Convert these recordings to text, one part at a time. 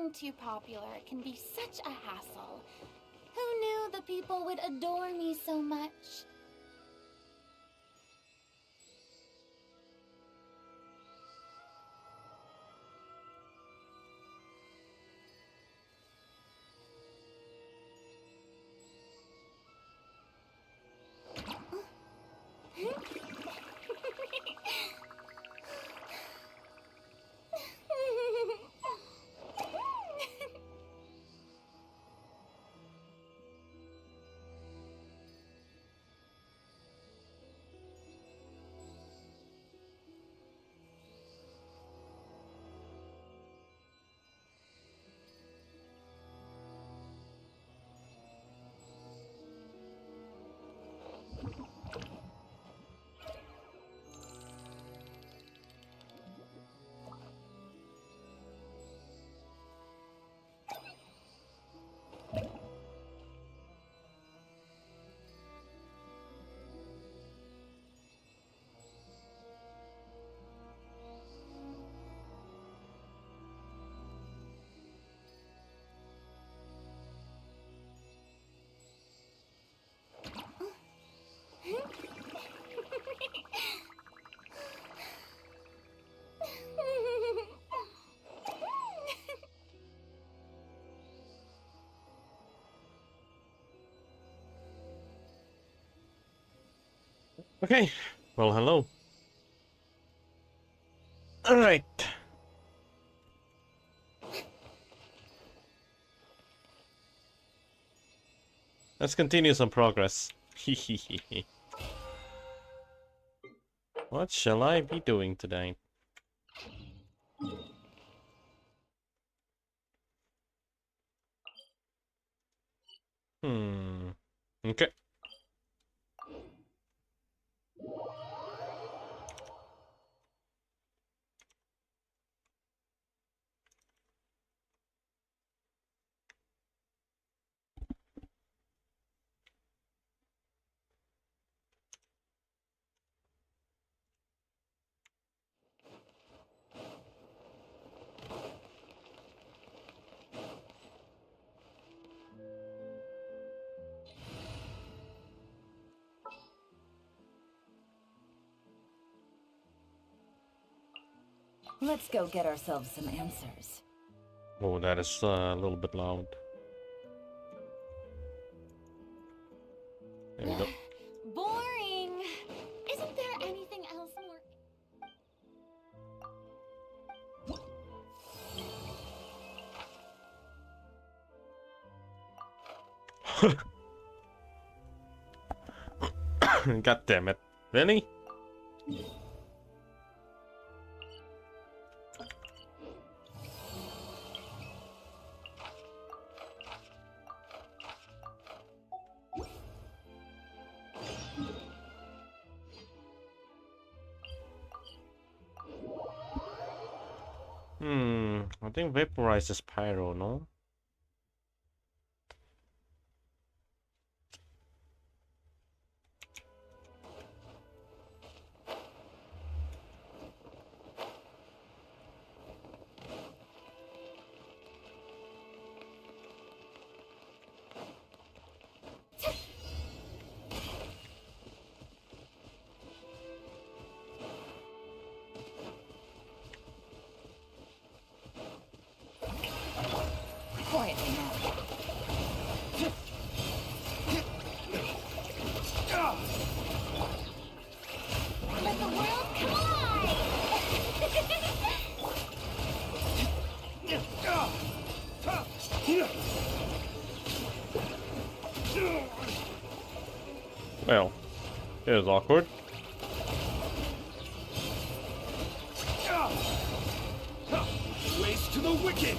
becoming too popular can be such a hassle. Who knew the people would adore me so much? Okay, well, hello. All right. Let's continue some progress. What shall I be doing today? Okay. Let's go get ourselves some answers. Oh, that is a little bit loud. There we go. Boring! Isn't there anything else more... God damn it. Really? I think vaporizes pyro, no? Quietly now. Let the world collide! Well, it was awkward. Race to the wicked!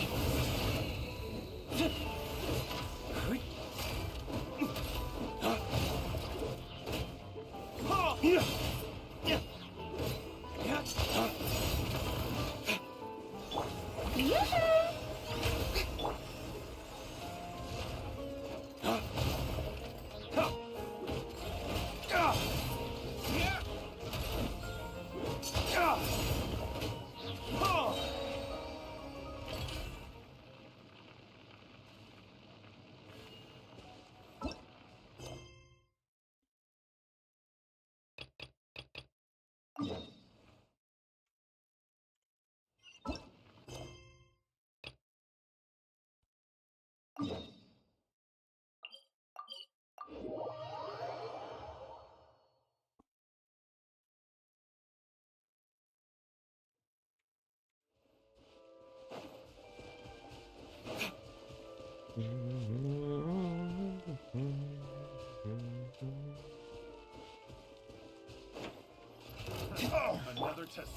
Another test.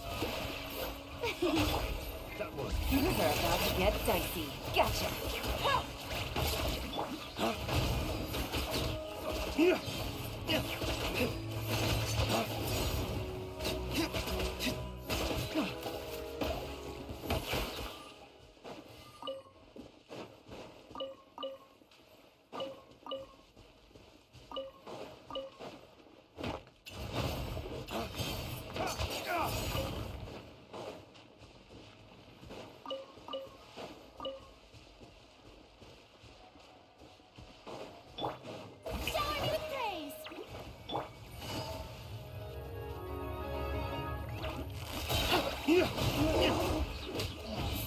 That was Things are about to get dicey. Gotcha. Shower me with praise!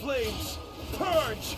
flames. Purge.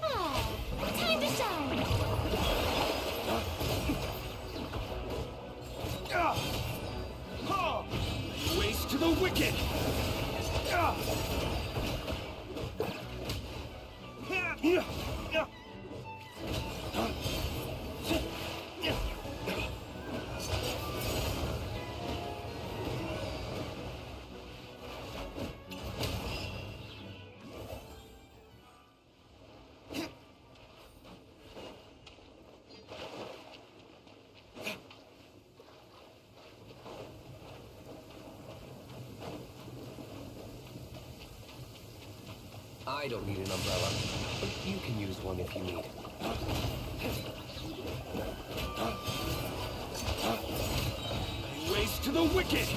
Ah, time to shine! Waste to the wicked. I don't need an umbrella, but you can use one if you need it. Waste to the wicked.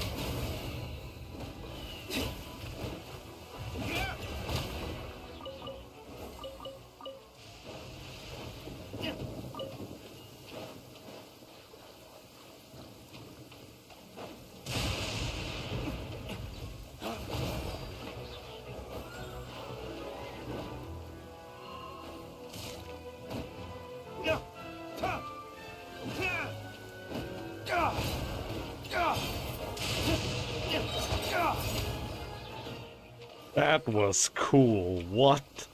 That was cool. What?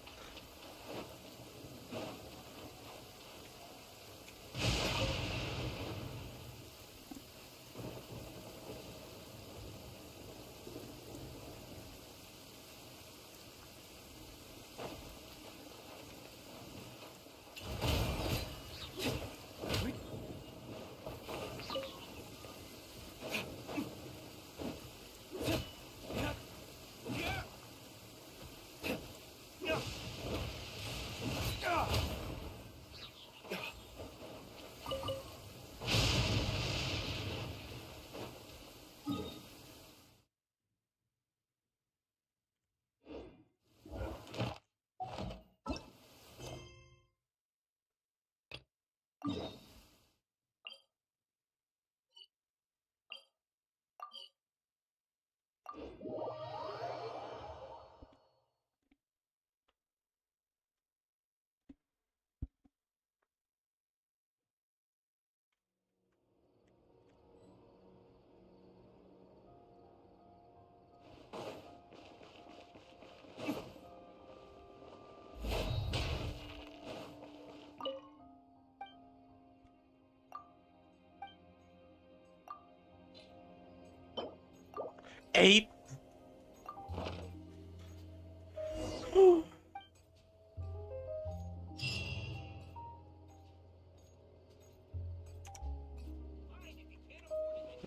8?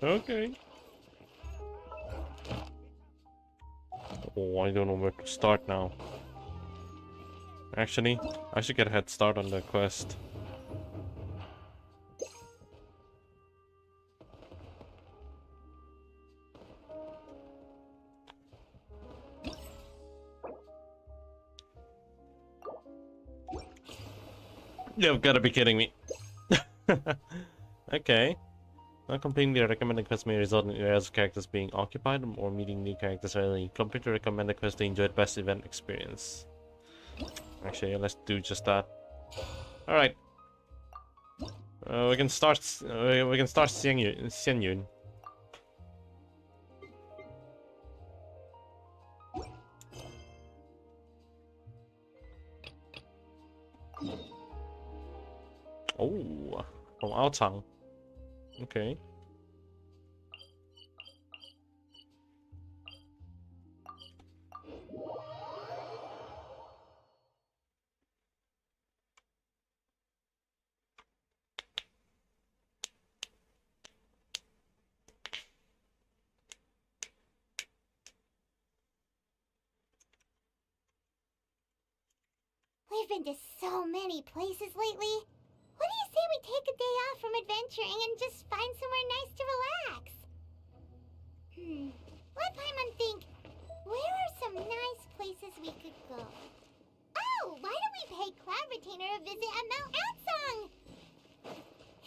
Okay. Oh, I don't know where to start now. Actually, I should get a head start on the quest. You've got to be kidding me. Okay. Not completing the recommended quest may result in areas of characters being occupied or meeting new characters early. Complete the recommended quest to enjoy the best event experience. Actually, let's do just that. All right. We can start. We can start Xianyun. Oh, from Aotang. Okay. We've been to so many places lately. What do you say we take a day off from adventuring and just find somewhere nice to relax? Let Paimon think. Where are some nice places we could go? Oh, why don't we pay Cloud Retainer a visit at Mount Atsung?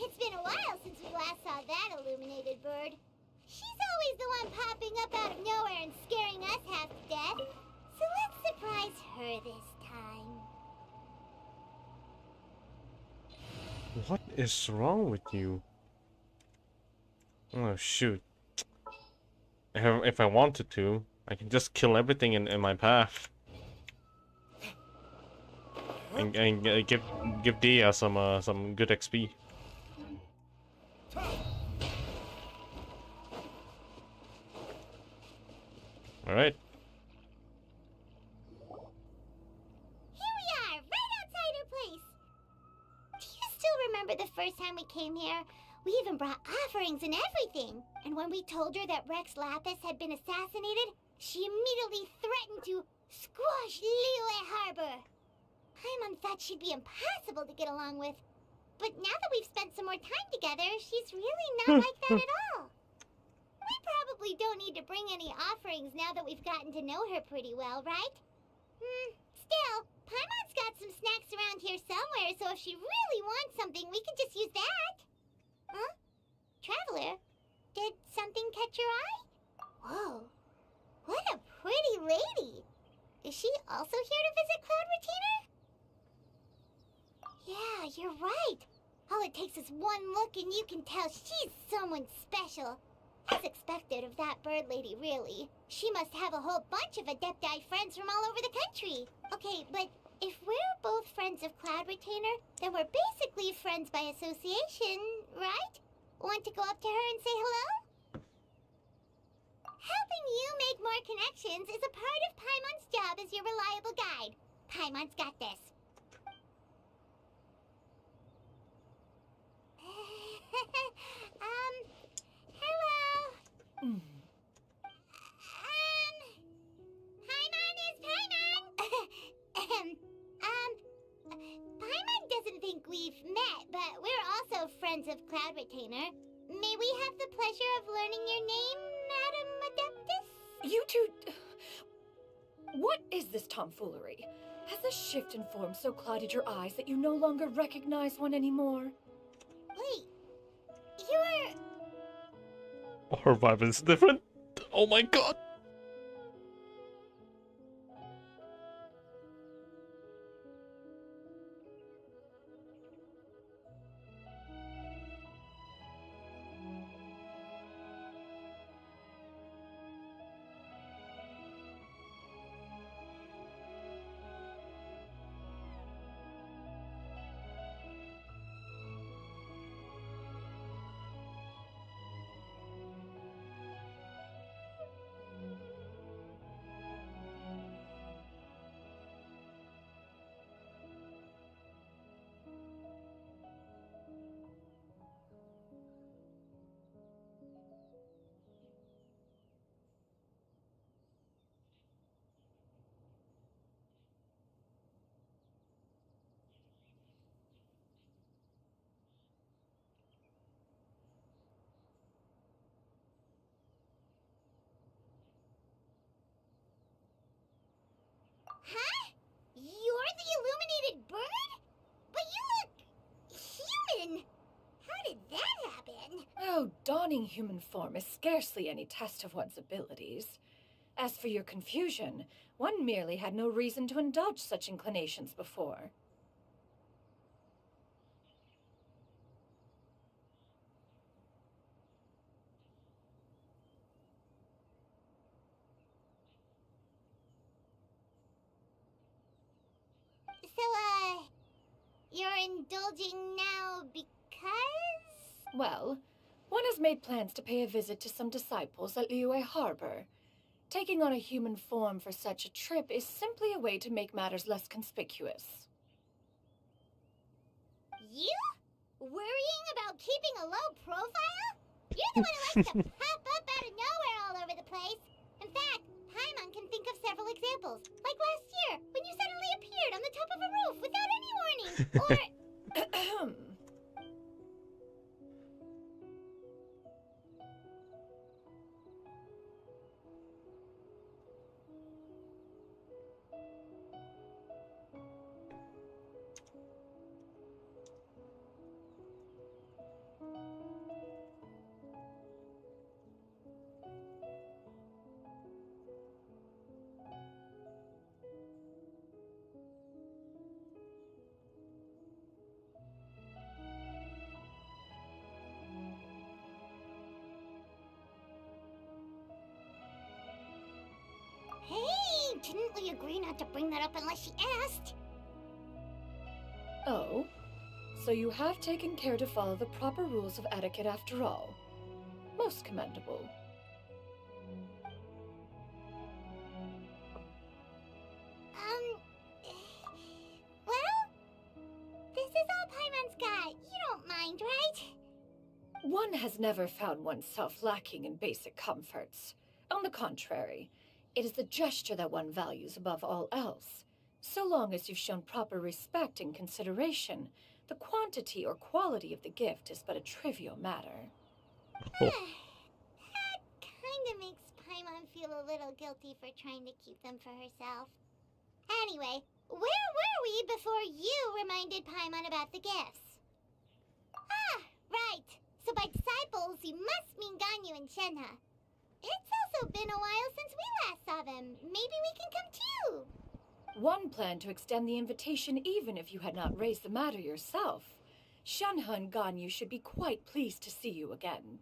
It's been a while since we last saw that illuminated bird. She's always the one popping up out of nowhere and scaring us half to death. So let's surprise her this time. What is wrong with you? Oh shoot. If I wanted to, I can just kill everything in my path. And give Dia some good XP. Alright. Here we are, right outside her place. Do you still remember the first time we came here? We even brought offerings and everything. And when we told her that Rex Lapis had been assassinated, she immediately threatened to squash Liyue Harbor. Paimon thought she'd be impossible to get along with. But now that we've spent some more time together, she's really not like that at all. We probably don't need to bring any offerings now that we've gotten to know her pretty well, right? Still, Paimon's got some snacks around here somewhere, so if she really wants something, we can just use that. Huh? Traveler, did something catch your eye? Whoa, what a pretty lady. Is she also here to visit Cloud Retainer? Yeah, you're right. All it takes is one look and you can tell she's someone special. As expected of that bird lady, really. She must have a whole bunch of Adepti friends from all over the country. Okay, but if we're both friends of Cloud Retainer, then we're basically friends by association, right? Want to go up to her and say hello? Helping you make more connections is a part of Paimon's job as your reliable guide. Paimon's got this. Hello? Paimon is Paimon! Paimon doesn't think we've met, but we're also friends of Cloud Retainer. May we have the pleasure of learning your name, Madam Adeptus? You two... What is this tomfoolery? Has the shift in form so clouded your eyes that you no longer recognize one anymore? Wait, you're... Her vibe is different. Oh my god. Oh, donning human form is scarcely any test of one's abilities. As for your confusion, one merely had no reason to indulge such inclinations before. So, you're indulging now because? Well, one has made plans to pay a visit to some disciples at Liyue Harbor. Taking on a human form for such a trip is simply a way to make matters less conspicuous. You? Worrying about keeping a low profile? You're the one who likes to pop up out of nowhere all over the place. In fact, Paimon can think of several examples. Like last year, when you suddenly appeared on the top of a roof without any warning. Or... Ahem. Hey, didn't we agree not to bring that up unless she asked? Oh, so you have taken care to follow the proper rules of etiquette after all. Most commendable. Well, this is all Paimon's got. You don't mind, right? One has never found oneself lacking in basic comforts. On the contrary, it is the gesture that one values above all else. So long as you've shown proper respect and consideration, the quantity or quality of the gift is but a trivial matter. That kinda makes Paimon feel a little guilty for trying to keep them for herself. Anyway, where were we before you reminded Paimon about the gifts? Ah, right. So by disciples, you must mean Ganyu and Shenhe. It's also been a while since we last saw them. Maybe we can come too. One planned to extend the invitation even if you had not raised the matter yourself. Shenhe and Ganyu should be quite pleased to see you again.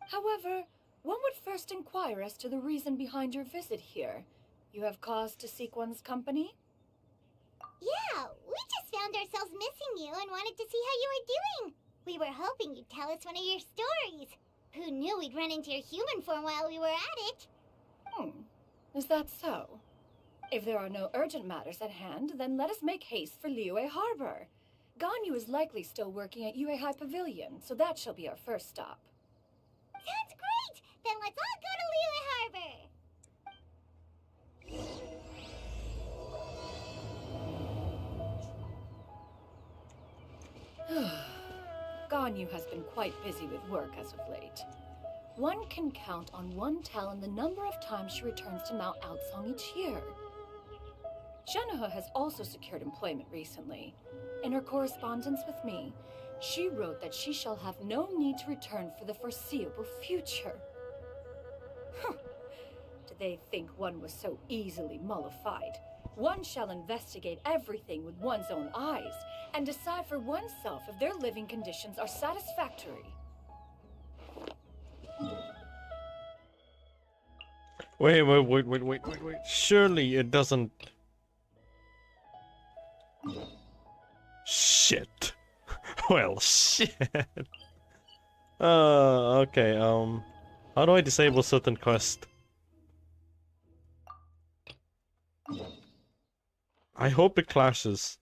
However, one would first inquire as to the reason behind your visit here. You have cause to seek one's company? Yeah, we just found ourselves missing you and wanted to see how you were doing. We were hoping you'd tell us one of your stories. Who knew we'd run into your human form while we were at it? Is that so? If there are no urgent matters at hand, then let us make haste for Liyue Harbor. Ganyu is likely still working at Yuehai Pavilion, so that shall be our first stop. Sounds great! Then let's all go to Liyue Harbor! Ganyu has been quite busy with work as of late. One can count on one talon the number of times she returns to Mount Outsong each year. Shenhe has also secured employment recently. In her correspondence with me, she wrote that she shall have no need to return for the foreseeable future. Did they think one was so easily mollified? One shall investigate everything with one's own eyes and decide for oneself if their living conditions are satisfactory. Wait. Surely it doesn't... Shit. Well, shit. Okay, how do I disable certain quest? I hope it clashes.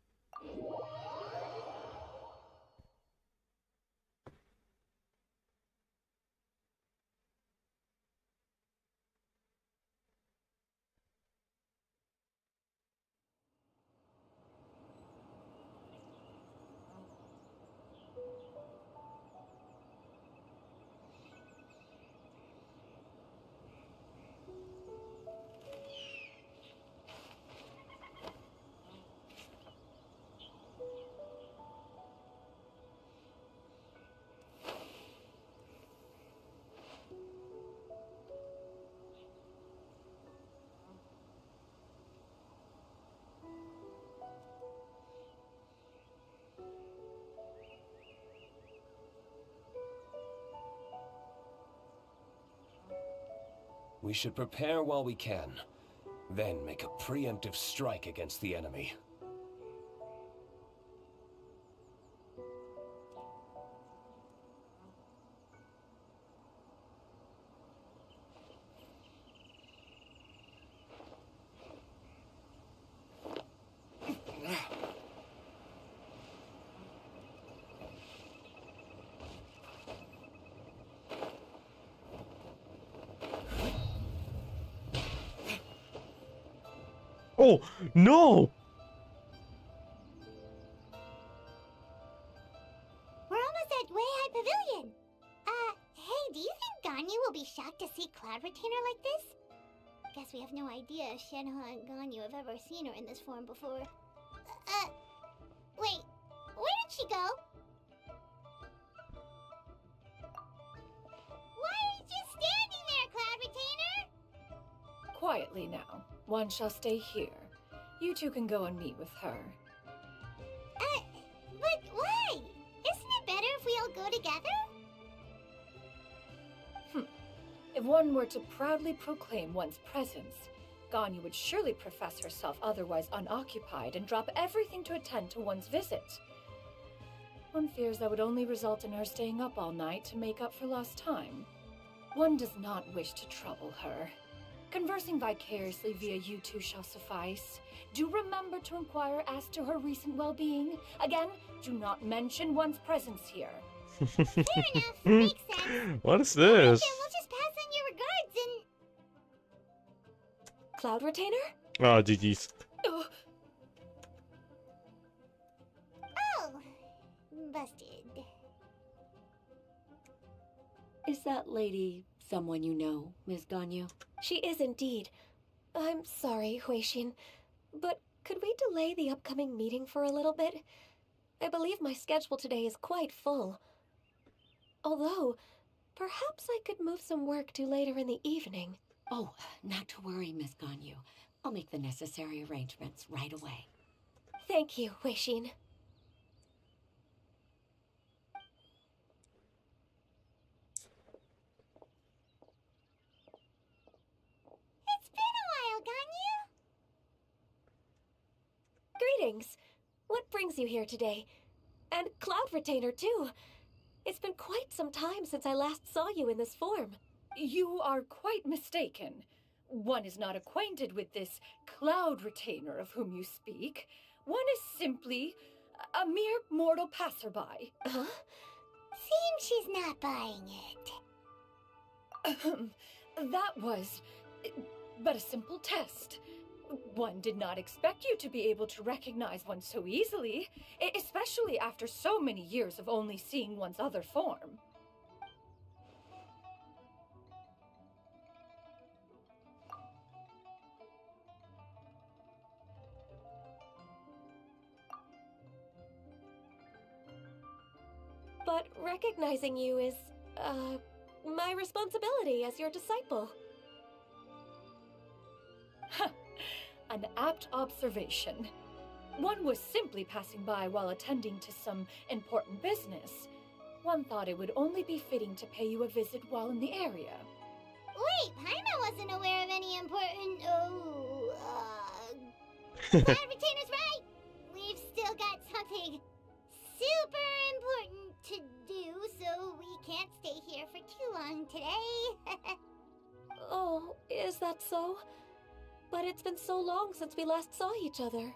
We should prepare while we can, then make a preemptive strike against the enemy. Oh, no! We're almost at Way High Pavilion. Hey, do you think Ganyu will be shocked to see Cloud Retainer like this? Guess we have no idea if Shenhe and Ganyu have ever seen her in this form before. Wait, where did she go? Why are you just standing there, Cloud Retainer? Quietly now. One shall stay here. You two can go and meet with her. But why? Isn't it better if we all go together? If one were to proudly proclaim one's presence, Ganyu would surely profess herself otherwise unoccupied and drop everything to attend to one's visit. One fears that would only result in her staying up all night to make up for lost time. One does not wish to trouble her. Conversing vicariously via you two shall suffice. Do remember to inquire as to her recent well-being. Again, do not mention one's presence here. Fair enough, makes sense. What is Then this? we'll just pass on your regards and... Cloud Retainer? Oh, GG's. Ugh. Oh, busted. Is that lady someone you know, Ms. Ganyu? She is indeed. I'm sorry, Huixin, but could we delay the upcoming meeting for a little bit? I believe my schedule today is quite full. Although, perhaps I could move some work to later in the evening. Oh, not to worry, Miss Ganyu. I'll make the necessary arrangements right away. Thank you, Huixin. It's been a while, Ganyu. Greetings. What brings you here today? And Cloud Retainer, too. It's been quite some time since I last saw you in this form. You are quite mistaken. One is not acquainted with this Cloud Retainer of whom you speak. One is simply a mere mortal passerby. Huh? Seems she's not buying it. That was but a simple test. One did not expect you to be able to recognize one so easily, especially after so many years of only seeing one's other form. But recognizing you is, my responsibility as your disciple. An apt observation. One was simply passing by while attending to some important business. One thought it would only be fitting to pay you a visit while in the area. Wait, Paimon wasn't aware of any important... Cloud Retainer's right. We've still got something super important to do, so we can't stay here for too long today. Oh, is that so? But it's been so long since we last saw each other.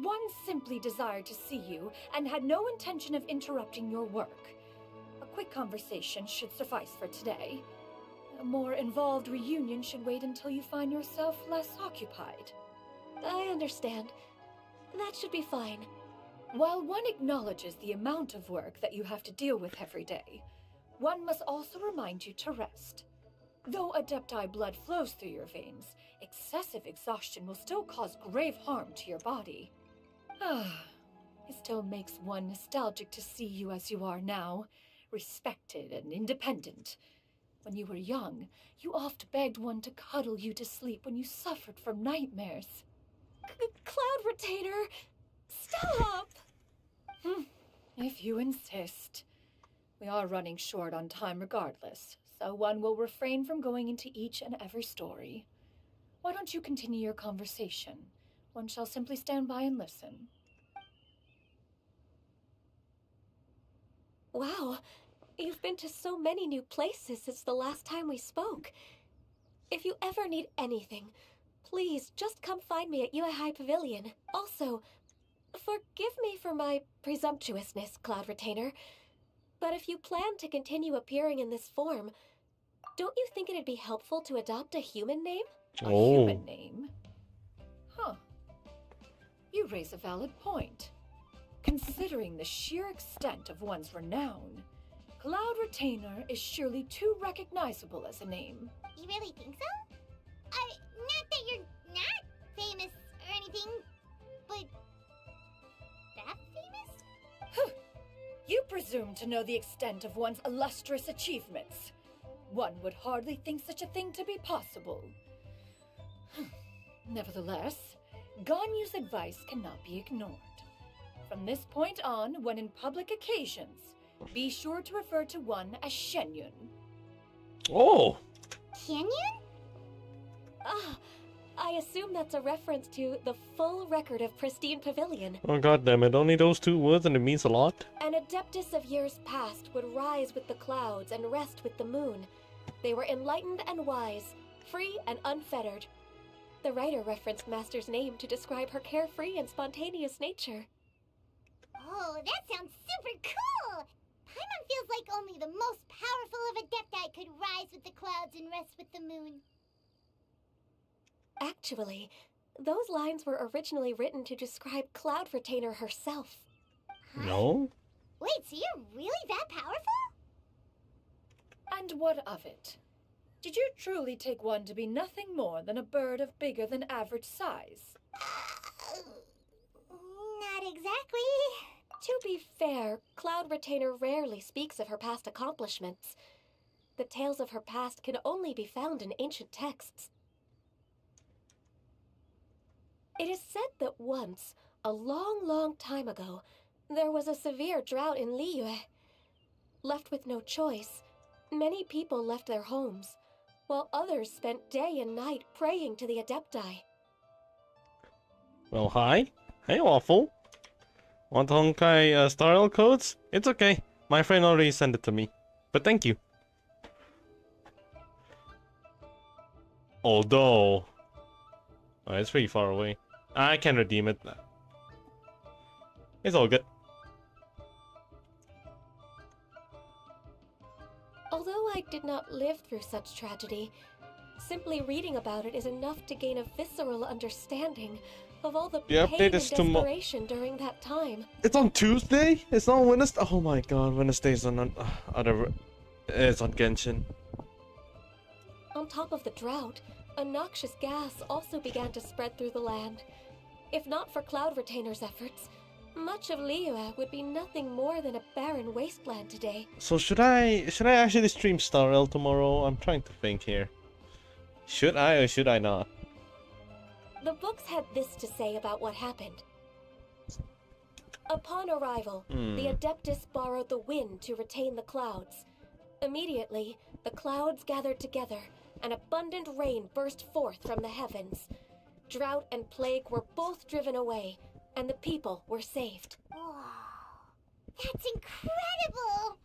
One simply desired to see you and had no intention of interrupting your work. A quick conversation should suffice for today. A more involved reunion should wait until you find yourself less occupied. I understand. That should be fine. While one acknowledges the amount of work that you have to deal with every day, one must also remind you to rest. Though Adepti blood flows through your veins, excessive exhaustion will still cause grave harm to your body. It still makes one nostalgic to see you as you are now, respected and independent. When you were young, you oft begged one to cuddle you to sleep when you suffered from nightmares. Cloud Retainer! Stop! If you insist. We are running short on time regardless, so one will refrain from going into each and every story. Why don't you continue your conversation? One shall simply stand by and listen. Wow, you've been to so many new places since the last time we spoke. If you ever need anything, please just come find me at Uehai Pavilion. Also, forgive me for my presumptuousness, Cloud Retainer, but if you plan to continue appearing in this form, don't you think it'd be helpful to adopt a human name? A Oh. human name? Huh. You raise a valid point. Considering the sheer extent of one's renown, Cloud Retainer is surely too recognizable as a name. You really think so? Not that you're not famous or anything, but that famous? You presume to know the extent of one's illustrious achievements. One would hardly think such a thing to be possible. Nevertheless, Ganyu's advice cannot be ignored. From this point on, when in public occasions, be sure to refer to one as Shenyun. Oh! Canyon? Ah, I assume that's a reference to the full record of Pristine Pavilion. Oh god damn it, only those two words and it means a lot? An adeptus of years past would rise with the clouds and rest with the moon. They were enlightened and wise, free and unfettered. The writer referenced Master's name to describe her carefree and spontaneous nature. Oh, that sounds super cool! Paimon feels like only the most powerful of Adepti could rise with the clouds and rest with the moon. Actually, those lines were originally written to describe Cloud Retainer herself. No? Wait, so you're really that powerful? And what of it? Did you truly take one to be nothing more than a bird of bigger than average size? Not exactly. To be fair, Cloud Retainer rarely speaks of her past accomplishments. The tales of her past can only be found in ancient texts. It is said that once, a long, long time ago, there was a severe drought in Liyue. Left with no choice, many people left their homes, while others spent day and night praying to the Adepti. Well, hi. Hey, Waffle. Want Honkai Star Rail codes? It's okay. My friend already sent it to me. But thank you. Although... Oh, it's pretty far away. I can redeem it. It's all good. Although I did not live through such tragedy, simply reading about it is enough to gain a visceral understanding of all the The update pain and is tomorrow. desperation during that time. It's on Tuesday? It's not Wednesday? Oh my god, Wednesday's on other... It's on Genshin. On top of the drought, a noxious gas also began to spread through the land. If not for Cloud Retainer's efforts, much of Liyue would be nothing more than a barren wasteland today. So should I actually stream Star Rail tomorrow? I'm trying to think here. Should I or should I not? The books had this to say about what happened. Upon arrival, the Adeptus borrowed the wind to retain the clouds. Immediately, the clouds gathered together, and abundant rain burst forth from the heavens. Drought and plague were both driven away, and the people were saved. Wow. That's incredible!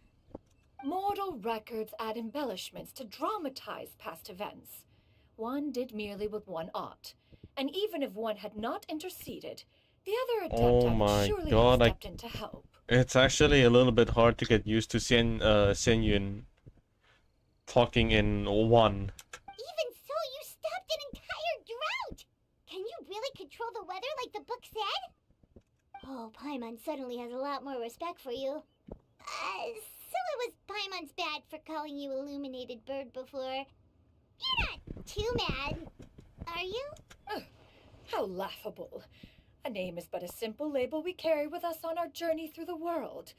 Mortal records add embellishments to dramatize past events. One did merely what one ought, and even if one had not interceded, the other Oh Adepti my would surely God, have stepped in to help. It's actually a little bit hard to get used to Senyun talking in one. Even so, you stopped an entire drought! Can you really control the weather like the book said? Oh, Paimon suddenly has a lot more respect for you. So it was Paimon's bad for calling you Illuminated Bird before. You're not too mad, are you? How laughable. A name is but a simple label we carry with us on our journey through the world.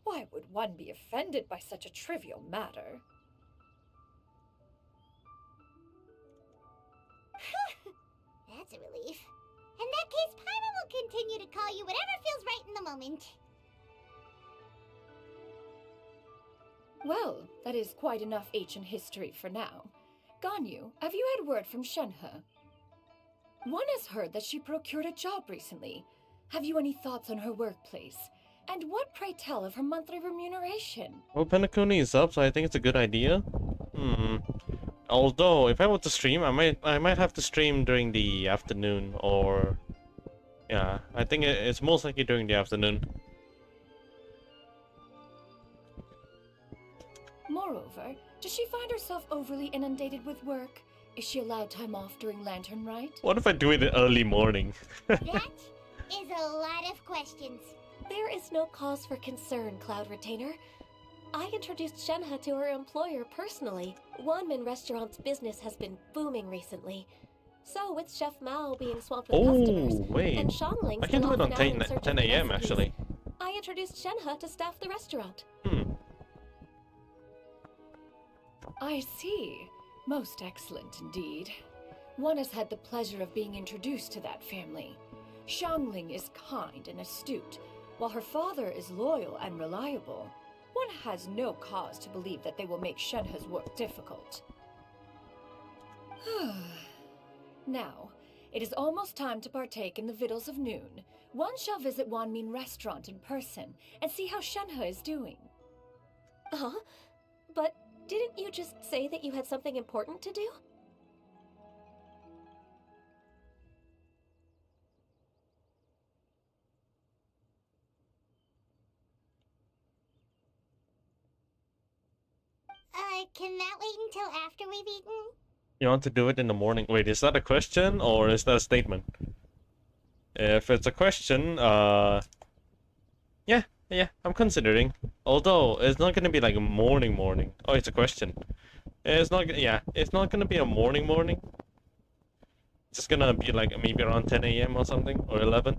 Why would one be offended by such a trivial matter? That's a relief. In that case, Paimon will continue to call you whatever feels right in the moment. Well, that is quite enough ancient history for now. Ganyu, have you had word from Shenhe? One has heard that she procured a job recently. Have you any thoughts on her workplace? And what, pray tell, of her monthly remuneration? Well, Penacony is up, so I think it's a good idea. Although, if I were to stream, I might have to stream during the afternoon, or... Yeah, I think it's most likely during the afternoon. Moreover, does she find herself overly inundated with work? Is she allowed time off during Lantern Rite? What if I do it in early morning? That is a lot of questions. There is no cause for concern, Cloud Retainer. I introduced Shenhe to her employer personally. Wanmin Restaurant's business has been booming recently. So, with Chef Mao being swamped with customers, wait. and Shangling I can still do it on off and out in 10 search 10 of a.m. recipes, actually. I introduced Shenhe to staff the restaurant. I see. Most excellent indeed. One has had the pleasure of being introduced to that family. Shangling is kind and astute, while her father is loyal and reliable. One has no cause to believe that they will make Shenhe's work difficult. Now, it is almost time to partake in the victuals of noon. One shall visit Wanmin Restaurant in person and see how Shenhe is doing. Huh? But didn't you just say that you had something important to do? Can that wait until after we've eaten? You want to do it in the morning? Wait, is that a question or is that a statement? If it's a question, yeah, I'm considering. Although it's not gonna be like a morning. Oh, it's a question. It's not, yeah, it's not gonna be a morning. It's just gonna be like maybe around 10 a.m. or something, or 11,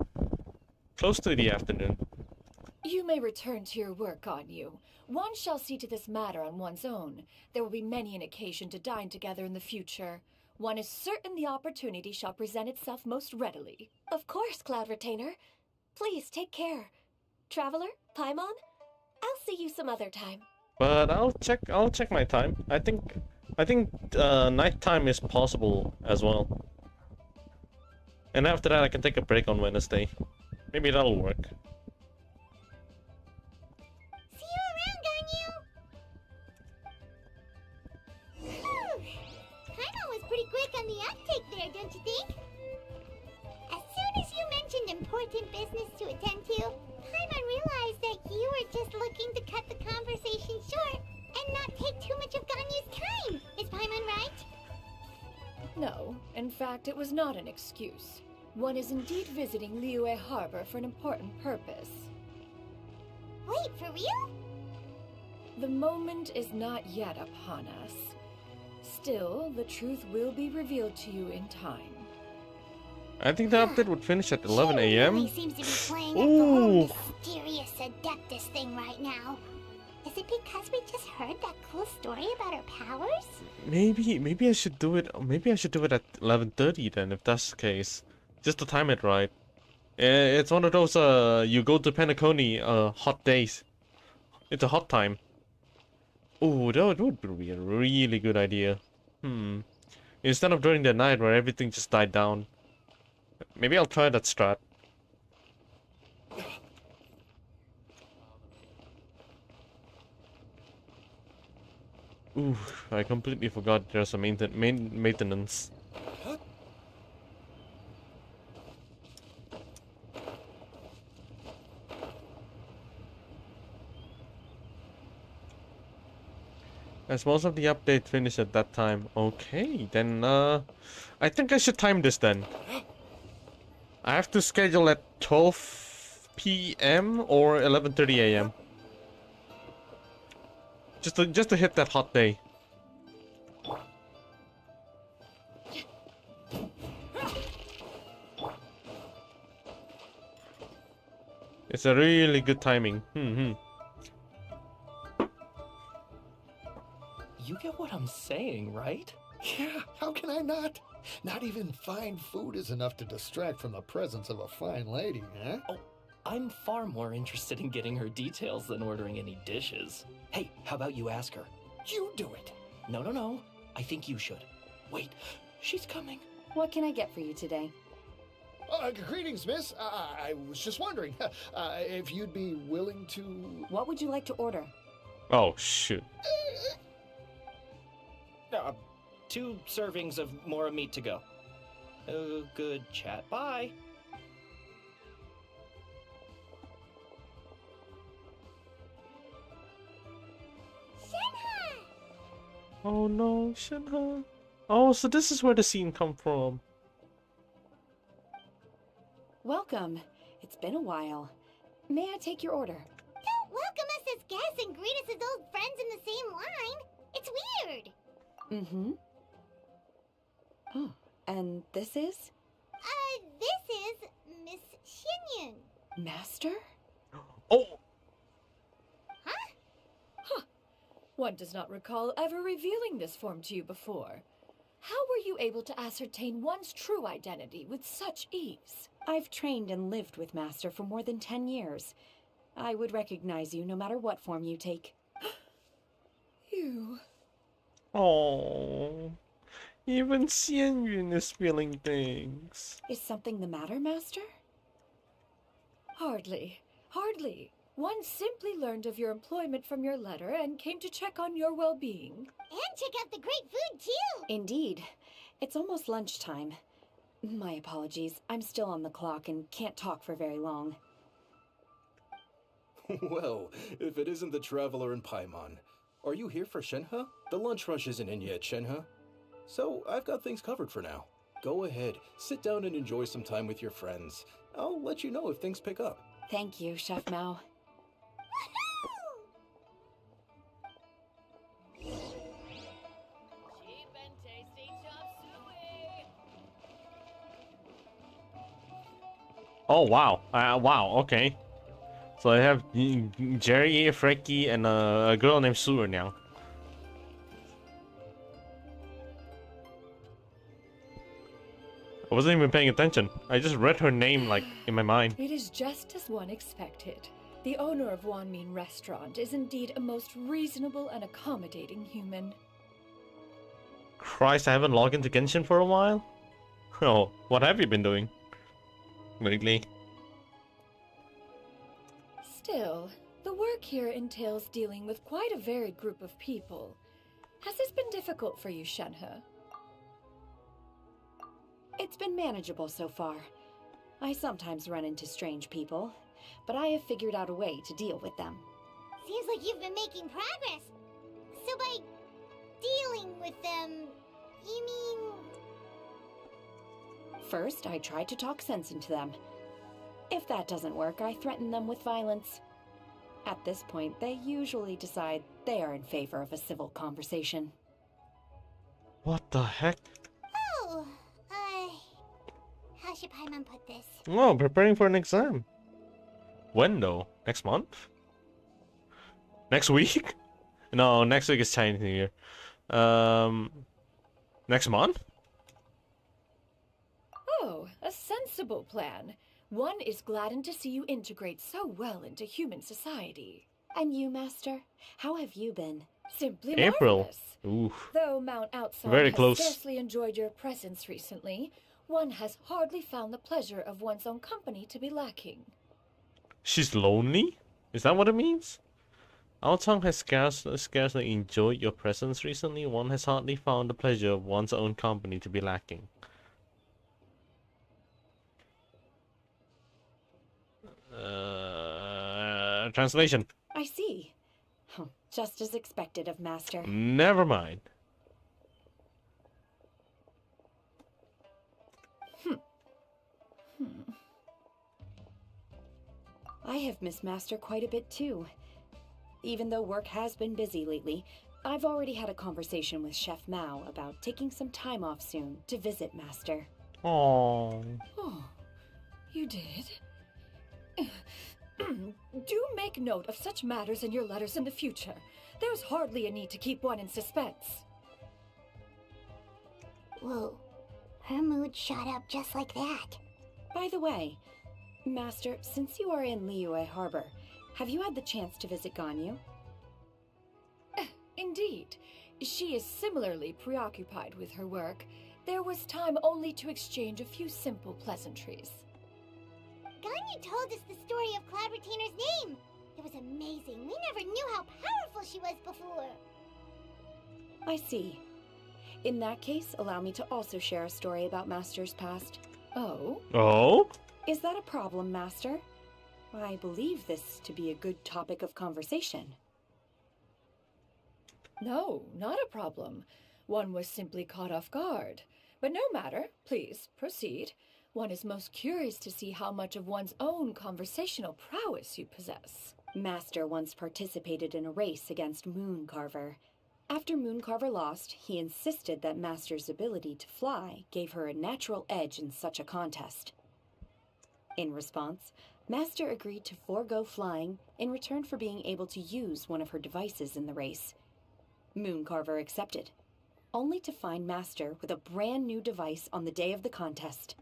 close to the afternoon. You may return to your work, Ganyu. One shall see to this matter on one's own. There will be many an occasion to dine together in the future. One is certain the opportunity shall present itself most readily. Of course, Cloud Retainer. Please take care. Traveler, Paimon, I'll see you some other time. But I'll check my time. I think nighttime is possible as well. And after that I can take a break on Wednesday. Maybe that'll work. See you around, Ganyu! Paimon was pretty quick on the uptake there, don't you think? As soon as you mentioned important business to attend to, Paimon realized that you were just looking to cut the conversation short and not take too much of Ganyu's time. Is Paimon right? No, in fact, it was not an excuse. One is indeed visiting Liyue Harbor for an important purpose. Wait, for real? The moment is not yet upon us. Still, the truth will be revealed to you in time. I think the update would finish at 11 a.m. He seems to be playing up the whole mysterious Adeptus thing right now. Is it because we just heard that cool story about her powers? Maybe I should do it. Maybe I should do it at 11:30 then, if that's the case. Just to time it right. It's one of those you go to Penacony hot days. It's a hot time. Oh, that would be a really good idea. Instead of during the night where everything just died down. Maybe I'll try that strat. Ooh, I completely forgot there's a maintenance. As most of the update finished at that time. Okay, then I think I should time this then. I have to schedule at 12 p.m. or 11:30 a.m. Just to hit that hot day. It's a really good timing. You get what I'm saying, right? Yeah, how can I not? Not even fine food is enough to distract from the presence of a fine lady, huh? Oh, I'm far more interested in getting her details than ordering any dishes. Hey, how about you ask her? You do it. No. I think you should. Wait, she's coming. What can I get for you today? Greetings, miss. I was just wondering if you'd be willing to... What would you like to order? Oh, shoot. 2 servings of more meat to go. Oh, good chat. Bye. Shenhe! Oh no, Shenhe. Oh, so this is where the scene come from. Welcome. It's been a while. May I take your order? Don't welcome us as guests and greet us as old friends in the same line. It's weird. Mm-hmm. Oh, and this is? This is Miss Xinyun. Master? Oh! One does not recall ever revealing this form to you before. How were you able to ascertain one's true identity with such ease? I've trained and lived with Master for more than 10 years. I would recognize you no matter what form you take. You... Oh, even Xianyun is feeling things. Is something the matter, Master? Hardly. One simply learned of your employment from your letter and came to check on your well-being. And check out the great food, too. Indeed. It's almost lunchtime. My apologies. I'm still on the clock and can't talk for very long. Well, if it isn't the Traveler in Paimon. Are you here for Shenhe? The lunch rush isn't in yet, Shenhe. So, I've got things covered for now. Go ahead, sit down and enjoy some time with your friends. I'll let you know if things pick up. Thank you, Chef Mao. Oh wow! Wow. Okay. So I have Jerry, Frankie, and a girl named Su now. I wasn't even paying attention. I just read her name like in my mind. It is just as one expected. The owner of Wanmin Restaurant is indeed a most reasonable and accommodating human. Christ, I haven't logged into Genshin for a while. Oh, what have you been doing lately? Still, the work here entails dealing with quite a varied group of people. Has this been difficult for you, Shenhe? It's been manageable so far. I sometimes run into strange people, but I have figured out a way to deal with them. Seems like you've been making progress. So by dealing with them, you mean... First, I try to talk sense into them. If that doesn't work, I threaten them with violence. At this point, they usually decide they are in favor of a civil conversation. What the heck? Oh, how should Paimon put this? Oh, preparing for an exam. When though? Next month? Next week? No, next week is Chinese New Year. Next month? Oh, a sensible plan. One is gladdened to see you integrate so well into human society. And you, Master? How have you been? Simply April. marvelous. Oof. Though Mount Outside Very has close. scarcely enjoyed your presence recently, one has hardly found the pleasure of one's own company to be lacking. She's lonely? Is that what it means? Our tongue has scarcely enjoyed your presence recently. One has hardly found the pleasure of one's own company to be lacking. Translation. I see. Just as expected of Master. Never mind. I have missed Master quite a bit too. Even though work has been busy lately, I've already had a conversation with Chef Mao about taking some time off soon to visit Master. Oh. Oh, you did? Do make note of such matters in your letters in the future. There's hardly a need to keep one in suspense. Whoa, her mood shot up just like that. By the way, Master, since you are in Liyue Harbor, have you had the chance to visit Ganyu? Indeed. She is similarly preoccupied with her work. There was time only to exchange a few simple pleasantries. Ganyu told us the story of Cloud Retainer's name. It was amazing. We never knew how powerful she was before. I see. In that case, allow me to also share a story about Master's past. Oh? Oh? Is that a problem, Master? I believe this to be a good topic of conversation. No, not a problem. One was simply caught off guard. But no matter, please, proceed. One is most curious to see how much of one's own conversational prowess you possess. Master once participated in a race against Mooncarver. After Mooncarver lost, he insisted that Master's ability to fly gave her a natural edge in such a contest. In response, Master agreed to forego flying in return for being able to use one of her devices in the race. Mooncarver accepted, only to find Master with a brand new device on the day of the contest.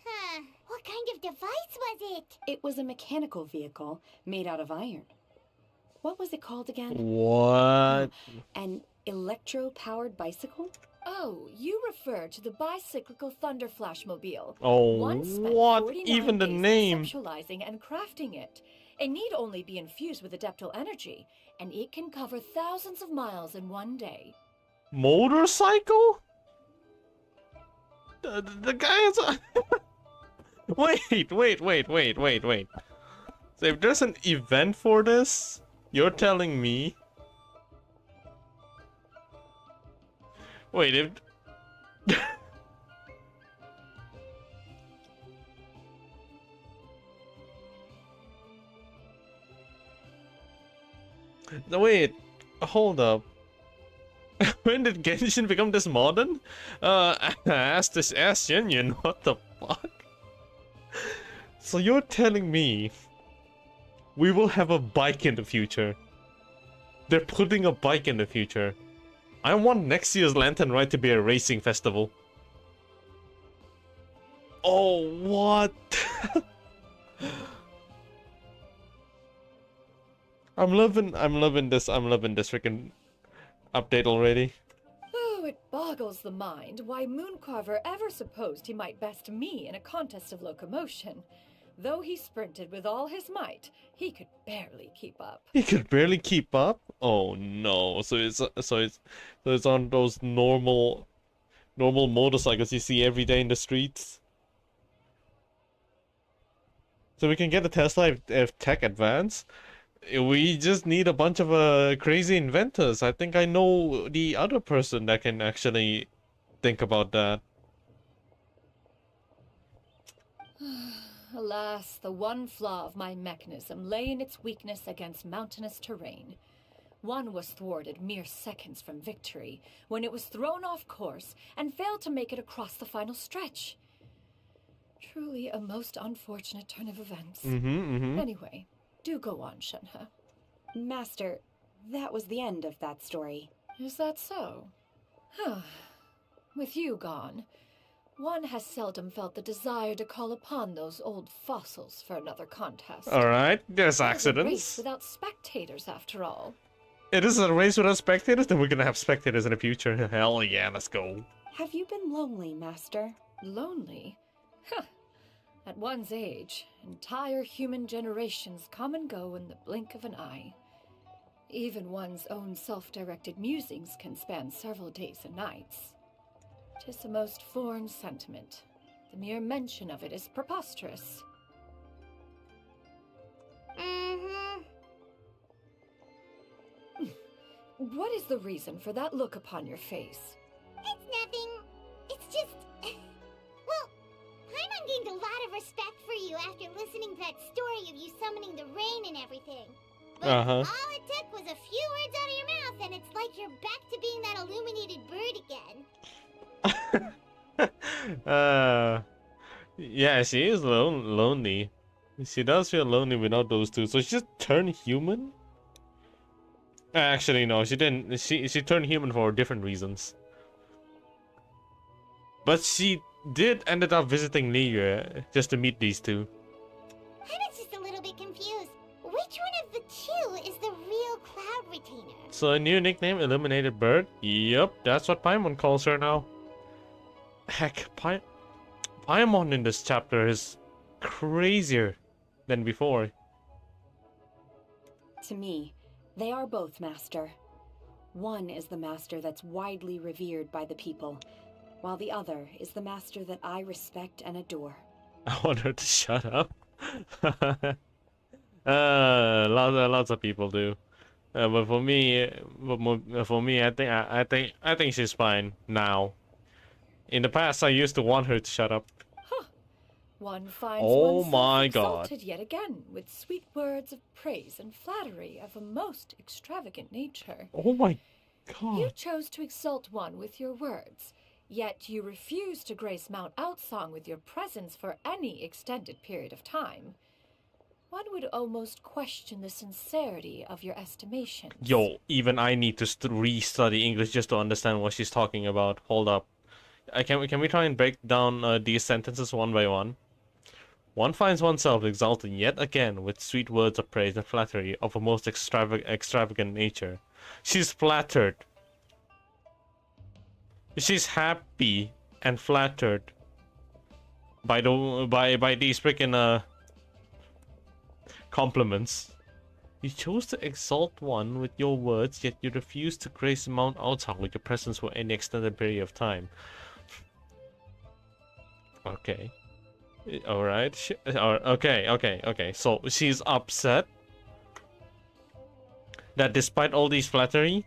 Huh. What kind of device was it? It was a mechanical vehicle made out of iron. What was it called again? What? An electro-powered bicycle? Oh, you refer to the bicyclical Thunder Flashmobile. Oh, One spent what? 49 Even the days name. conceptualizing and crafting it. It need only be infused with adeptal energy, and it can cover thousands of miles in one day. Motorcycle? The guy is a... Wait. So if there's an event for this, you're telling me... Wait, if... No, wait, hold up. When did Genshin become this modern? Ask Genshin, what the fuck? So you're telling me we will have a bike in the future? They're putting a bike in the future. I want next year's Lantern Ride to be a racing festival. Oh, what? I'm loving this freaking update already. Oh, it boggles the mind why Mooncarver ever supposed he might best me in a contest of locomotion. Though he sprinted with all his might, he could barely keep up. He could barely keep up? Oh no. So it's on those normal motorcycles you see every day in the streets. So we can get a Tesla if tech advance. We just need a bunch of crazy inventors. I think I know the other person that can actually think about that. Alas, the one flaw of my mechanism lay in its weakness against mountainous terrain. One was thwarted mere seconds from victory, when it was thrown off course and failed to make it across the final stretch. Truly a most unfortunate turn of events. Anyway, do go on, Shenhe. Master, that was the end of that story. Is that so? With you gone, one has seldom felt the desire to call upon those old fossils for another contest. Alright, there's It's a race accidents. without spectators, after all. It is a race without spectators? Then we're gonna have spectators in the future. Hell yeah, let's go. Have you been lonely, Master? Lonely? Huh. At one's age, entire human generations come and go in the blink of an eye. Even one's own self-directed musings can span several days and nights. 'Tis a most foreign sentiment. The mere mention of it is preposterous. What is the reason for that look upon your face? It's nothing. It's just... Well, Paimon gained a lot of respect for you after listening to that story of you summoning the rain and everything. But all it took was a few words out of your mouth and it's like you're back to being that illuminated bird again. Yeah, she is lonely. She does feel lonely without those two. So she just turned human? Actually, no, she didn't. She turned human for different reasons. But she did ended up visiting Liyue just to meet these two. So a new nickname, Illuminated Bird? Yep, that's what Paimon calls her now. Heck, Paimon in this chapter is crazier than before. To me, they are both master. One is the master that's widely revered by the people, while the other is the master that I respect and adore. I want her to shut up. Lots of people do. But for me, I think she's fine now. In the past, I used to want her to shut up. One finds Oh oneself my God. exalted yet again with sweet words of praise and flattery of a most extravagant nature. Oh my You God. chose to exalt one with your words, yet you refuse to grace Mount Outsong with your presence for any extended period of time. One would almost question the sincerity of your estimations. Yo, even I need to re-study English just to understand what she's talking about. Hold up. Can we try and break down these sentences one by one? One finds oneself exalted yet again with sweet words of praise and flattery of a most extravagant nature. She's flattered. She's happy and flattered by these freaking compliments. You chose to exalt one with your words, yet you refuse to grace Mount Outsong with your presence for any extended period of time. Okay. Alright. Okay. So she's upset that despite all these flattery,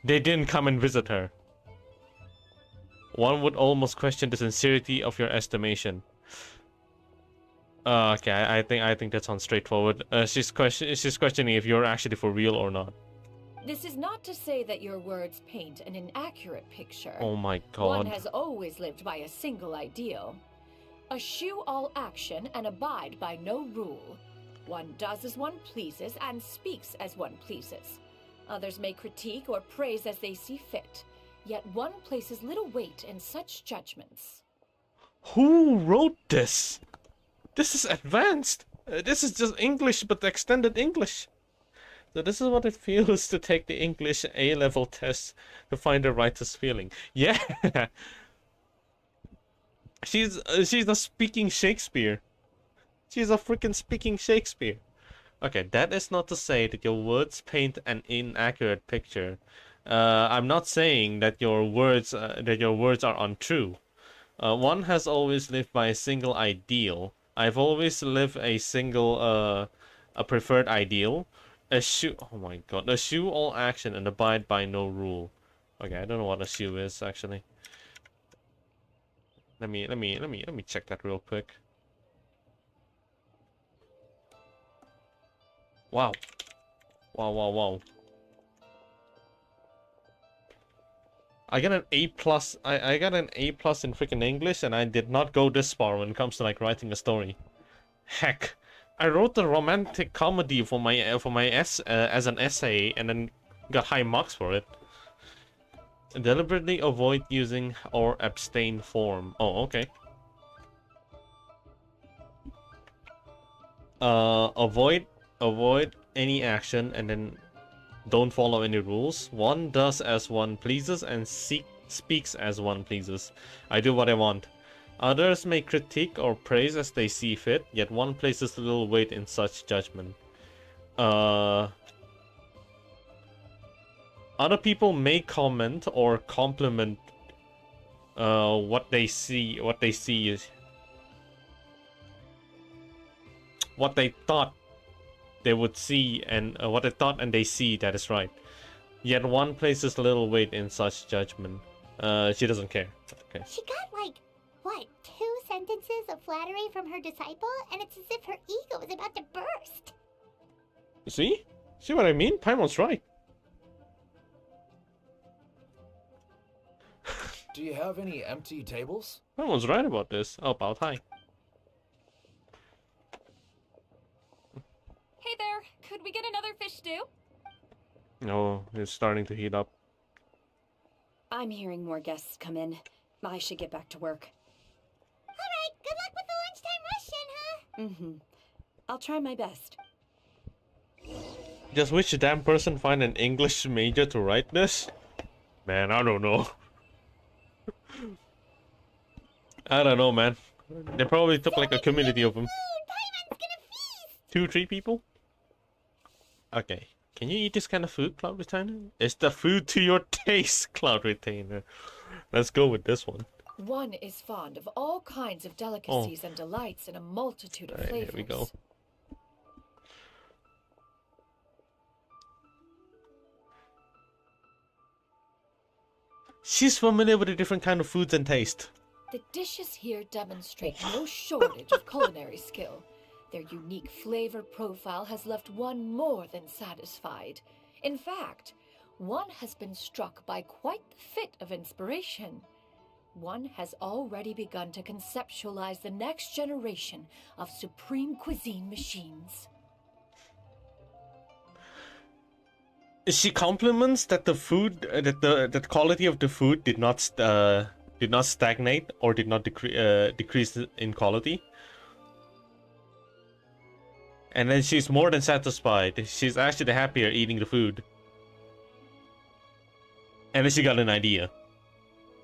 they didn't come and visit her. One would almost question the sincerity of your estimation. Okay, I think that sounds straightforward. She's questioning if you're actually for real or not. This is not to say that your words paint an inaccurate picture. Oh my One God. has always lived by a single ideal. Eschew all action and abide by no rule. One does as one pleases and speaks as one pleases. Others may critique or praise as they see fit, yet one places little weight in such judgments. Who wrote this? This is advanced. This is just English, but extended English. So this is what it feels to take the English A-level test to find the writer's feeling. Yeah. She's a speaking Shakespeare. She's a freaking speaking Shakespeare. Okay, that is not to say that your words paint an inaccurate picture. I'm not saying that your words are untrue. One has always lived by a single ideal. I've always lived a single a preferred ideal. Oh my God, eschew all action and abide by no rule. Okay, I don't know what eschew is actually. Let me check that real quick. Wow. Wow. I got an A+. I got an A+ in freaking English, and I did not go this far when it comes to like writing a story. Heck, I wrote a romantic comedy for my as an essay, and then got high marks for it. Deliberately avoid using or abstain form. Oh, okay. Avoid any action and then don't follow any rules. One does as one pleases and speaks as one pleases. I do what I want. Others may critique or praise as they see fit, yet one places little weight in such judgment. Other people may comment or compliment what they thought they would see, and what they thought and they see, that is right. Yet one places little weight in such judgment. She doesn't care. Okay. She got like, what, 2 sentences of flattery from her disciple? And it's as if her ego is about to burst. See? See what I mean? Paimon's right. Do you have any empty tables? Paimon's right about this. Oh, Bao Tai. Hey there, could we get another fish stew? No, it's starting to heat up. I'm hearing more guests come in. I should get back to work. Alright, good luck with the lunchtime rush, Shenhe. I'll try my best. Just which damn person find an English major to write this? Man, I don't know. I don't know, man. They probably took like a community of them. Paimon's gonna feast! 2, 3 people? Okay. Can you eat this kind of food, Cloud Retainer? It's the food to your taste, Cloud Retainer. Let's go with this one. One is fond of all kinds of delicacies and delights in a multitude of flavors. Here we go. She's familiar with the different kind of foods and taste. The dishes here demonstrate no shortage of culinary skill. Their unique flavor profile has left one more than satisfied. In fact, one has been struck by quite the fit of inspiration. One has already begun to conceptualize the next generation of supreme cuisine machines. She compliments that the food, that the quality of the food did not stagnate or did not decrease in quality. And then she's more than satisfied. She's actually happier eating the food. And then she got an idea.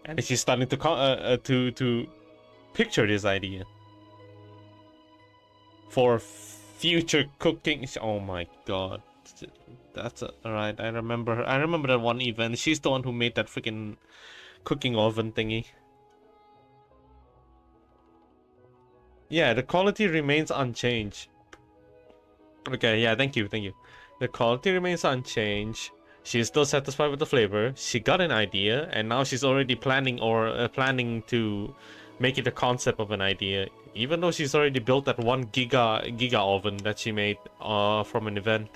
And then she's starting to picture this idea for future cooking. Oh my god. That's alright. I remember her. I remember that one event. She's the one who made that freaking cooking oven thingy. Yeah, the quality remains unchanged. Okay, yeah, thank you. The quality remains unchanged. She's still satisfied with the flavor. She got an idea, and now she's already planning planning to make it a concept of an idea. Even though she's already built that 1 giga oven that she made from an event.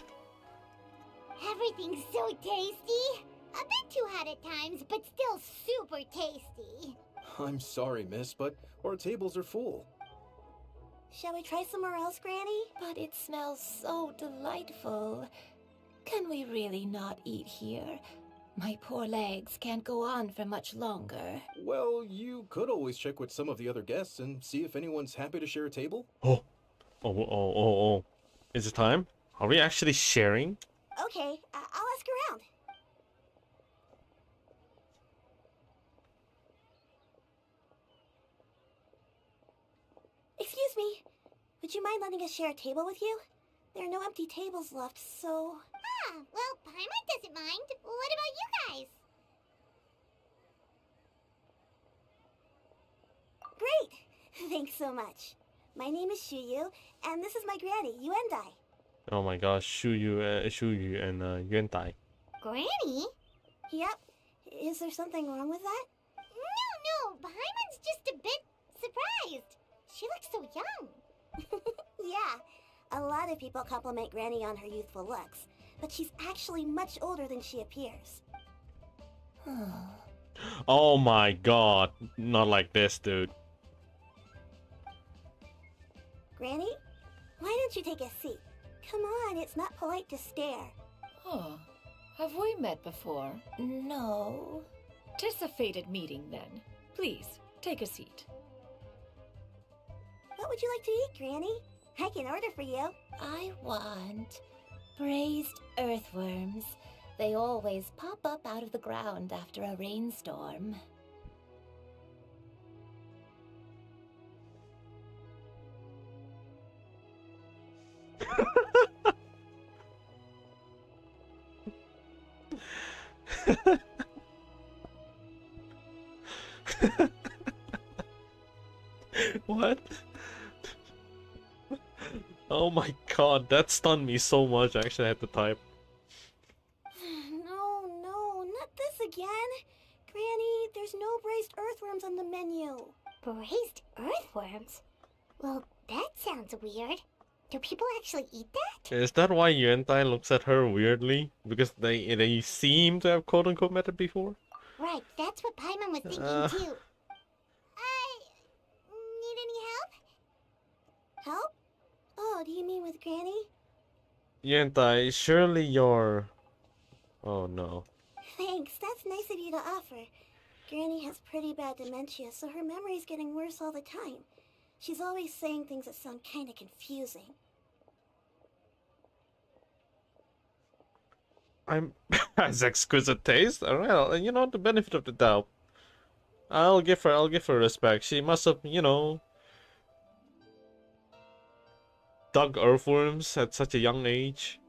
Everything's so tasty. A bit too hot at times, but still super tasty. I'm sorry, miss, but our tables are full. Shall we try somewhere else, Granny? But it smells so delightful. Can we really not eat here? My poor legs can't go on for much longer. Well, you could always check with some of the other guests and see if anyone's happy to share a table. Oh. Is it time? Are we actually sharing? Okay, I'll ask around. Excuse me. Would you mind letting us share a table with you? There are no empty tables left, so... Ah, well, Paimon doesn't mind. What about you guys? Great! Thanks so much. My name is Shuyu, and this is my granny, Yuendai. Oh my gosh, Shuyu and Yuentai. Granny? Yep. Is there something wrong with that? No, Paimon's just a bit surprised. She looks so young. Yeah, a lot of people compliment Granny on her youthful looks, but she's actually much older than she appears. Oh my god, not like this, dude. Granny, why don't you take a seat? Come on, it's not polite to stare. Huh. Have we met before? No. 'Tis a fated meeting, then. Please, take a seat. What would you like to eat, Granny? I can order for you. I want braised earthworms. They always pop up out of the ground after a rainstorm. What? Oh my god, that stunned me so much. I actually had to type. No, not this again. Granny, there's no braised earthworms on the menu. Braised earthworms? Well, that sounds weird. Do people actually eat that? Is that why Yuentai looks at her weirdly? Because they seem to have quote-unquote met her before? Right, that's what Paimon was thinking too. Need any help? Help? Oh, do you mean with Granny? Yuentai, surely you're... Oh no. Thanks, that's nice of you to offer. Granny has pretty bad dementia, so her memory's getting worse all the time. She's always saying things that sound kinda confusing. I'm has exquisite taste. Alright, you know, the benefit of the doubt. I'll give her respect. She must have, you know, dug earthworms at such a young age.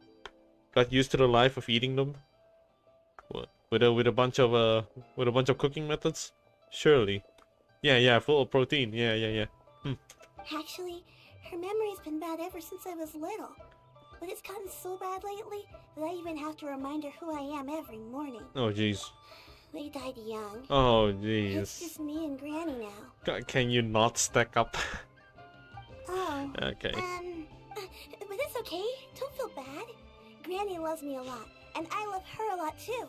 Got used to the life of eating them. With a bunch of cooking methods. Surely. Yeah, full of protein. Yeah. Actually, her memory's been bad ever since I was little. But it's gotten so bad lately that I even have to remind her who I am every morning. Oh jeez. They died young. Oh It's jeez. just me and Granny now. Can you not stack up? Oh. Okay. But it's okay. Don't feel bad. Granny loves me a lot, and I love her a lot too.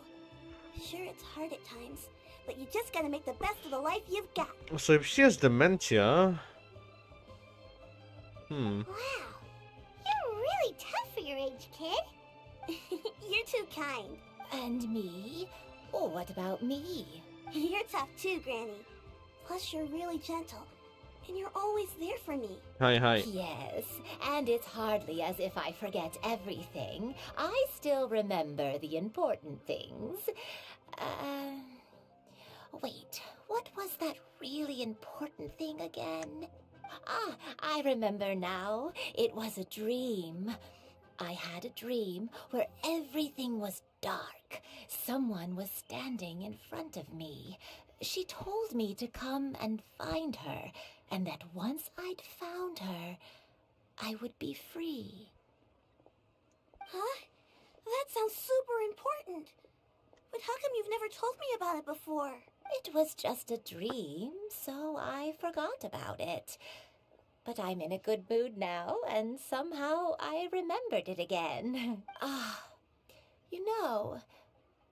Sure, it's hard at times, but you just gotta make the best of the life you've got. So if she has dementia... Wow. You're really tough for your age, kid. You're too kind. And me? Oh, what about me? You're tough too, Granny. Plus, you're really gentle, and you're always there for me. Hi. Yes, and it's hardly as if I forget everything. I still remember the important things. Wait, what was that really important thing again? Ah, I remember now. It was a dream. I had a dream where everything was dark. Someone was standing in front of me. She told me to come and find her, and that once I'd found her, I would be free. Huh? That sounds super important. But how come you've never told me about it before? It was just a dream, so I forgot about it. But I'm in a good mood now, and somehow I remembered it again. You know,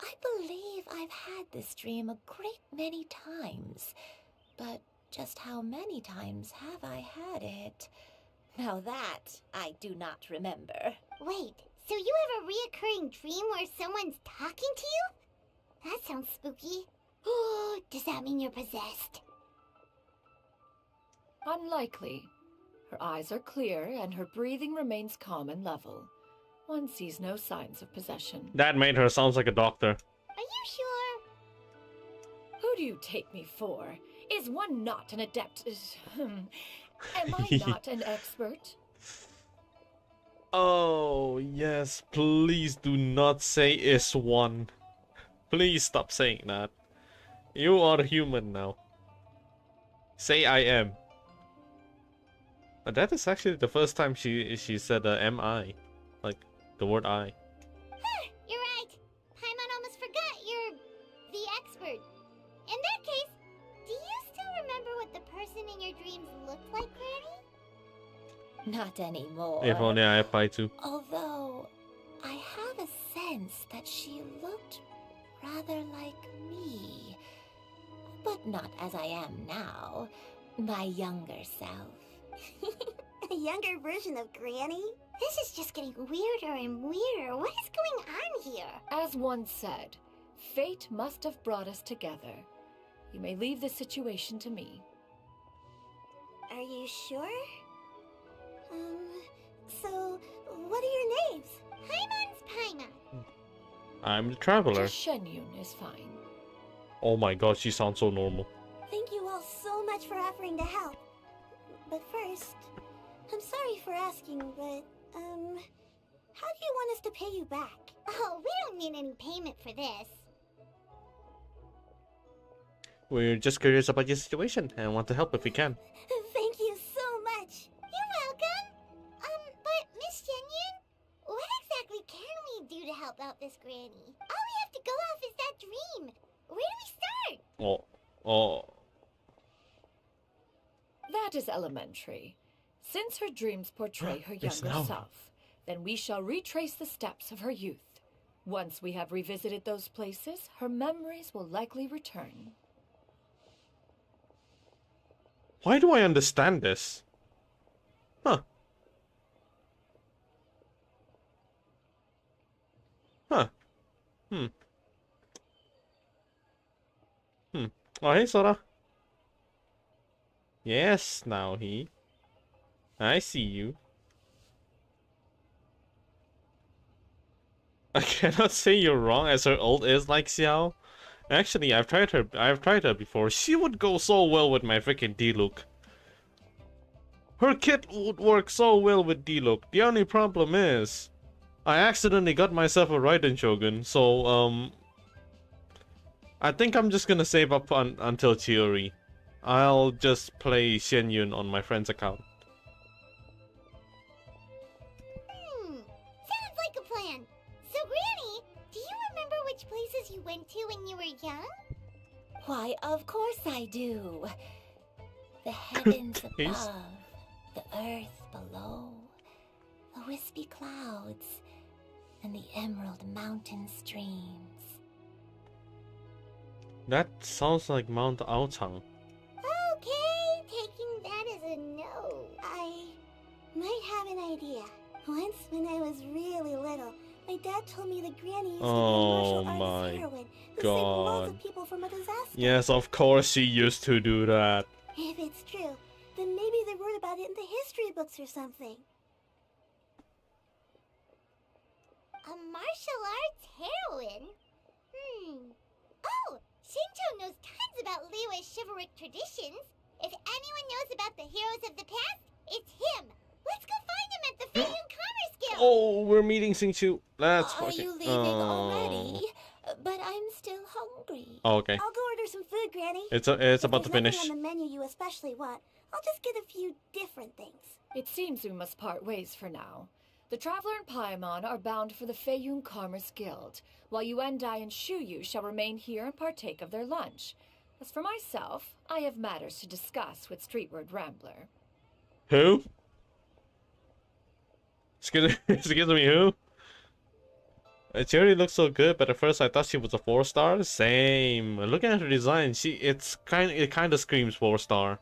I believe I've had this dream a great many times. But just how many times have I had it? Now that I do not remember. Wait, so you have a reoccurring dream where someone's talking to you? That sounds spooky. Does that mean you're possessed? Unlikely. Her eyes are clear and her breathing remains calm and level. One sees no signs of possession. That made her sounds like a doctor. Are you sure? Who do you take me for? Is one not an adept? Am I not an expert? Oh, yes. Please do not say is one. Please stop saying that. You are human now. Say I am. But that is actually the first time she said MI. Like, the word I. You're right. Paimon almost forgot you're the expert. In that case, do you still remember what the person in your dreams looked like, Granny? Not anymore. If only I apply to. Although, I have a sense that she looked rather like me. But not as I am now. My younger self. A younger version of Granny? This is just getting weirder and weirder. What is going on here? As one said, fate must have brought us together. You may leave the situation to me. Are you sure? So, what are your names? Paimon's Paimon. I'm the traveler. Just Shenyun is fine. Oh my god, she sounds so normal. Thank you all so much for offering to help. But first, I'm sorry for asking, but, how do you want us to pay you back? Oh, we don't need any payment for this. We're just curious about your situation and want to help if we can. Thank you so much. You're welcome. But Miss Shenyun, what exactly can we do to help out this Granny? All we have to go off is that dream. Where do we start? Oh. That is elementary. Since her dreams portray her Yes, younger no. self, then we shall retrace the steps of her youth. Once we have revisited those places, her memories will likely return. Why do I understand this? Huh. Oh, hey, Sora. Yes, now he. I see you. I cannot say you're wrong, as her ult is like Xiao. Actually, I've tried her before. She would go so well with my freaking D-Look. Her kit would work so well with D-Look. The only problem is, I accidentally got myself a Raiden Shogun, so, I think I'm just gonna save up until Chiori. I'll just play Shen Yun on my friend's account. Sounds like a plan. So, Granny, do you remember which places you went to when you were young? Why, of course I do. The heavens Yes. above, the earth below, the wispy clouds, and the emerald mountain streams. That sounds like Mount Aochang. Okay, taking that as a no. I might have an idea. Once, when I was really little, my dad told me that Granny used to be a Oh martial my arts heroine who saved lots god. of people from a disaster. Yes, of course she used to do that. If it's true, then maybe they wrote about it in the history books or something. A martial arts heroine? Oh, Shincho knows tons about Liyue's chivalric traditions. If anyone knows about the heroes of the past, it's him. Let's go find him at the Faerun Commerce Guild. Oh, we're meeting Xingqiu. Let's Are fucking... you leaving already? But I'm still hungry. Oh, okay. I'll go order some food, Granny. It's If about to there's nothing finish. on the menu you especially want, I'll just get a few different things. It seems we must part ways for now. The Traveler and Paimon are bound for the Faerun Commerce Guild, while Yuendai and Shuyu shall remain here and partake of their lunch. As for myself, I have matters to discuss with Streetward Rambler. Who? Excuse me, who? Cherry looks so good, but at first I thought she was a 4-star. Same. Looking at her design, it kind of screams 4-star.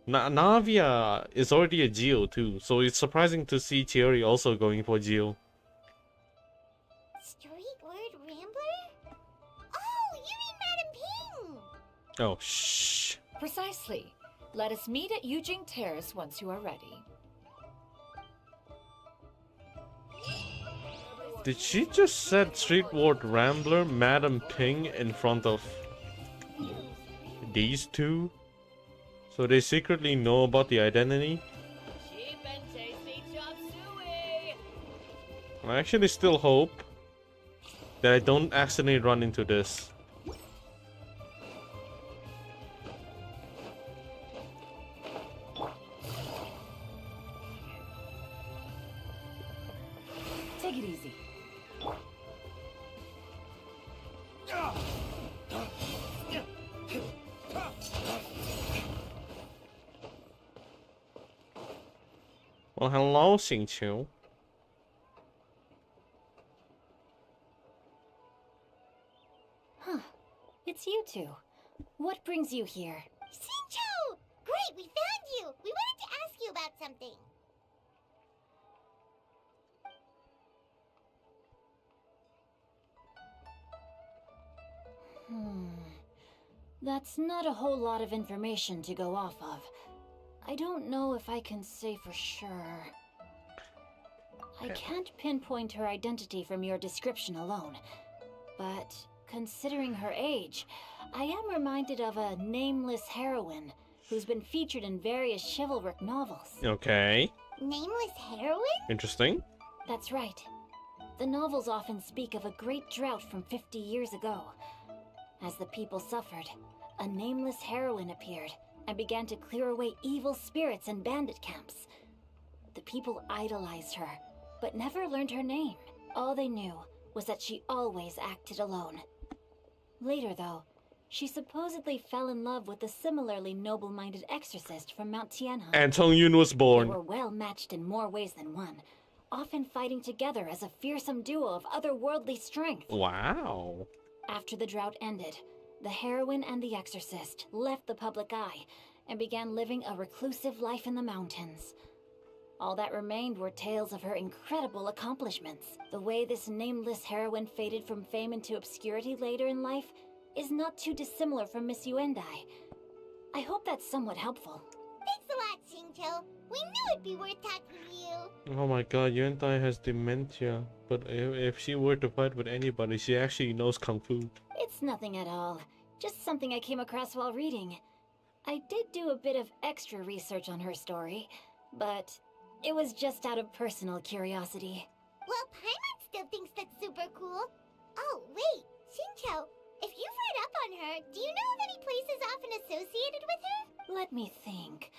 Navia is already a Geo too, so it's surprising to see Cherry also going for Geo. Streetward Rambler? Oh, you mean Madam Ping! Oh, shh. Precisely. Let us meet at Yujing Terrace once you are ready. Did she just set Streetward Rambler, Madam Ping in front of these two? So they secretly know about the identity? Cheap and tasty chop suey! I actually still hope that I don't accidentally run into this. Take it easy. Well, hello, Xingqiu. Huh. It's you two. What brings you here? Shincho! Great, we found you! We wanted to ask you about something. That's not a whole lot of information to go off of. I don't know if I can say for sure. I can't pinpoint her identity from your description alone. But considering her age, I am reminded of a nameless heroine who's been featured in various chivalric novels. Okay. Nameless heroine? Interesting. That's right. The novels often speak of a great drought from 50 years ago. As the people suffered, a nameless heroine appeared and began to clear away evil spirits in bandit camps. The people idolized her, but never learned her name. All they knew was that she always acted alone. Later, though, she supposedly fell in love with a similarly noble-minded exorcist from Mount Tianhe. And Tong Yun was They born. were well matched in more ways than one, often fighting together as a fearsome duo of otherworldly strength. Wow. After the drought ended, the heroine and the exorcist left the public eye and began living a reclusive life in the mountains. All that remained were tales of her incredible accomplishments. The way this nameless heroine faded from fame into obscurity later in life is not too dissimilar from Miss Yuendai. I hope that's somewhat helpful. Thanks a lot, Shincho. We knew it'd be worth talking to you. Oh my god, Yuentai has dementia. But if she were to fight with anybody, she actually knows Kung Fu. It's nothing at all. Just something I came across while reading. I did do a bit of extra research on her story, but it was just out of personal curiosity. Well, Paimon still thinks that's super cool. Oh, wait, Shincho, if you've read up on her, do you know of any places often associated with her? Let me think.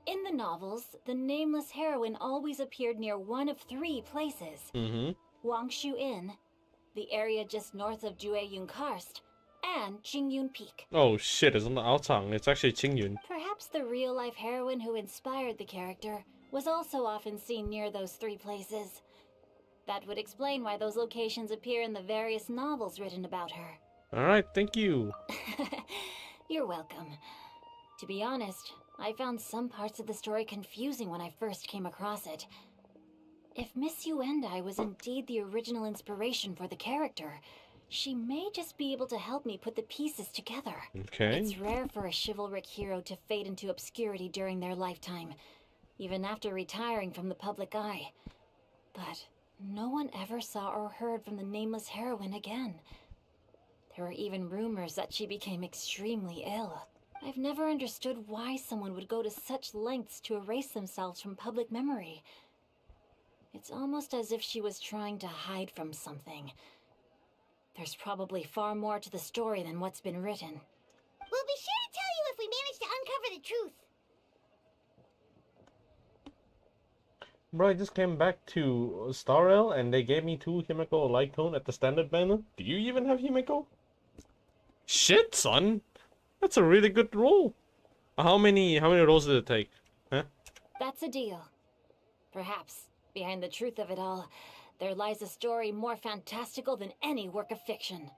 In the novels, the nameless heroine always appeared near one of 3 places. Wangshu Inn, the area just north of Jueyun Karst, and Qingyun Peak. Oh shit, it's on the Aotang. It's actually Qingyun. Perhaps the real-life heroine who inspired the character was also often seen near those 3 places. That would explain why those locations appear in the various novels written about her. Alright, thank you. You're welcome. To be honest, I found some parts of the story confusing when I first came across it. If Miss Yuendai was indeed the original inspiration for the character, she may just be able to help me put the pieces together. Okay. It's rare for a chivalric hero to fade into obscurity during their lifetime, even after retiring from the public eye. But no one ever saw or heard from the nameless heroine again. There were even rumors that she became extremely ill. I've never understood why someone would go to such lengths to erase themselves from public memory. It's almost as if she was trying to hide from something. There's probably far more to the story than what's been written. We'll be sure to tell you if we manage to uncover the truth. Bro, I just came back to Star Rail and they gave me 2 Himeko Light Cone at the standard banner. Do you even have Himeko? Shit, son! That's a really good roll. How many rolls did it take? Huh? That's a deal. Perhaps, behind the truth of it all, there lies a story more fantastical than any work of fiction.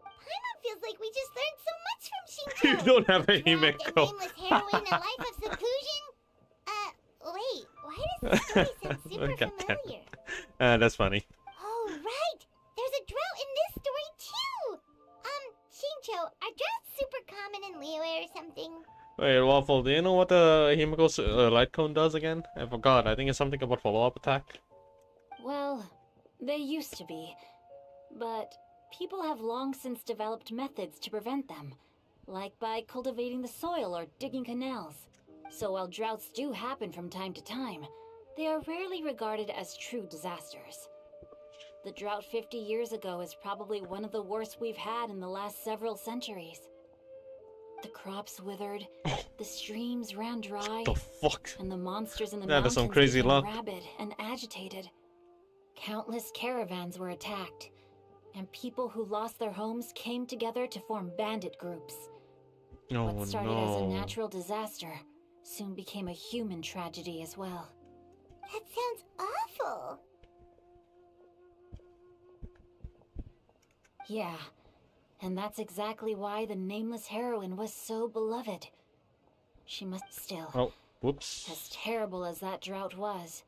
Paimon feels like we just learned so much from Shincho. You don't have a A Himeko. nameless heroine, a life of seclusion. Wait, why does the story sound super familiar? That's funny. Oh, right! There's a drought in this story, too! Shincho, are droughts super common in Liyue or something? Wait, Waffle, do you know what the Himeko Light Cone does again? I forgot. I think it's something about follow-up attack. Well, they used to be. But people have long since developed methods to prevent them, like by cultivating the soil or digging canals. So while droughts do happen from time to time, they are rarely regarded as true disasters. The drought 50 years ago is probably one of the worst we've had in the last several centuries. The crops withered, the streams ran dry, The fuck? and the monsters in the That's mountains some crazy became luck. rabid and agitated. Countless caravans were attacked, and people who lost their homes came together to form bandit groups. Oh, What started as a no. natural disaster soon became a human tragedy as well. That sounds awful. Yeah, and that's exactly why the nameless heroine was so beloved. She must still. Oh, whoops. As terrible as that drought was,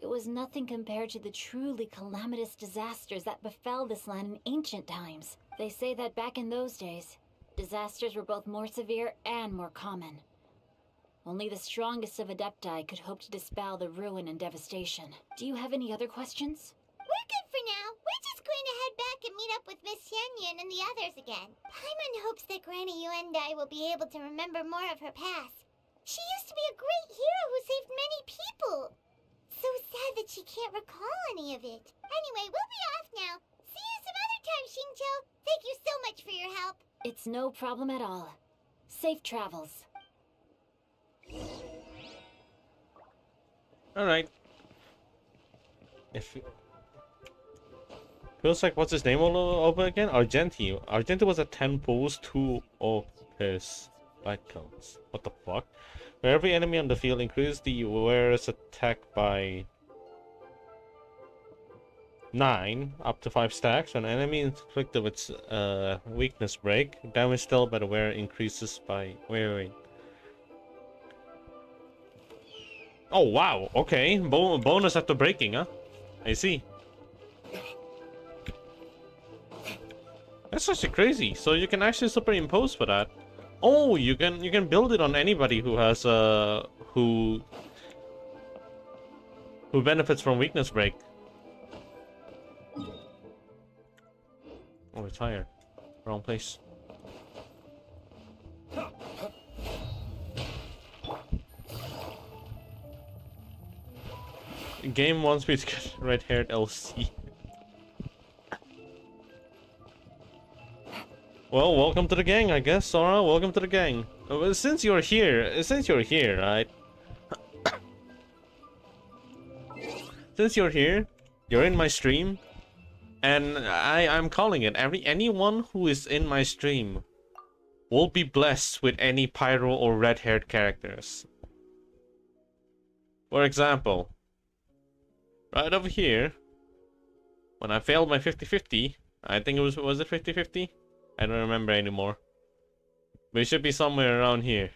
it was nothing compared to the truly calamitous disasters that befell this land in ancient times. They say that back in those days, disasters were both more severe and more common. Only the strongest of Adepti could hope to dispel the ruin and devastation. Do you have any other questions? We're good for now. We're just going to head back and meet up with Miss Xianyun and the others again. Paimon hopes that Granny Yuendai will be able to remember more of her past. She used to be a great hero who saved many people. So sad that she can't recall any of it. Anyway, we'll be off now. See you some other time, Shincho. Thank you so much for your help. It's no problem at all. Safe travels. Alright. If feels like what's his name all over again? Argenti. Argenti was at 10 pulls, 2 of his light cones. What the fuck? For every enemy on the field, increase the wearer's attack by 9 up to 5 stacks. When an enemy inflicted with weakness break, damage dealt by the wearer increases by wait. Oh wow, okay. Bonus after breaking, huh? I see. That's actually crazy. So you can actually superimpose for that. Oh, you can build it on anybody who has who Who benefits from weakness break? Oh, retire. Wrong place. Game wants me to get red-haired LC. Well, welcome to the gang, I guess, Sora. Welcome to the gang. Well, since you're here, right? Since you're here, you're in my stream, and I'm calling it. Anyone who is in my stream will be blessed with any pyro or red-haired characters. For example, right over here, when I failed my 50-50, I think it was it 50-50? I don't remember anymore. But it should be somewhere around here.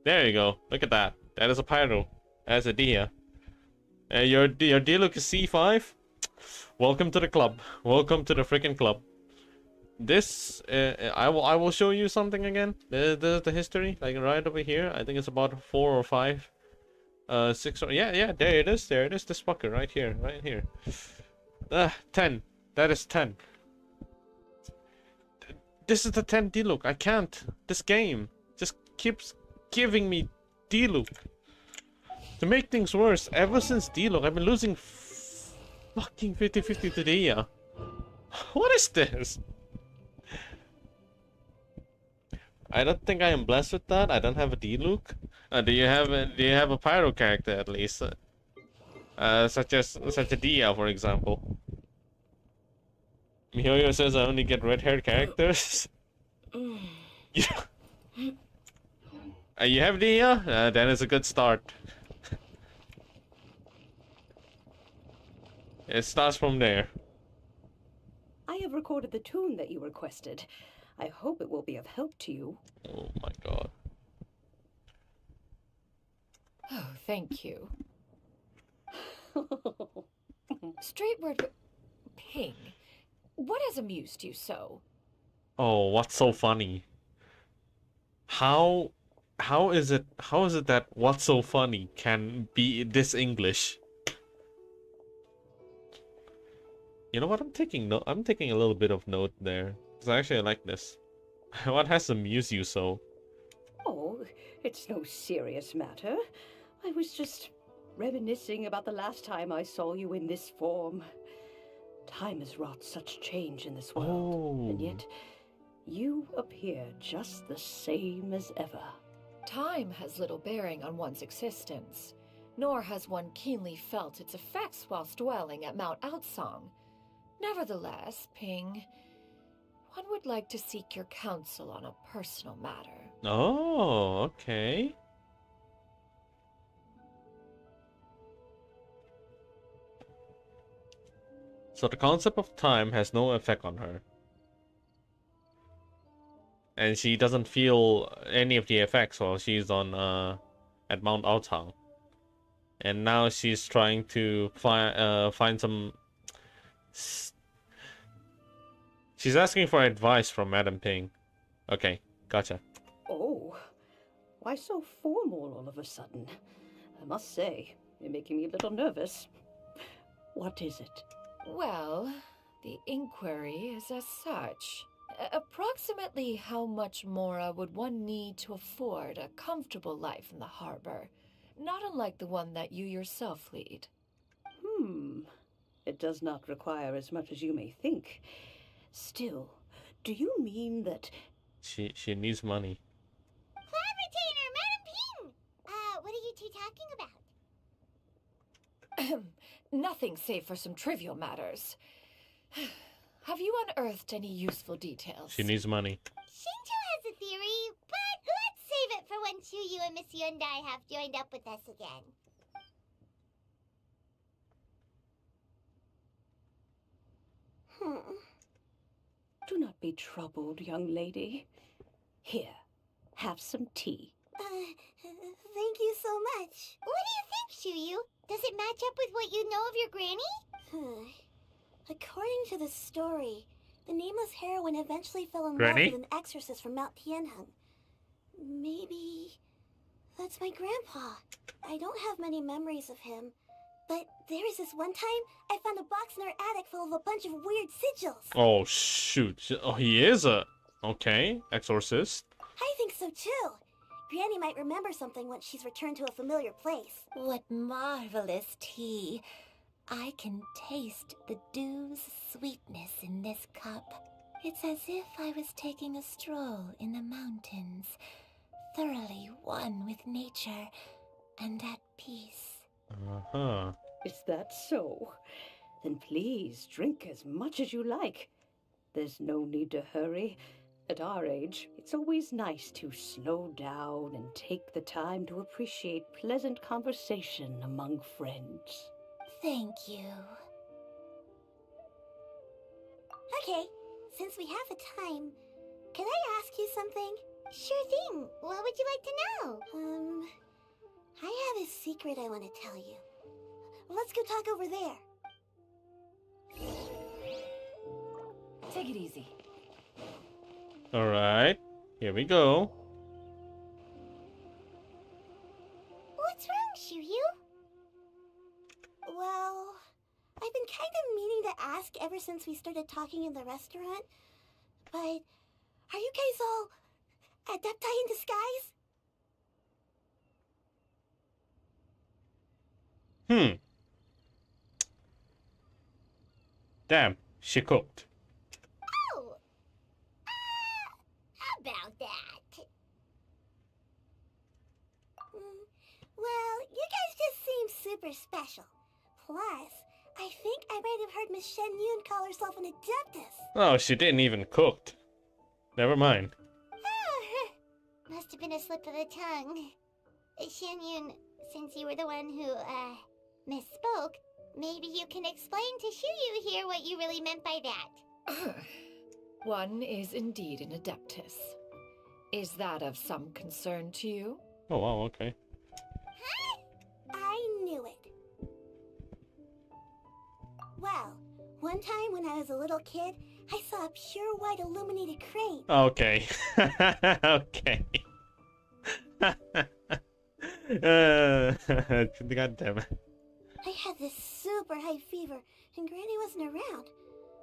There you go. Look at that. That is a pyro. That's a Dia. Your D-Look is C5? Welcome to the club. Welcome to the freaking club. This, I will show you something again. The history, like right over here. I think it's about 4 or 5. 6 or... Yeah, there it is. There it is. This fucker right here. 10. That is 10. This is the 10 D-Look. I can't. This game just keeps giving me D-Look. To make things worse, ever since D-Look, I've been losing fucking 50-50 to Dia. What is this? I don't think I am blessed with that. I don't have a D-Look. Do you have a pyro character at least? Such a Dia, for example. Mihoyo says I only get red-haired characters. Yeah. You have Dia? Then it's a good start. It starts from there. I have recorded the tune that you requested. I hope it will be of help to you. Oh my god. Oh, thank you. Straightward Ping, what has amused you so? Oh, what's so funny? How is it that what's so funny can be this English? You know what? I'm taking a little bit of note there. Because actually I like this. What has amused you so? Oh, it's no serious matter. I was just reminiscing about the last time I saw you in this form. Time has wrought such change in this world, and yet you appear just the same as ever. Time has little bearing on one's existence, nor has one keenly felt its effects whilst dwelling at Mount Outsong. Nevertheless, Ping, one would like to seek your counsel on a personal matter. Oh, okay. So the concept of time has no effect on her. And she doesn't feel any of the effects while she's on at Mount Aotang. And now she's trying to find some... She's asking for advice from Madam Ping. Okay, gotcha. Oh, why so formal all of a sudden? I must say, you're making me a little nervous. What is it? Well, the inquiry is as such. Approximately how much more would one need to afford a comfortable life in the harbor, not unlike the one that you yourself lead? It does not require as much as you may think. Still, do you mean that... She needs money. Cloud Retainer, Madam Ping! What are you two talking about? Nothing save for some trivial matters. Have you unearthed any useful details? She needs money. Shinto has a theory, but let's save it for when Chuyu and Miss Yundai have joined up with us again. Do not be troubled, young lady. Here, have some tea. Thank you so much. What do you think, Chuyu? Does it match up with what you know of your granny? According to the story, the nameless heroine eventually fell in Granny? love with an exorcist from Mount Tianheng. Maybe that's my grandpa. I don't have many memories of him, But there was this one time I found a box in our attic full of a bunch of weird sigils. Oh, shoot. Oh, he is a... Okay, exorcist. I think so too. Granny might remember something once she's returned to a familiar place. What marvelous tea. I can taste the dew's sweetness in this cup. It's as if I was taking a stroll in the mountains, thoroughly one with nature and at peace. Uh-huh. Is that so? Then please drink as much as you like. There's no need to hurry. At our age, it's always nice to slow down and take the time to appreciate pleasant conversation among friends. Thank you. Okay, since we have the time, can I ask you something? Sure thing. What would you like to know? I have a secret I want to tell you. Let's go talk over there. Take it easy. Alright, here we go. What's wrong, Shuyu? Well, I've been kind of meaning to ask ever since we started talking in the restaurant, but are you guys all adepti in disguise? Damn, she cooked. Oh! How about that? Well, you guys just seem super special. Plus, I think I might have heard Miss Shen Yun call herself an adeptus. Oh, she didn't even cook. Never mind. Must have been a slip of the tongue. Shen Yun, since you were the one who, misspoke, maybe you can explain to Shuyu here what you really meant by that. One is indeed an adeptus. Is that of some concern to you? Oh, wow, okay. Huh? I knew it. Well, one time when I was a little kid, I saw a pure white illuminated crane. Okay. Okay. God damn it. I had this super high fever, and Granny wasn't around.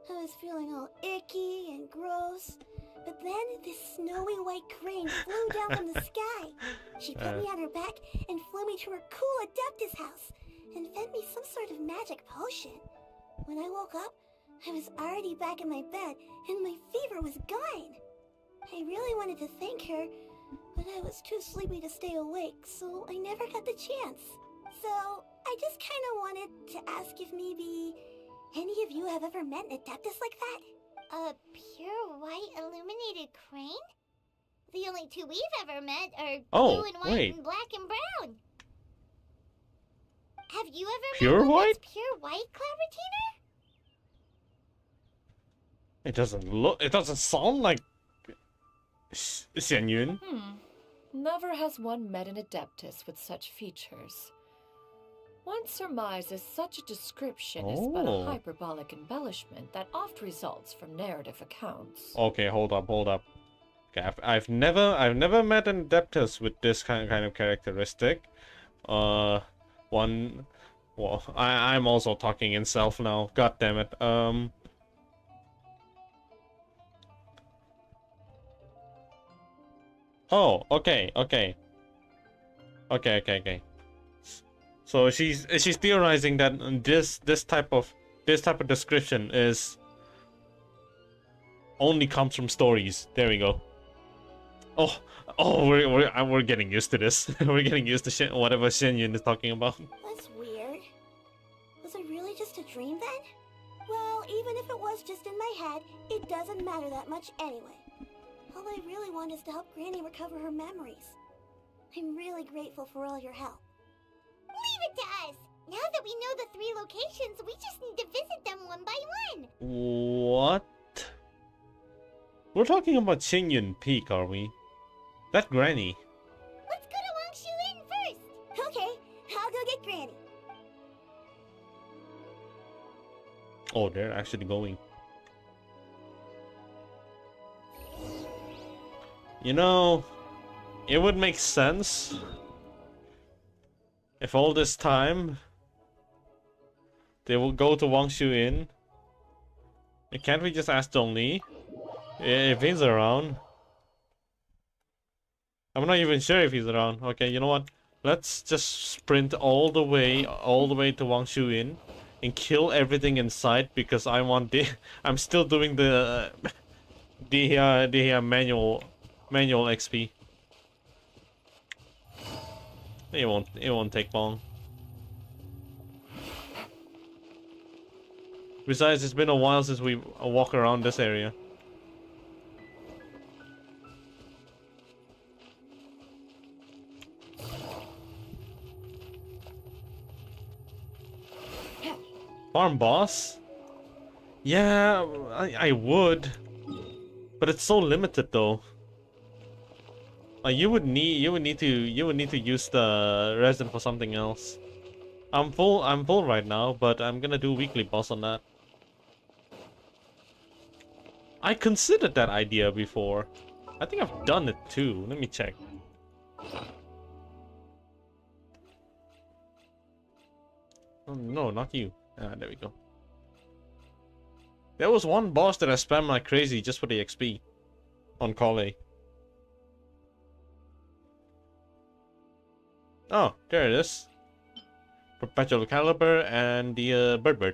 I was feeling all icky and gross. But then this snowy white crane flew down from the sky. She put me on her back and flew me to her cool Adeptus house and fed me some sort of magic potion. When I woke up, I was already back in my bed and my fever was gone. I really wanted to thank her, but I was too sleepy to stay awake, so I never got the chance. So I just kind of wanted to ask if maybe any of you have ever met an Adeptus like that? A pure white illuminated crane? The only two we've ever met are blue and white and black and brown. Have you ever Pure met one white? that's pure white, Clavertina? It doesn't sound like Xian Yun. Never has one met an adeptus with such features. One surmises such a description is but a hyperbolic embellishment that oft results from narrative accounts. Okay, hold up. Okay, I've never met an adeptus with this kind of characteristic. Well, I'm also talking in self now. God damn it. Oh, okay. So she's theorizing that this type of description is only comes from stories. There we go. We're getting used to this. We're getting used to whatever Shen Yun is talking about. That's weird. Was it really just a dream then? Well, even if it was just in my head, it doesn't matter that much anyway. All I really want is to help Granny recover her memories. I'm really grateful for all your help. Leave it to us! Now that we know the 3 locations, we just need to visit them one by one. What? We're talking about Xingyun Peak, are we? That Granny. Let's go to Wangshu Inn first. Okay, I'll go get Granny. Oh, they're actually going. You know, it would make sense if all this time They will go to Wang Shu Inn. And can't we just ask Zhongli if he's around? I'm not even sure if he's around. Okay, you know what? Let's just sprint all the way to Wang Shu Inn and kill everything in sight because I want the. I'm still doing the manual XP. It won't take long. Besides, it's been a while since we walk around this area. Farm boss? Yeah, I would, but it's so limited though. Like you would need to use the resin for something else. I'm full right now, but I'm gonna do weekly boss on that. I considered that idea before. I think I've done it too. Let me check. Oh, no, not you. Ah, there we go. There was one boss that I spammed like crazy just for the XP on Kale. Oh, there it is. Perpetual Caliber and the Bird.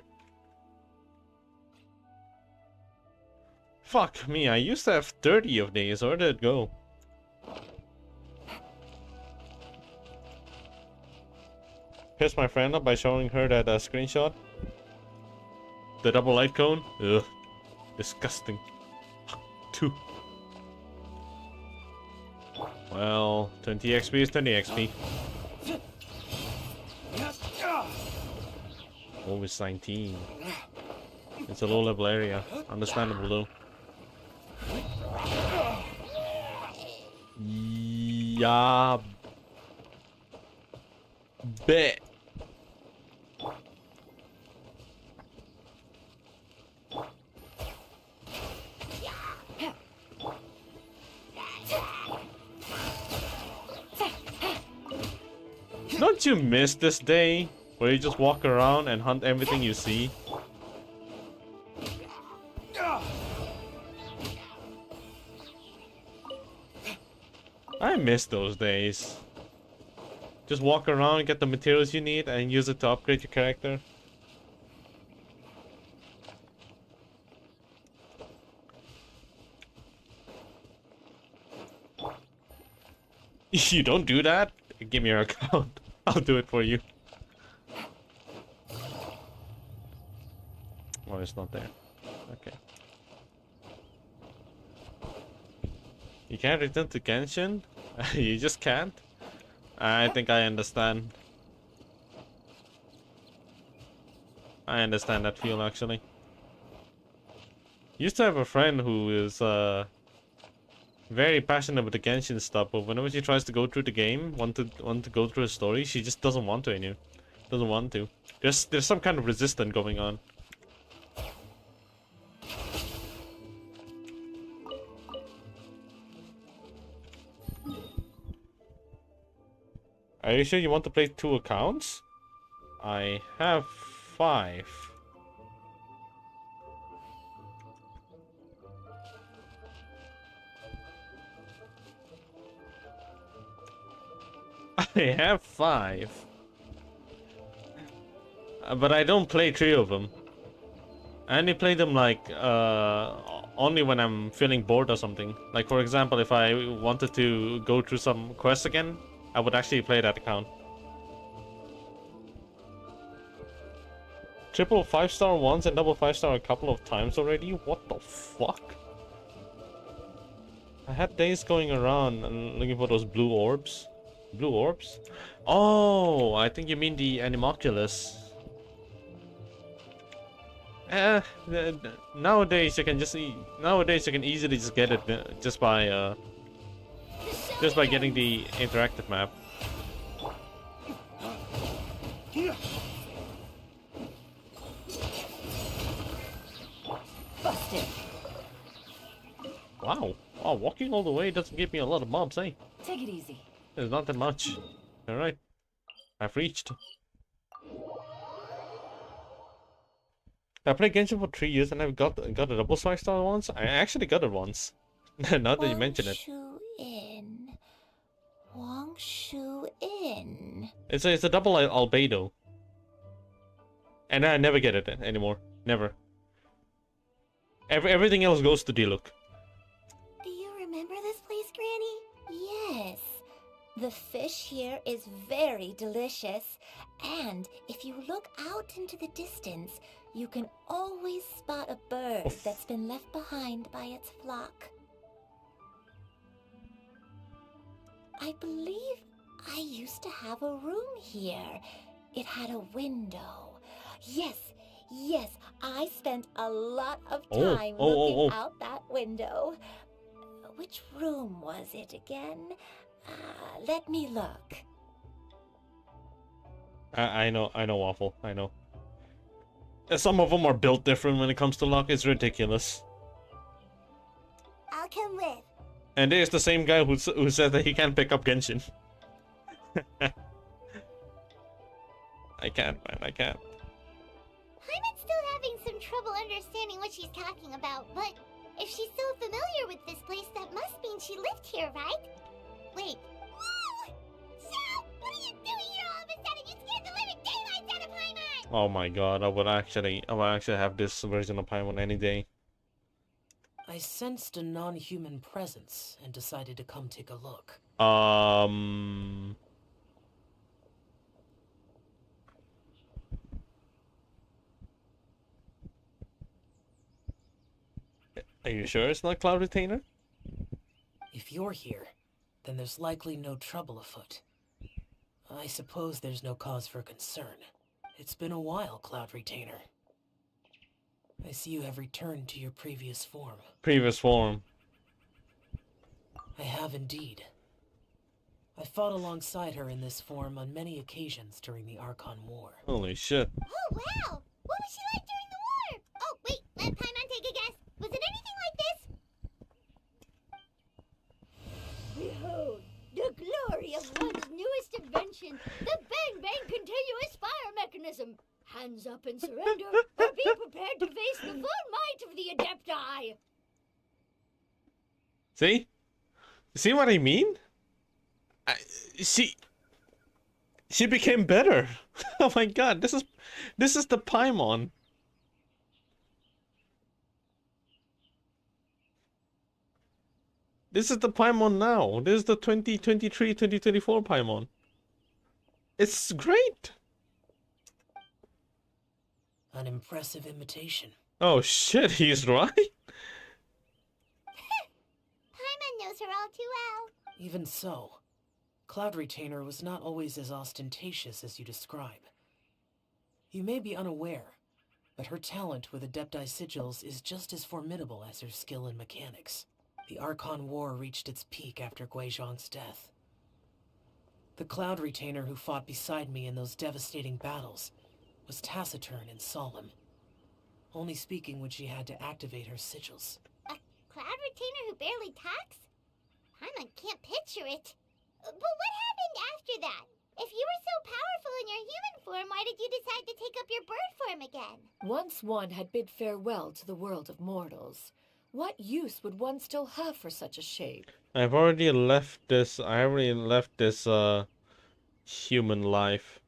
Fuck me, I used to have 30 of these. Where did it go? Pissed my friend up by showing her that screenshot. The double light cone? Ugh. Disgusting. 2. Well, 20 XP is 20 XP. Always 19. It's a low level area. Understandable though. Yeah. Bet. Don't you miss this day where you just walk around and hunt everything you see? I miss those days. Just walk around, get the materials you need, and use it to upgrade your character. You don't do that? Give me your account. I'll do it for you. Oh, it's not there. Okay. You can't return to Genshin? You just can't? I think I understand. I understand that feel actually. Used to have a friend who is very passionate about the Genshin stuff, but whenever she tries to go through the game, want to go through a story, she just doesn't want to anymore. Doesn't want to. There's some kind of resistance going on. Are you sure you want to play 2 accounts? I have 5. I have 5. But I don't play 3 of them. I only play them like only when I'm feeling bored or something. Like for example, if I wanted to go through some quests again, I would actually play that account. Triple 5-star once and double 5-star a couple of times already? What the fuck? I had days going around and looking for those blue orbs. Blue orbs? Oh, I think you mean the Animalculus. Nowadays you can easily just get it just by getting the interactive map. Busted. Wow, walking all the way doesn't give me a lot of mobs, eh? Take it easy. There's not that much. Alright. I've reached. I played Genshin for 3 years and I got a double 5-star once. I actually got it once. Now that you mention it. Wang Shu In. It's a double albedo. And I never get it anymore. Never. Everything else goes to Diluc. Do you remember this place, Granny? Yes. The fish here is very delicious. And if you look out into the distance, you can always spot a bird that's been left behind by its flock. I believe I used to have a room here. It had a window. Yes, I spent a lot of time looking out that window. Which room was it again? Let me look. I know, Waffle. I know. Some of them are built different when it comes to luck. It's ridiculous. I'll come with. And there's the same guy who said that he can't pick up Genshin. I can't, man. I can't. Paimon's still having some trouble understanding what she's talking about, but if she's so familiar with this place, that must mean she lived here, right? Wait. Whoa! Shep! What are you doing here all of a sudden? You scared the living daylights out of Paimon! Oh my god, I would actually have this version of Paimon any day. I sensed a non-human presence and decided to come take a look. Are you sure it's not Cloud Retainer? If you're here, then there's likely no trouble afoot. I suppose there's no cause for concern. It's been a while, Cloud Retainer. I see you have returned to your previous form. Previous form. I have indeed. I fought alongside her in this form on many occasions during the Archon War. Holy shit. Oh, wow! What was she like during the war? Oh, wait, let Paimon take a guess. Was it anything like this? Behold, the glory of one's newest invention, the Bang Bang Continuous Fire Mechanism. Hands up and surrender, or be prepared to face the full might of the Adepti. See? See what I mean? She became better. Oh my god, this is the Paimon. This is the Paimon now. This is the 2023-2024 Paimon. It's great. An impressive imitation. Oh shit, he's right. Paimon knows her all too well. Even so, Cloud Retainer was not always as ostentatious as you describe. You may be unaware, but her talent with Adepti sigils is just as formidable as her skill in mechanics. The Archon War reached its peak after Guizhong's death. The Cloud Retainer who fought beside me in those devastating battles was taciturn and solemn, only speaking when she had to activate her sigils. A Cloud Retainer who barely talks? Paimon can't picture it. But what happened after that? If you were so powerful in your human form, why did you decide to take up your bird form again? Once one had bid farewell to the world of mortals, what use would one still have for such a shape? I already left this human life.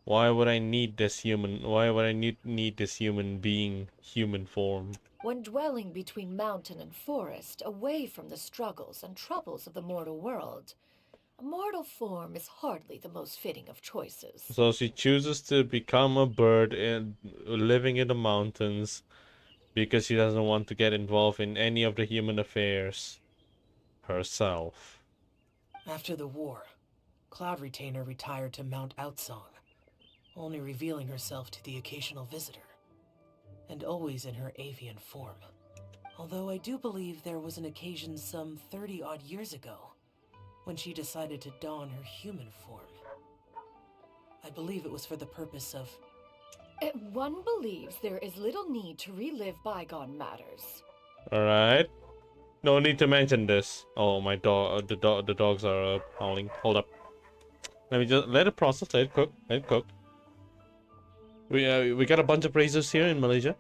Why would I need this human? Why would I need this human being, human form? When dwelling between mountain and forest, away from the struggles and troubles of the mortal world, a mortal form is hardly the most fitting of choices. So she chooses to become a bird and living in the mountains because she doesn't want to get involved in any of the human affairs herself. After the war, Cloud Retainer retired to Mount Outsong, only revealing herself to the occasional visitor, and always in her avian form. Although I do believe there was an occasion some 30-odd years ago when she decided to don her human form. I believe it was for the purpose of... One believes there is little need to relive bygone matters. Alright. No need to mention this. Oh, my dog, the dogs are howling. Hold up. Let me just let it process, let it cook, let it cook. We got a bunch of razors here in Malaysia.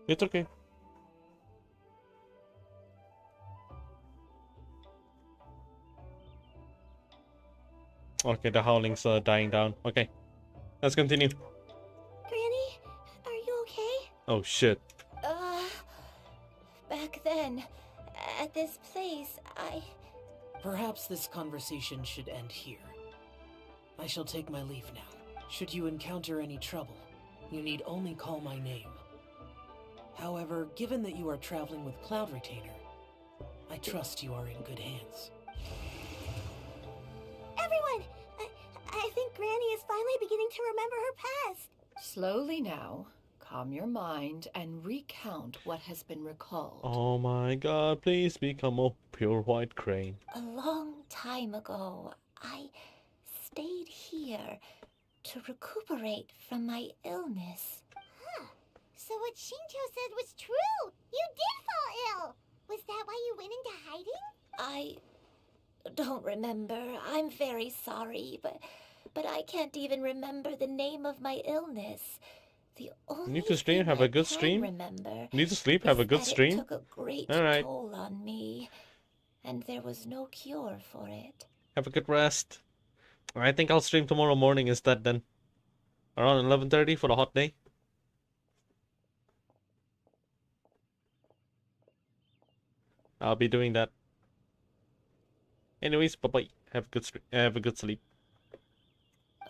It's okay. Okay, the howling's dying down. Okay, let's continue. Granny, are you okay? Oh shit. Back then, at this place, Perhaps this conversation should end here. I shall take my leave now. Should you encounter any trouble, you need only call my name. However, given that you are traveling with Cloud Retainer, I trust you are in good hands. Everyone, I think Granny is finally beginning to remember her past. Slowly now, calm your mind and recount what has been recalled. Oh my god, please become a pure white crane. a long time ago, I stayed here to recuperate from my illness. Huh. So what Shinto said was true. You did fall ill. Was that why you went into hiding? I don't remember. I'm very sorry, but I can't even remember the name of my illness. The only You need to stream, have a good stream. remember You need to sleep, have a good stream. It took a great Alright. toll on me, and there was no cure for it. Have a good rest. I think I'll stream tomorrow morning instead then. Around 11:30 for the hot day. I'll be doing that. Anyways, bye-bye. Have a good sleep.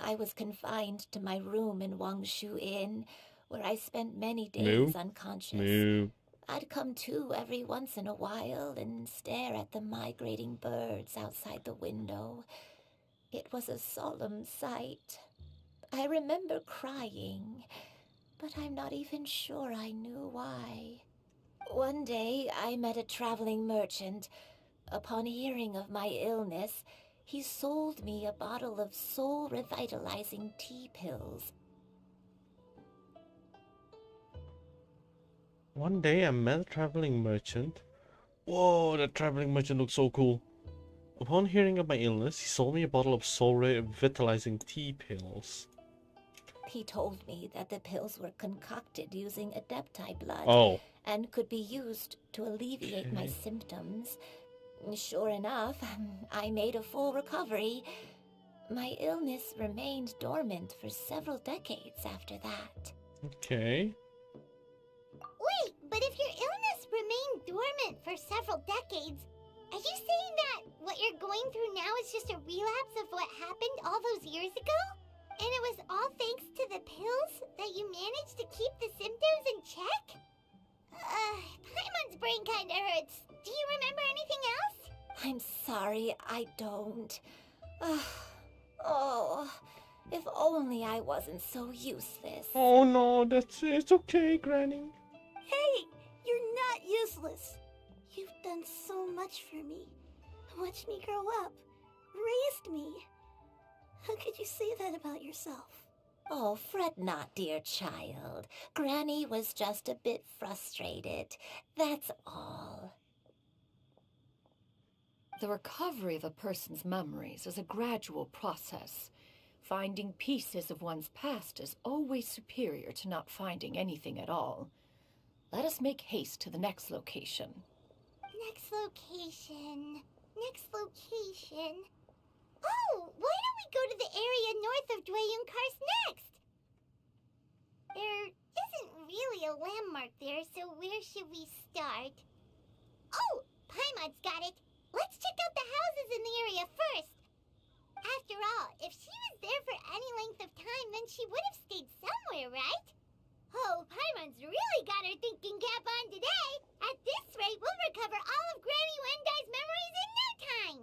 I was confined to my room in Wangshu Inn, where I spent many days Moo. unconscious. Moo. I'd come to every once in a while and stare at the migrating birds outside the window. It was a solemn sight. I remember crying, but I'm not even sure I knew why. One day, I met a traveling merchant. Upon hearing of my illness, he sold me a bottle of soul-revitalizing tea pills. One day I met a traveling merchant. Whoa, that traveling merchant looks so cool. Upon hearing of my illness, he sold me a bottle of soul revitalizing tea pills. He told me that the pills were concocted using adepti blood and could be used to alleviate my symptoms. Sure enough, I made a full recovery. My illness remained dormant for several decades after that. Okay. Wait, but if your illness remained dormant for several decades, are you saying that what you're going through now is just a relapse of what happened all those years ago? And it was all thanks to the pills that you managed to keep the symptoms in check? Paimon's brain kinda hurts. Do you remember anything else? I'm sorry, I don't. Oh, if only I wasn't so useless. Oh no, it's okay, Granny. Hey, you're not useless. You've done so much for me. Watched me grow up. Raised me. How could you say that about yourself? Oh, fret not, dear child. Granny was just a bit frustrated. That's all. The recovery of a person's memories is a gradual process. Finding pieces of one's past is always superior to not finding anything at all. Let us make haste to the next location. Next location. Oh, why don't we go to the area north of Dwayun Karst next? There isn't really a landmark there, so where should we start? Oh, Paimon's got it. Let's check out the houses in the area first. After all, if she was there for any length of time, then she would have stayed somewhere, right? Oh, Paimon's really got her thinking cap on today. At this rate, we'll recover all of Granny Wendai's memories in no time.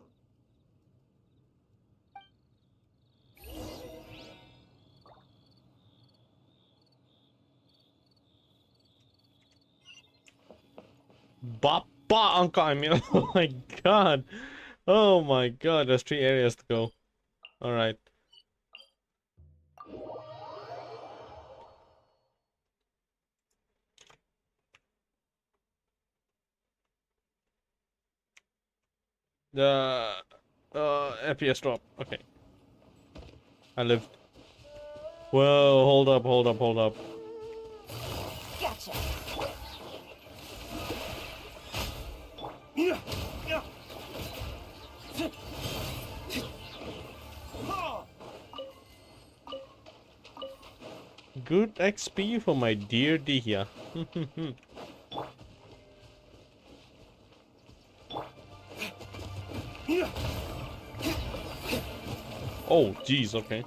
Uncle, I mean, oh my god. Oh my god, there's 3 areas to go. Alright. The FPS drop. Okay. I lived. Whoa, hold up. Gotcha. Good XP for my dear Dihya. Oh, jeez, okay.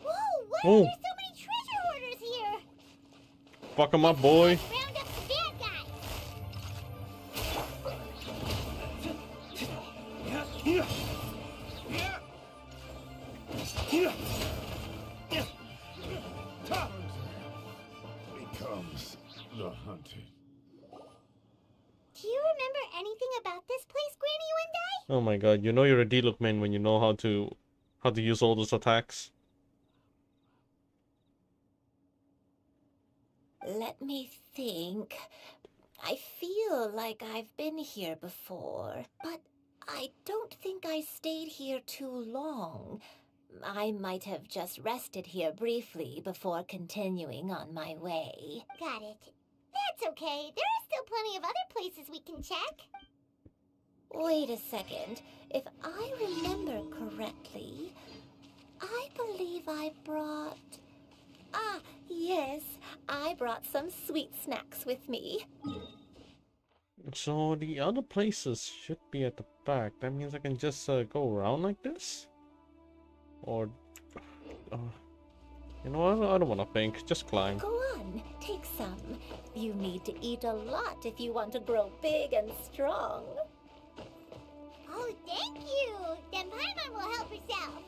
Whoa, wow, Oh. there's so many treasure hoarders here. Fuck him up, boy. Round up the bad guys. Becomes the hunted. Do you remember anything about this place, Granny Wendai? Oh my god, you know you're a D-look man when you know how to use all those attacks. Let me think. I feel like I've been here before, but I don't think I stayed here too long. I might have just rested here briefly before continuing on my way. Got it. That's okay. There are still plenty of other places we can check. Wait a second. If I remember correctly, I believe I brought... Ah, yes. I brought some sweet snacks with me. So the other places should be at the back. That means I can just go around like this? Or... you know what? I don't want to think. Just climb. Go on, take some. You need to eat a lot if you want to grow big and strong. Oh, thank you. Then Paimon will help herself.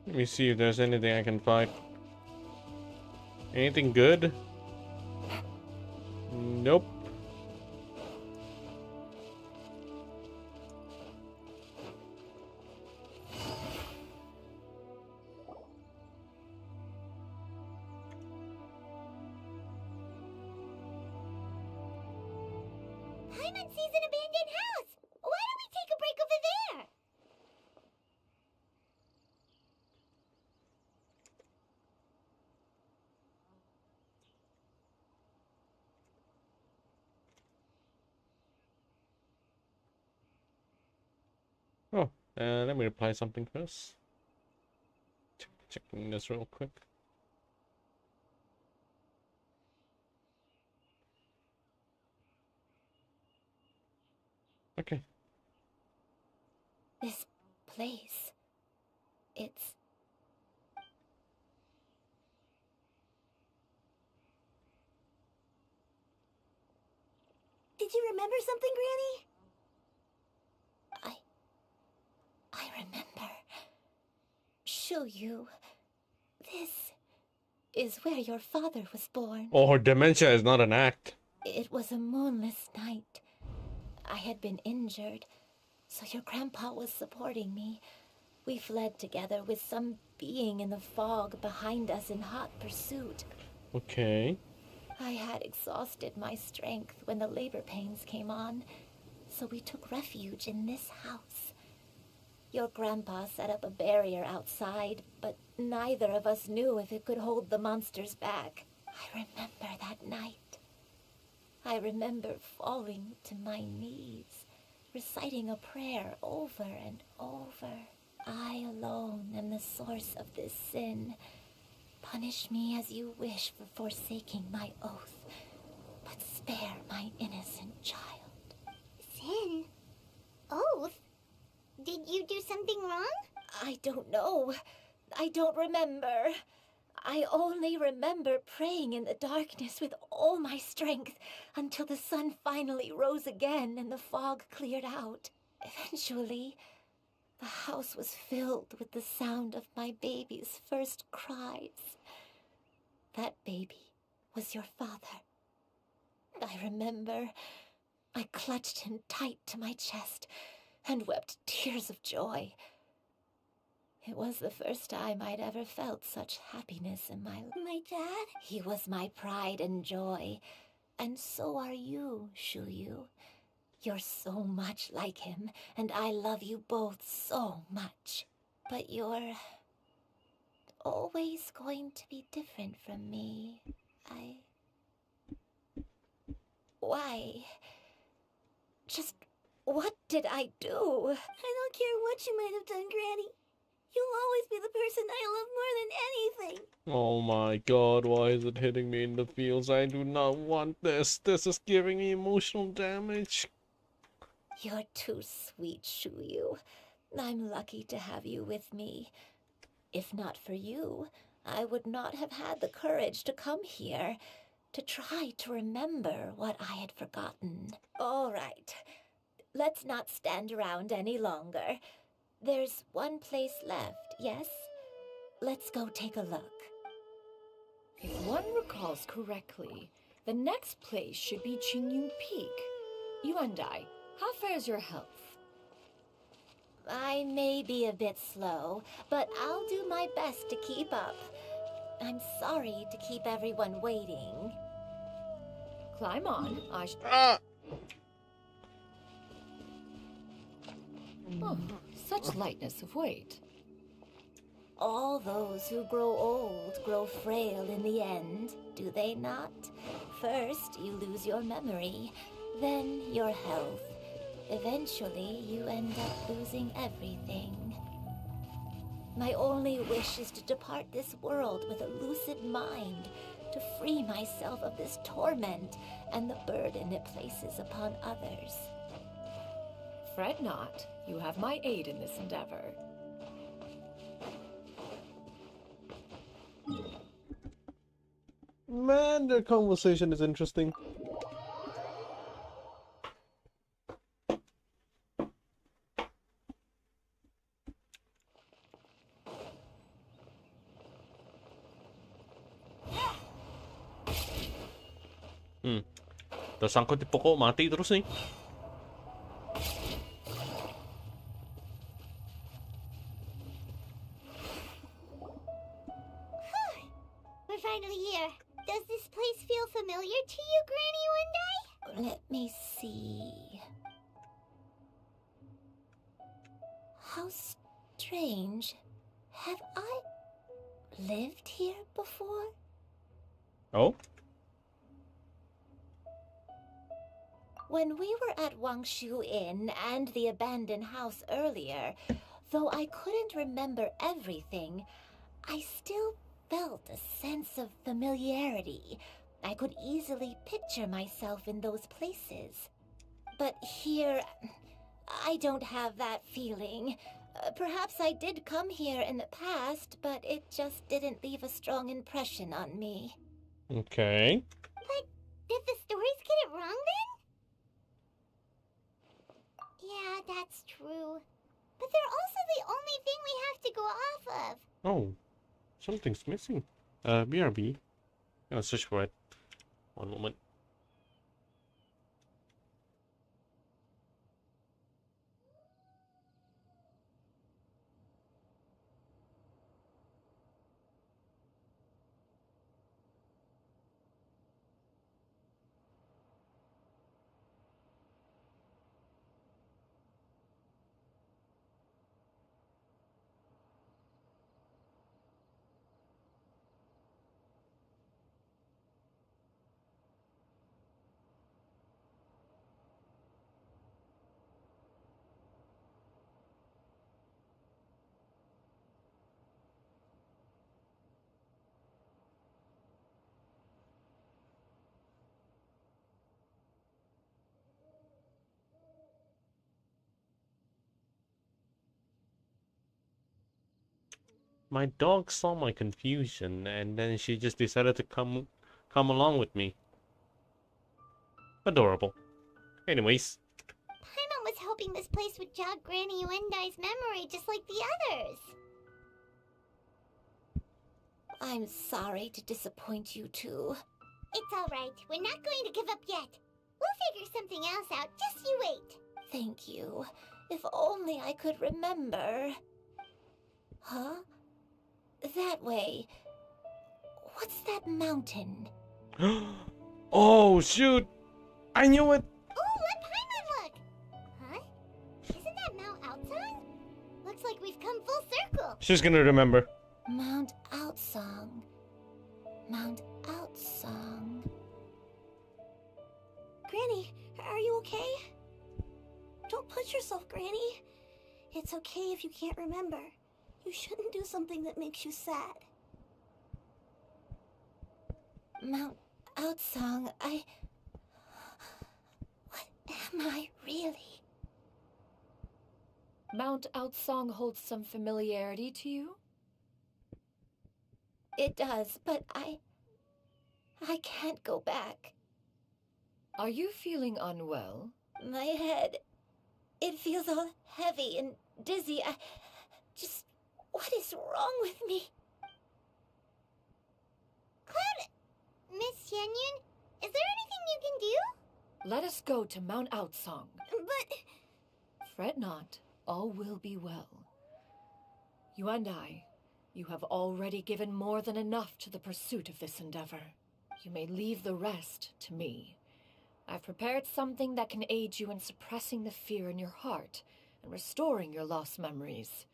Let me see if there's anything I can find. Anything good? Nope. Paimon sees an abandoned house. Why don't we take a break over there? Oh, let me reply something first. Checking this real quick. Okay. This place... it's... Did you remember something, Granny? I remember. Shouyu, this is where your father was born. Oh, her dementia is not an act. It was a moonless night. I had been injured, so your grandpa was supporting me. We fled together with some being in the fog behind us in hot pursuit. Okay. I had exhausted my strength when the labor pains came on, so we took refuge in this house. Your grandpa set up a barrier outside, but neither of us knew if it could hold the monsters back. I remember that night. I remember falling to my knees, reciting a prayer over and over. I alone am the source of this sin. Punish me as you wish for forsaking my oath, but spare my innocent child. Sin? Oath? Did you do something wrong? I don't know. I don't remember. I only remember praying in the darkness with all my strength until the sun finally rose again and the fog cleared out. Eventually, the house was filled with the sound of my baby's first cries. That baby was your father. I remember I clutched him tight to my chest and wept tears of joy. It was the first time I'd ever felt such happiness in my life. My dad? He was my pride and joy, and so are you, Shuyu. You're so much like him, and I love you both so much. But you're always going to be different from me. Why? Just what did I do? I don't care what you might have done, Granny. You'll always be the person I love more than anything. Oh my god, why is it hitting me in the feels? I do not want this. This is giving me emotional damage. You're too sweet, Shuyu. I'm lucky to have you with me. If not for you, I would not have had the courage to come here, to try to remember what I had forgotten. All right, let's not stand around any longer. There's one place left, yes? Let's go take a look. If one recalls correctly, the next place should be Qingyun Peak. Yuandai, how fares your health? I may be a bit slow, but I'll do my best to keep up. I'm sorry to keep everyone waiting. Climb on. Oh, such lightness of weight. All those who grow old grow frail in the end, do they not? First, you lose your memory, then your health. Eventually, you end up losing everything. My only wish is to depart this world with a lucid mind, to free myself of this torment and the burden it places upon others. Fret not. You have my aid in this endeavor. Man, their conversation is interesting. Tersangkut di pokok, mati terus nih. We're finally here. Does this place feel familiar to you, Granny Wendai? Let me see. How strange. Have I lived here before? Oh? When we were at Wangshu Inn and the abandoned house earlier, though I couldn't remember everything, I still felt a sense of familiarity. I could easily picture myself in those places. But here, I don't have that feeling. Perhaps I did come here in the past, but it just didn't leave a strong impression on me. Okay. But did the stories get it wrong then? Yeah, that's true. But they're also the only thing we have to go off of. Oh, something's missing. BRB. Let's search for it. One moment. My dog saw my confusion, and then she just decided to come along with me. Adorable. Anyways. Paimon was hoping this place would jog Granny Uendai's memory just like the others. I'm sorry to disappoint you two. It's alright. We're not going to give up yet. We'll figure something else out. Just you wait. Thank you. If only I could remember. Huh? That way. What's that mountain? Oh, shoot! I knew it! Oh, let Paimon look! Huh? Isn't that Mount Outsong? Looks like we've come full circle. She's gonna remember. Mount Outsong. Mount Outsong. Granny, are you okay? Don't push yourself, Granny. It's okay if you can't remember. You shouldn't do something that makes you sad. Mount Outsong, What am I really? Mount Outsong holds some familiarity to you? It does, but I can't go back. Are you feeling unwell? My head, it feels all heavy and dizzy. What is wrong with me? Cloud, Miss Xianyun, is there anything you can do? Let us go to Mount Outsong. But... Fret not, all will be well. You and I, you have already given more than enough to the pursuit of this endeavor. You may leave the rest to me. I've prepared something that can aid you in suppressing the fear in your heart and restoring your lost memories.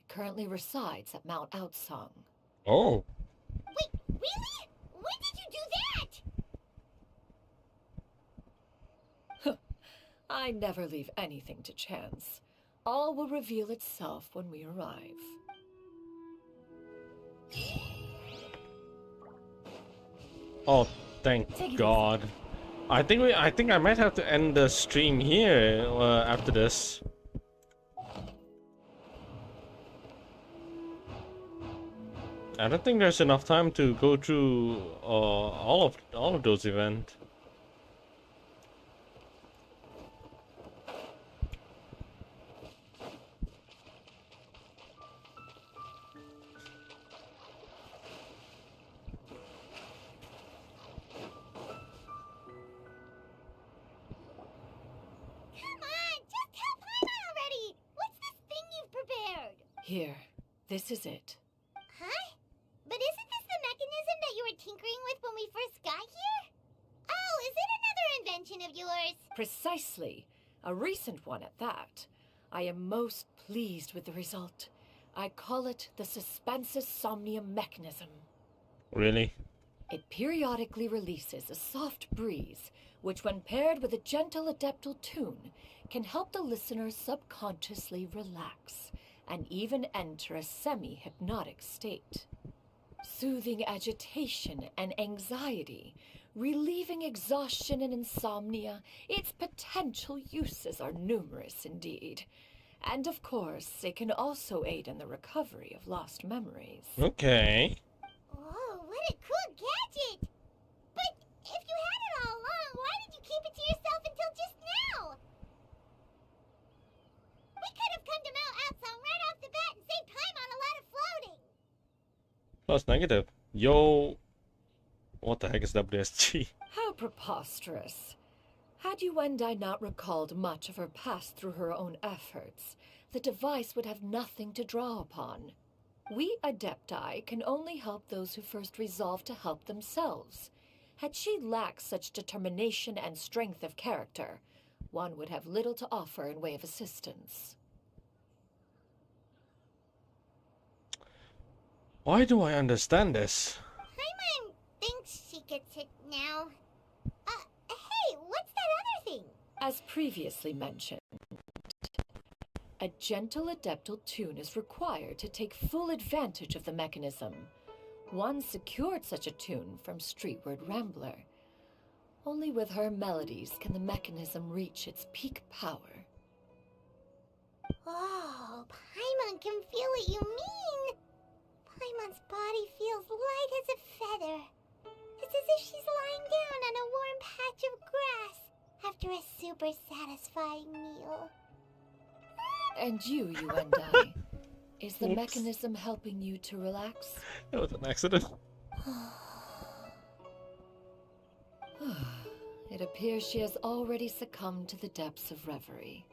It currently resides at Mount Outsong. Oh. Wait, really? When did you do that? I never leave anything to chance. All will reveal itself when we arrive. Oh, thank God. I think I might have to end the stream here after this. I don't think there's enough time to go through all of those events. Here, this is it. Huh? But isn't this the mechanism that you were tinkering with when we first got here? Oh, is it another invention of yours? Precisely. A recent one at that. I am most pleased with the result. I call it the Suspensus Somnium mechanism. Really? It periodically releases a soft breeze, which when paired with a gentle adeptal tune, can help the listener subconsciously relax and even enter a semi-hypnotic state. Soothing agitation and anxiety, relieving exhaustion and insomnia, its potential uses are numerous indeed. And of course, it can also aid in the recovery of lost memories. Okay. Whoa, what a cool gadget! But if you had it all along, why did you keep it to yourself until just now? We could have come to Mount Outsong right off the bat and saved time on a lot of floating. Plus negative. Yo. What the heck is WSG? How preposterous. Had Uendai not recalled much of her past through her own efforts, the device would have nothing to draw upon. We Adepti can only help those who first resolve to help themselves. Had she lacked such determination and strength of character, one would have little to offer in way of assistance. Why do I understand this? Paimon thinks she gets it now. Hey, what's that other thing? As previously mentioned, a gentle adeptal tune is required to take full advantage of the mechanism. One secured such a tune from Streetward Rambler. Only with her melodies can the mechanism reach its peak power. Oh, Paimon can feel what you mean. Paimon's body feels light as a feather. It's as if she's lying down on a warm patch of grass after a super satisfying meal. And you, Yuendai, is the Oops. mechanism helping you to relax? That was an accident. It appears she has already succumbed to the depths of reverie.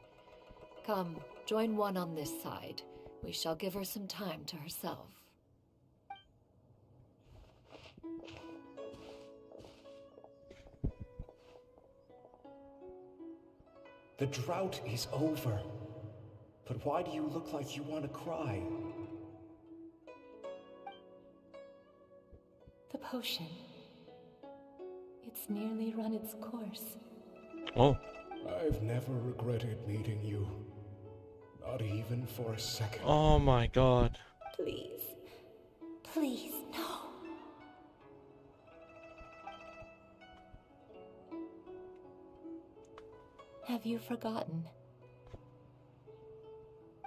Come, join one on this side. We shall give her some time to herself. The drought is over. But why do you look like you want to cry? The potion. It's nearly run its course. Oh. I've never regretted meeting you. Not even for a second. Oh my god. Please. Please, no. Have you forgotten?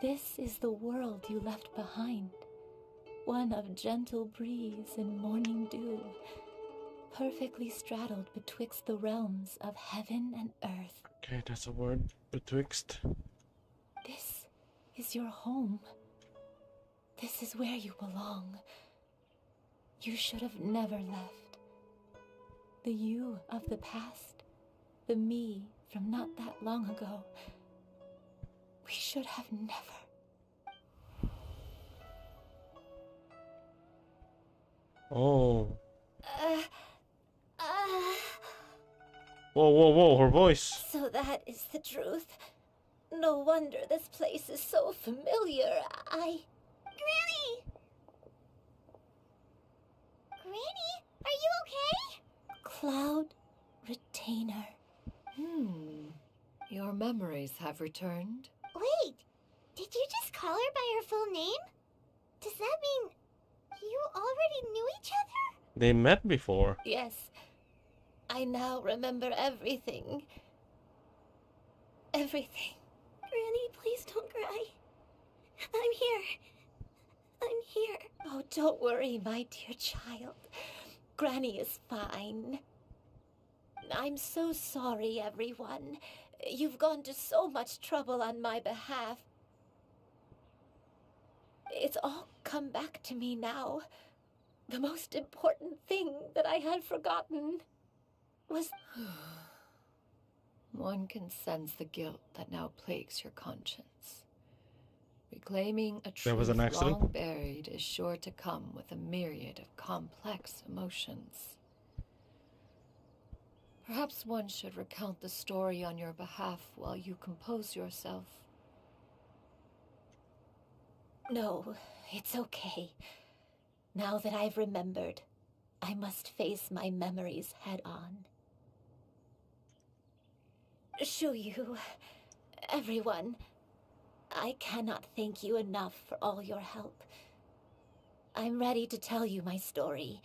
This is the world you left behind. One of gentle breeze and morning dew, perfectly straddled betwixt the realms of heaven and earth. Okay, that's a word. Betwixt. This is your home. This is where you belong. You should have never left. The you of the past, the me from not that long ago. We should have never. Oh. Whoa, whoa, whoa, her voice. So that is the truth. No wonder this place is so familiar. Granny! Granny, are you okay? Cloud Retainer. Your memories have returned. Wait, did you just call her by her full name? Does that mean you already knew each other? They met before. Yes. I now remember everything. Everything. Granny, please don't cry. I'm here. I'm here. Oh, don't worry, my dear child. Granny is fine. I'm so sorry, everyone. You've gone to so much trouble on my behalf. It's all come back to me now. The most important thing that I had forgotten was... One can sense the guilt that now plagues your conscience. Reclaiming a There was truth an accident. long buried is sure to come with a myriad of complex emotions. Perhaps one should recount the story on your behalf while you compose yourself. No, it's okay. Now that I've remembered, I must face my memories head on. Shuyu, everyone, I cannot thank you enough for all your help. I'm ready to tell you my story,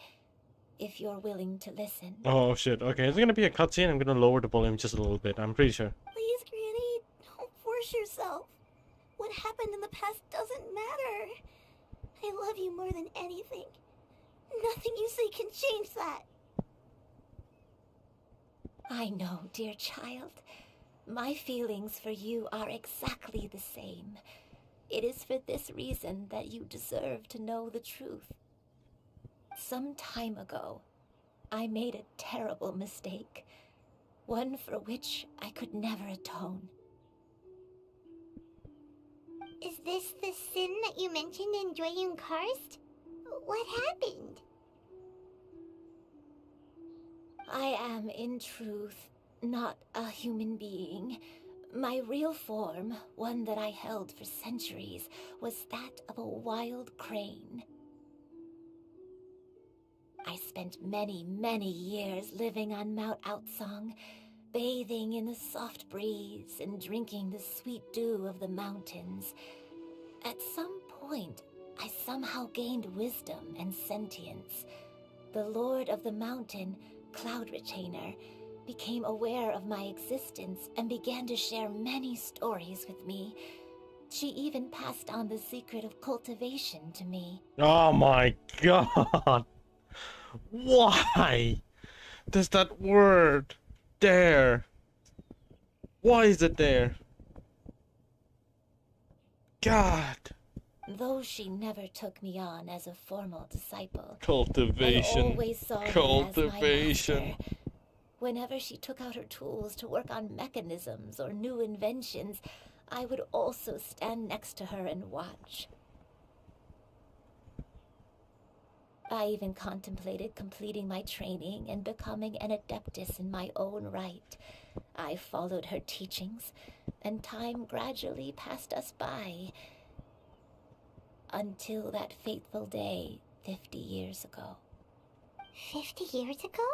if you're willing to listen. Oh shit, okay, it's gonna be a cutscene. I'm gonna lower the volume just a little bit, I'm pretty sure. Please, Granny, don't force yourself. What happened in the past doesn't matter. I love you more than anything. Nothing you say can change that. I know, dear child. My feelings for you are exactly the same. It is for this reason that you deserve to know the truth. Some time ago, I made a terrible mistake. One for which I could never atone. Is this the sin that you mentioned in Joyun Karst? What happened? I am, in truth, not a human being. My real form, one that I held for centuries, was that of a wild crane. I spent many, many years living on Mount Outsong, bathing in the soft breeze and drinking the sweet dew of the mountains. At some point, I somehow gained wisdom and sentience. The Lord of the Mountain, Cloud Retainer, became aware of my existence and began to share many stories with me, She even passed on the secret of cultivation to me. Oh my god! Why? There's that word there. Why is it there? God. Though she never took me on as a formal disciple, Cultivation. I always saw her Cultivation. as my master. Whenever she took out her tools to work on mechanisms or new inventions, I would also stand next to her and watch. I even contemplated completing my training and becoming an adeptus in my own right. I followed her teachings, and time gradually passed us by. Until that fateful day 50 years ago. 50 years ago?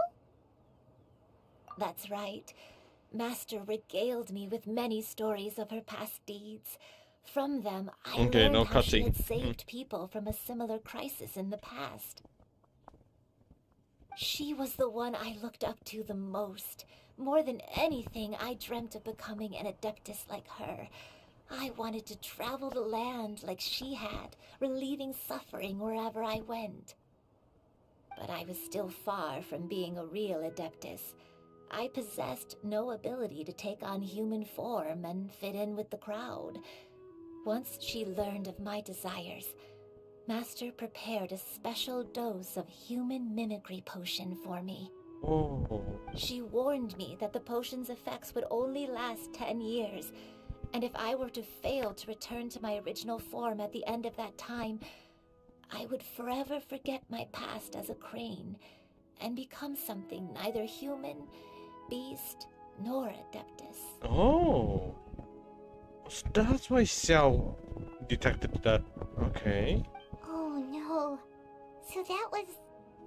That's right. Master regaled me with many stories of her past deeds. From them, I learned how she had saved people from a similar crisis in the past. She was the one I looked up to the most. More than anything, I dreamt of becoming an adeptus like her. I wanted to travel the land like she had, relieving suffering wherever I went. But I was still far from being a real adeptus. I possessed no ability to take on human form and fit in with the crowd. Once she learned of my desires, Master prepared a special dose of human mimicry potion for me. Oh. She warned me that the potion's effects would only last 10 years, and if I were to fail to return to my original form at the end of that time, I would forever forget my past as a crane and become something neither human, beast, nor adeptus. Oh. So that's why Xiao detected that. Okay. Oh no. So that was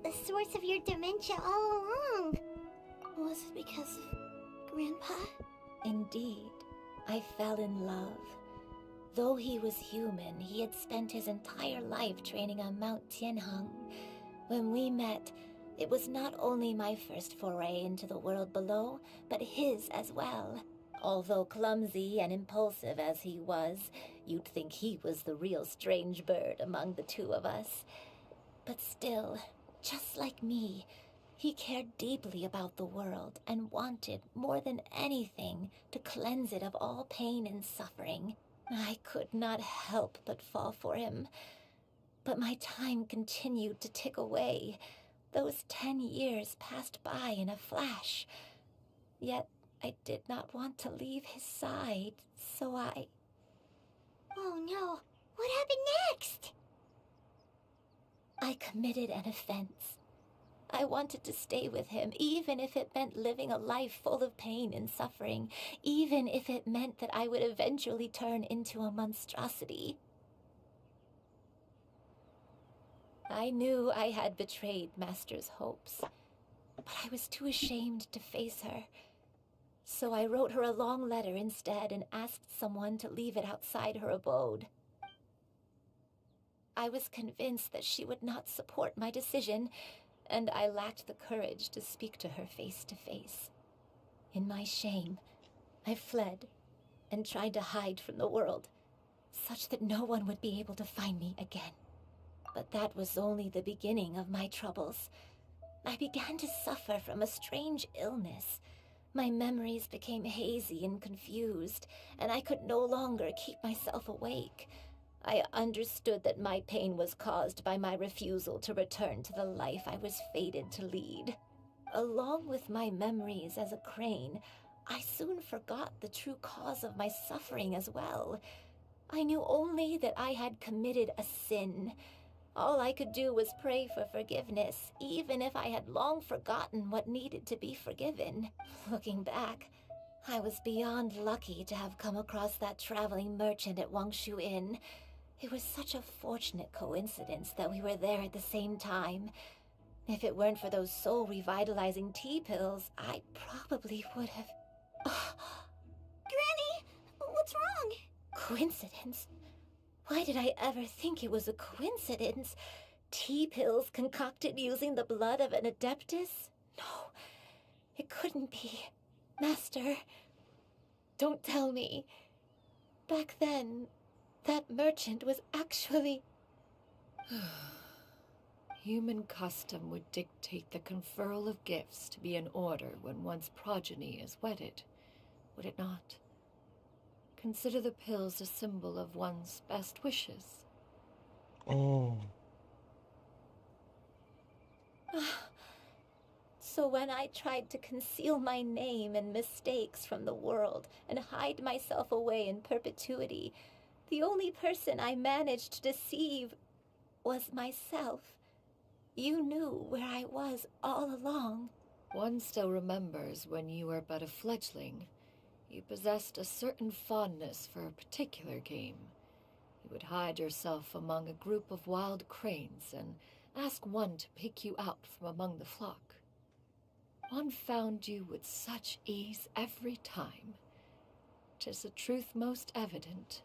the source of your dementia all along. Was it because of Grandpa? Indeed. I fell in love. Though he was human, he had spent his entire life training on Mount Tianheng. When we met, it was not only my first foray into the world below, but his as well. Although clumsy and impulsive as he was, you'd think he was the real strange bird among the two of us. But still, just like me, he cared deeply about the world and wanted, more than anything, to cleanse it of all pain and suffering. I could not help but fall for him. But my time continued to tick away. Those 10 years passed by in a flash. Yet I did not want to leave his side, so I... Oh no, what happened next? I committed an offense. I wanted to stay with him, even if it meant living a life full of pain and suffering, even if it meant that I would eventually turn into a monstrosity. I knew I had betrayed Master's hopes, but I was too ashamed to face her. So I wrote her a long letter instead and asked someone to leave it outside her abode. I was convinced that she would not support my decision, and I lacked the courage to speak to her face to face. In my shame, I fled and tried to hide from the world, such that no one would be able to find me again. But that was only the beginning of my troubles. I began to suffer from a strange illness. My memories became hazy and confused, and I could no longer keep myself awake. I understood that my pain was caused by my refusal to return to the life I was fated to lead. Along with my memories as a crane, I soon forgot the true cause of my suffering as well. I knew only that I had committed a sin. All I could do was pray for forgiveness, even if I had long forgotten what needed to be forgiven. Looking back, I was beyond lucky to have come across that traveling merchant at Wangshu Inn. It was such a fortunate coincidence that we were there at the same time. If it weren't for those soul-revitalizing tea pills, I probably would have... Granny, what's wrong? Coincidence? Why did I ever think it was a coincidence? Tea pills concocted using the blood of an adeptus? No, it couldn't be. Master, don't tell me. Back then, That merchant was actually... Human custom would dictate the conferral of gifts to be in order when one's progeny is wedded, would it not? Consider the pills a symbol of one's best wishes. Oh. So when I tried to conceal my name and mistakes from the world and hide myself away in perpetuity, the only person I managed to deceive was myself. You knew where I was all along. One still remembers when you were but a fledgling. You possessed a certain fondness for a particular game. You would hide yourself among a group of wild cranes and ask one to pick you out from among the flock. One found you with such ease every time. 'Tis a truth most evident.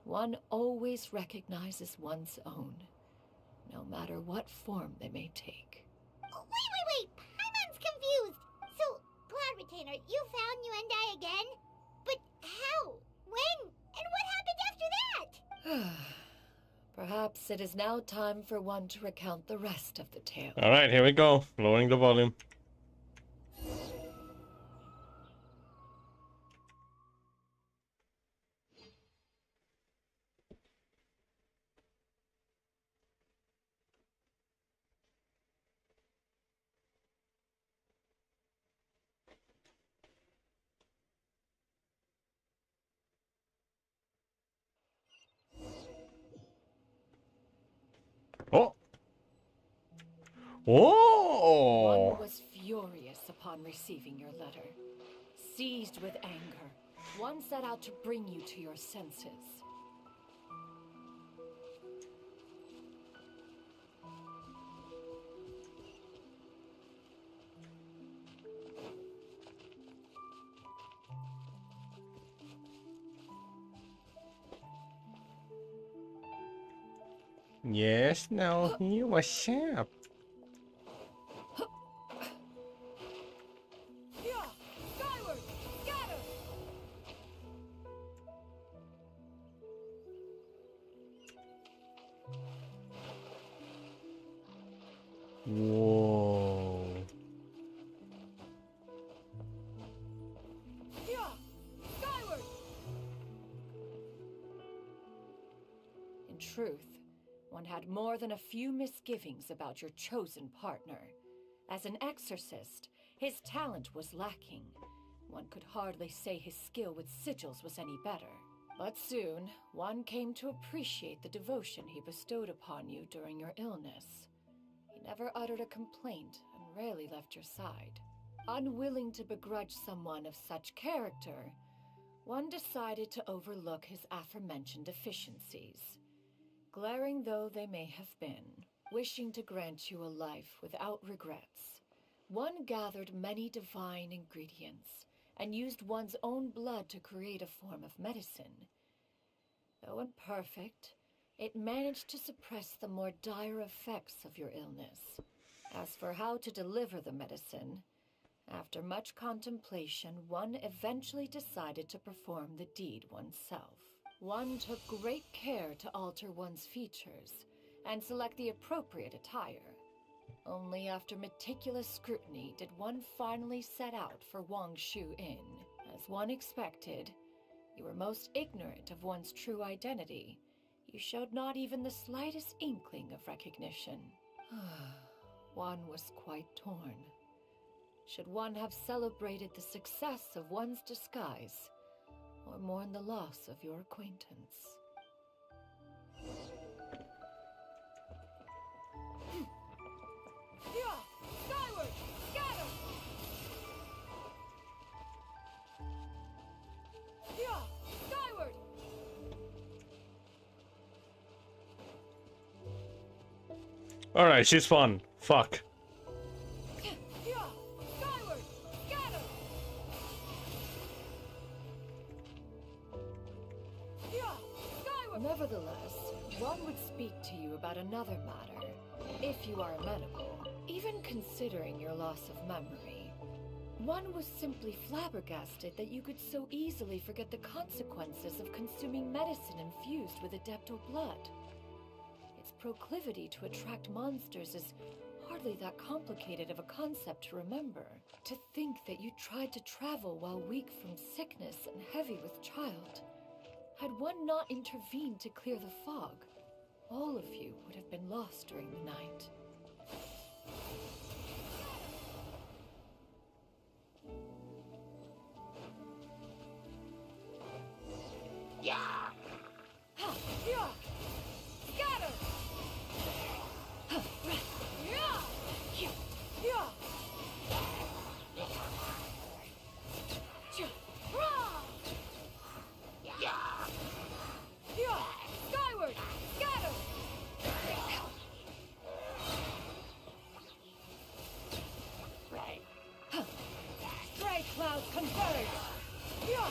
One always recognizes one's own, no matter what form they may take. Wait! Paimon's confused! So, Cloud Retainer, you found Yuendai again? But how? When? And what happened after that? Perhaps it is now time for one to recount the rest of the tale. Alright, here we go. Lowering the volume. Oh! Oh! One was furious upon receiving your letter. Seized with anger, one set out to bring you to your senses. Yes, now he was sharp. Skyward! Scatter! Whoa. Skyward! In truth, one had more than a few misgivings about your chosen partner. As an exorcist, his talent was lacking. One could hardly say his skill with sigils was any better. But soon, one came to appreciate the devotion he bestowed upon you during your illness. He never uttered a complaint and rarely left your side. Unwilling to begrudge someone of such character, one decided to overlook his aforementioned deficiencies. Glaring though they may have been, wishing to grant you a life without regrets, one gathered many divine ingredients and used one's own blood to create a form of medicine. Though imperfect, it managed to suppress the more dire effects of your illness. As for how to deliver the medicine, after much contemplation, one eventually decided to perform the deed oneself. One took great care to alter one's features and select the appropriate attire. Only after meticulous scrutiny did one finally set out for Wangshu Inn. As one expected, you were most ignorant of one's true identity. You showed not even the slightest inkling of recognition. One was quite torn. Should one have celebrated the success of one's disguise, or mourn the loss of your acquaintance? Skyward! Scatter! Skyward! Alright, she's fun. Fuck. Skyward! Scatter! Nevertheless, one would speak to you about another matter, if you are amenable. Even considering your loss of memory, One was simply flabbergasted that you could so easily forget the consequences of consuming medicine infused with adeptal blood. Its proclivity to attract monsters is hardly that complicated of a concept to remember. To think that you tried to travel while weak from sickness and heavy with child. Had one not intervened to clear the fog, all of you would have been lost during the night. Yeah! Ha! Yeah! Scatter! Ha! Yeah! Yeah! Yeah! Yeah! Skyward! Scatter! Right. Stray clouds converge! Yeah!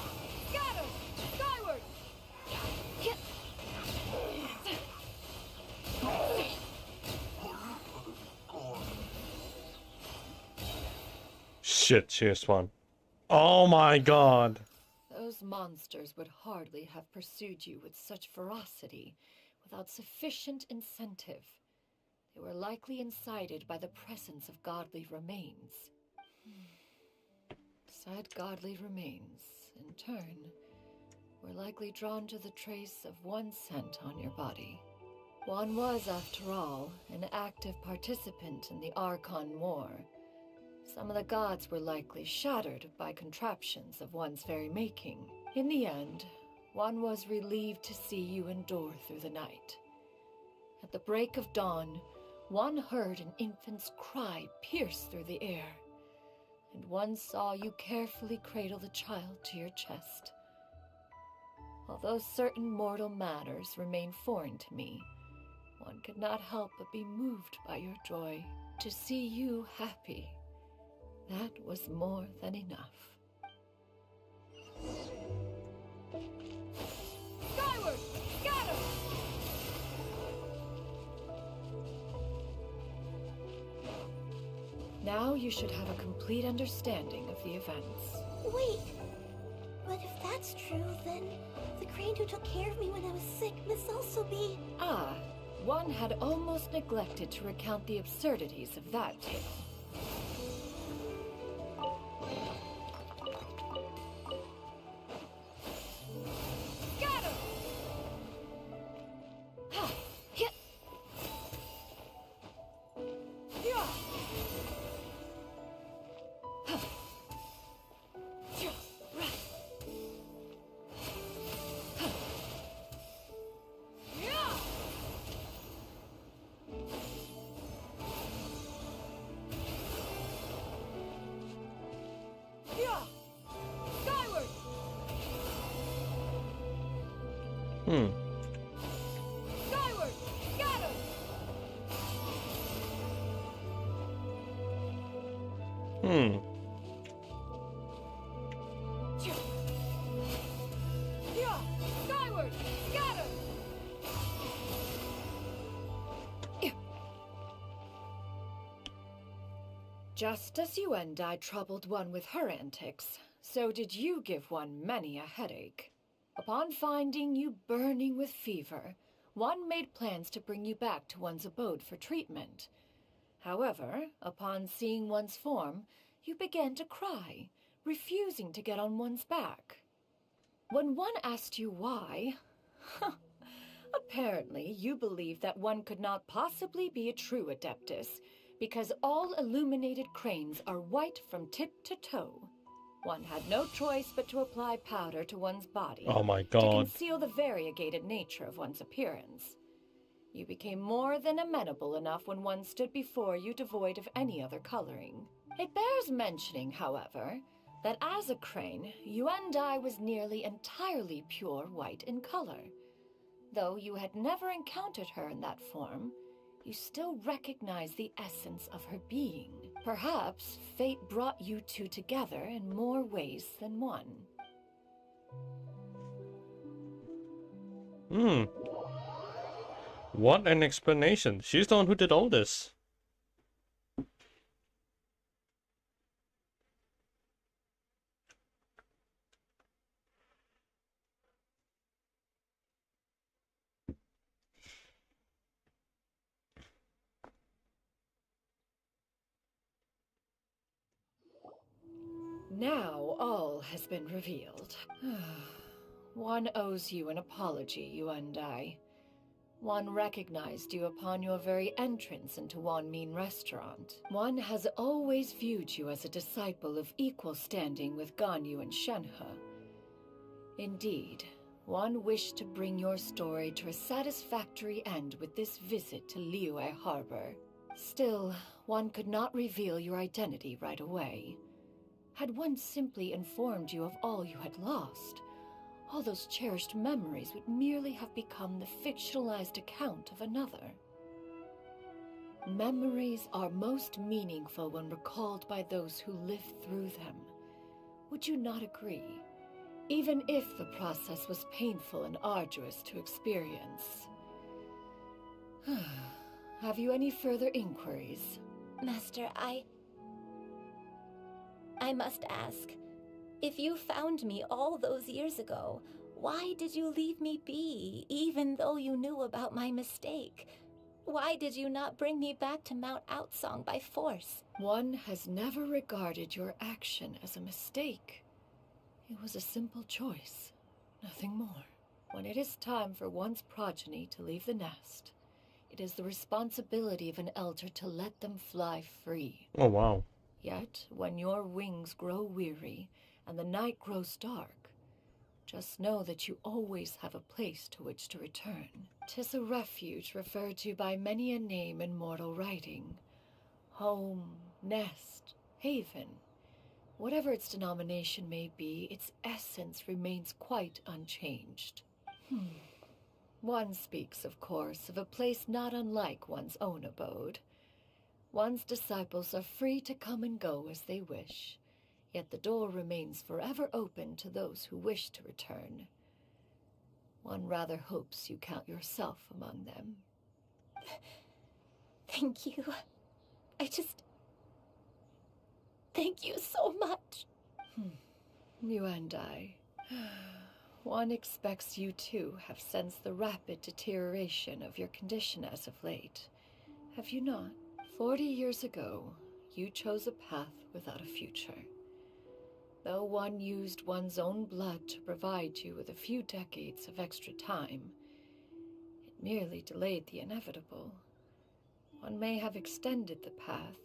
Scatter! Skyward! Shit, cheers one. Oh my god. Those monsters would hardly have pursued you with such ferocity without sufficient incentive. They were likely incited by the presence of godly remains. Said godly remains, in turn, were likely drawn to the trace of one scent on your body. One was, after all, an active participant in the Archon War. Some of the gods were likely shattered by contraptions of one's very making. In the end, one was relieved to see you endure through the night. At the break of dawn, one heard an infant's cry pierce through the air, and one saw you carefully cradle the child to your chest. Although certain mortal matters remain foreign to me, one could not help but be moved by your joy. To see you happy, that was more than enough. Skyward! Scatter! Now you should have a complete understanding of the events. Wait, but if that's true, then the crane who took care of me when I was sick must also be... Ah, one had almost neglected to recount the absurdities of that tale. Scatter! Ha! Hit! Yeah! Ha! Yeah! Right! Ha! Yeah! Yeah! Skyward! Skyward! Scatter! Yeah! Skyward! Scatter! Just as you and I troubled one with her antics, so did you give one many a headache. Upon finding you burning with fever, one made plans to bring you back to one's abode for treatment. However, upon seeing one's form, you began to cry, refusing to get on one's back. When one asked you why, apparently you believed that one could not possibly be a true Adeptus, because all illuminated cranes are white from tip to toe. One had no choice but to apply powder to one's body Oh my to god. conceal the variegated nature of one's appearance. You became more than amenable enough when one stood before you devoid of any other coloring. It bears mentioning, however, that as a crane, Yuandai was nearly entirely pure white in color. Though you had never encountered her in that form, you still recognize the essence of her being. Perhaps fate brought you two together in more ways than one. What an explanation. She's the one who did all this. Now all has been revealed. One owes you an apology, you and I. One recognized you upon your very entrance into Wanmin restaurant. One has always viewed you as a disciple of equal standing with Ganyu and Shenhe. Indeed, one wished to bring your story to a satisfactory end with this visit to Liyue Harbor. Still, one could not reveal your identity right away. Had one simply informed you of all you had lost, all those cherished memories would merely have become the fictionalized account of another. Memories are most meaningful when recalled by those who lived through them. Would you not agree? Even if the process was painful and arduous to experience. Have you any further inquiries? Master, I must ask, if you found me all those years ago, why did you leave me be, even though you knew about my mistake? Why did you not bring me back to Mount Outsong by force? One has never regarded your action as a mistake. It was a simple choice, nothing more. When it is time for one's progeny to leave the nest, it is the responsibility of an elder to let them fly free. Oh, wow. Yet, when your wings grow weary and the night grows dark, just know that you always have a place to which to return. 'Tis a refuge referred to by many a name in mortal writing. Home, nest, haven. Whatever its denomination may be, its essence remains quite unchanged. One speaks, of course, of a place not unlike one's own abode. One's disciples are free to come and go as they wish, yet the door remains forever open to those who wish to return. One rather hopes you count yourself among them. Thank you. Thank you so much. You and I. One expects you too have sensed the rapid deterioration of your condition as of late. Have you not? 40 years ago, you chose a path without a future. Though one used one's own blood to provide you with a few decades of extra time, it merely delayed the inevitable. One may have extended the path,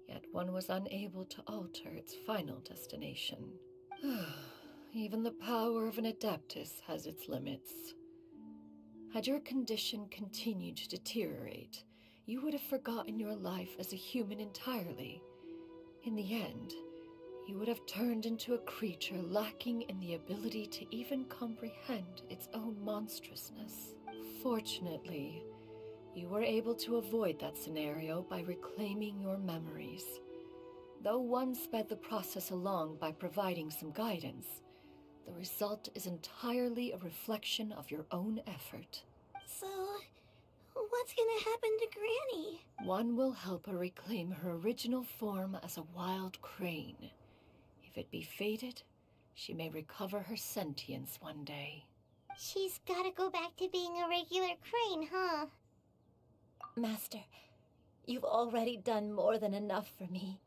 yet one was unable to alter its final destination. Even the power of an adeptus has its limits. Had your condition continued to deteriorate, you would have forgotten your life as a human entirely. In the end, you would have turned into a creature lacking in the ability to even comprehend its own monstrousness. Fortunately, you were able to avoid that scenario by reclaiming your memories. Though one sped the process along by providing some guidance, the result is entirely a reflection of your own effort. So, what's gonna happen to Granny? One will help her reclaim her original form as a wild crane. If it be fated, she may recover her sentience one day. She's gotta go back to being a regular crane, huh? Master, you've already done more than enough for me.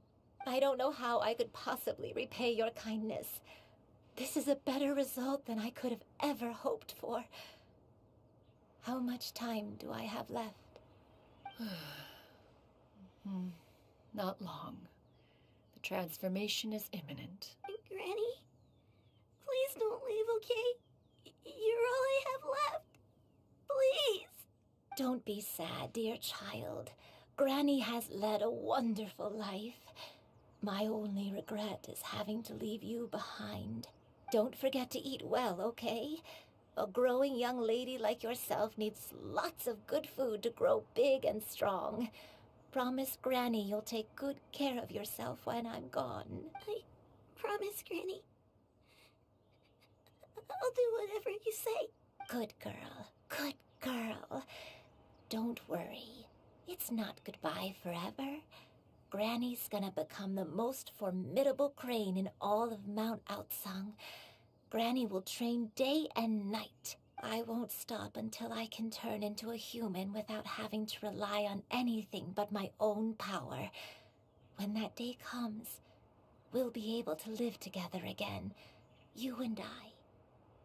I don't know how I could possibly repay your kindness. This is a better result than I could have ever hoped for. How much time do I have left? Not long. The transformation is imminent. Granny? Please don't leave, okay? You're all I have left. Please. Don't be sad, dear child. Granny has led a wonderful life. My only regret is having to leave you behind. Don't forget to eat well, okay? A growing young lady like yourself needs lots of good food to grow big and strong. Promise Granny you'll take good care of yourself when I'm gone. I promise, Granny. I'll do whatever you say. Good girl. Good girl. Don't worry. It's not goodbye forever. Granny's gonna become the most formidable crane in all of Mount Outsong. Granny will train day and night. I won't stop until I can turn into a human without having to rely on anything but my own power. When that day comes, we'll be able to live together again. You and I.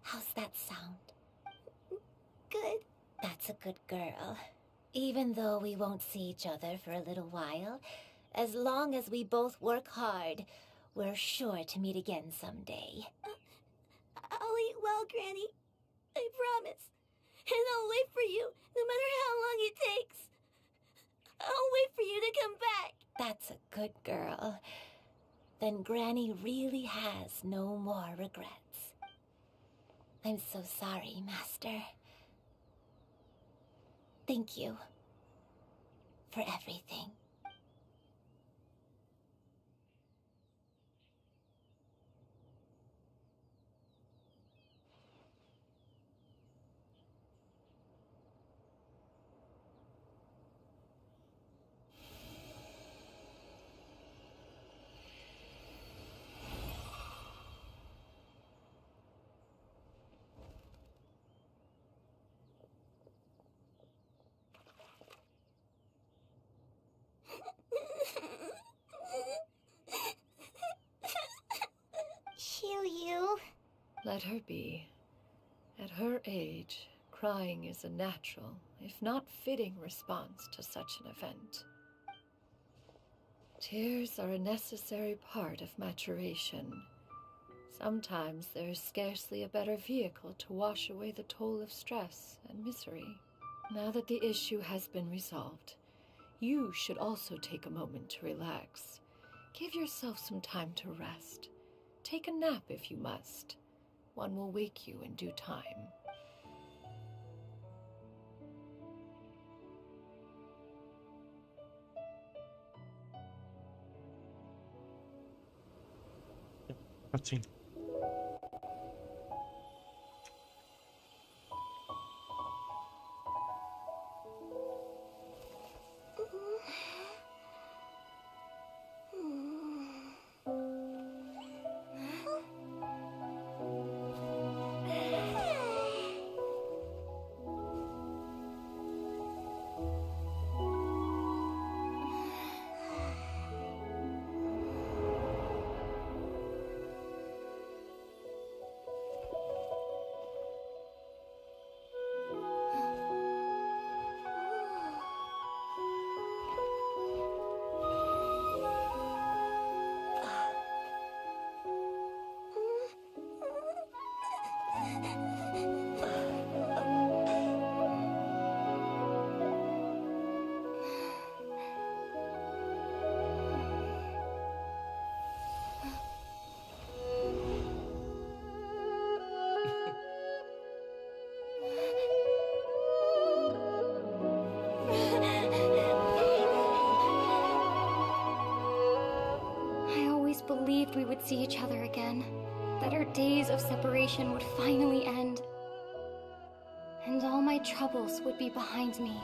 How's that sound? Good. That's a good girl. Even though we won't see each other for a little while, as long as we both work hard, we're sure to meet again someday. I'll eat well, Granny. I promise. And I'll wait for you, no matter how long it takes. I'll wait for you to come back. That's a good girl. Then Granny really has no more regrets. I'm so sorry, Master. Thank you for everything. Shiryu. Let her be. At her age, crying is a natural, if not fitting, response to such an event. Tears are a necessary part of maturation. Sometimes there is scarcely a better vehicle to wash away the toll of stress and misery. Now that the issue has been resolved, you should also take a moment to relax. Give yourself some time to rest. Take a nap if you must. One will wake you in due time. Cutscene. I always believed we would see each other again, that our days of separation would finally end, and all my troubles would be behind me.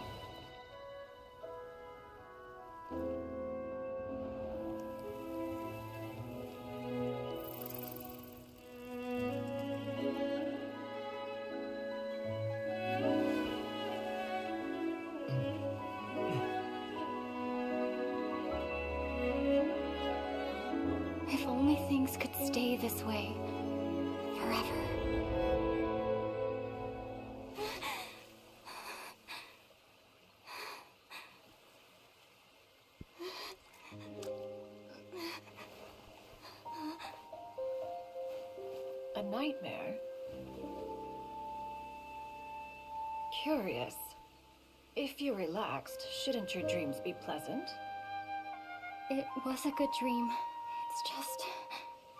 If only things could stay this way forever. A nightmare? Curious. If you're relaxed, shouldn't your dreams be pleasant? It was a good dream. It's just...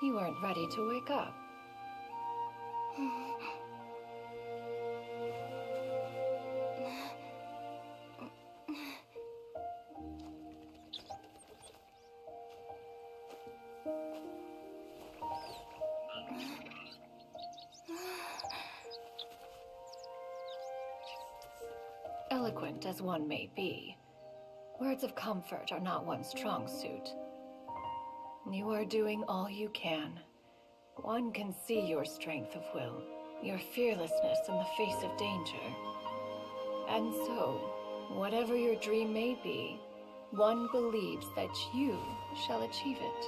You weren't ready to wake up. Eloquent as one may be, words of comfort are not one's strong suit. You are doing all you can. One can see your strength of will, your fearlessness in the face of danger. And so, whatever your dream may be, one believes that you shall achieve it.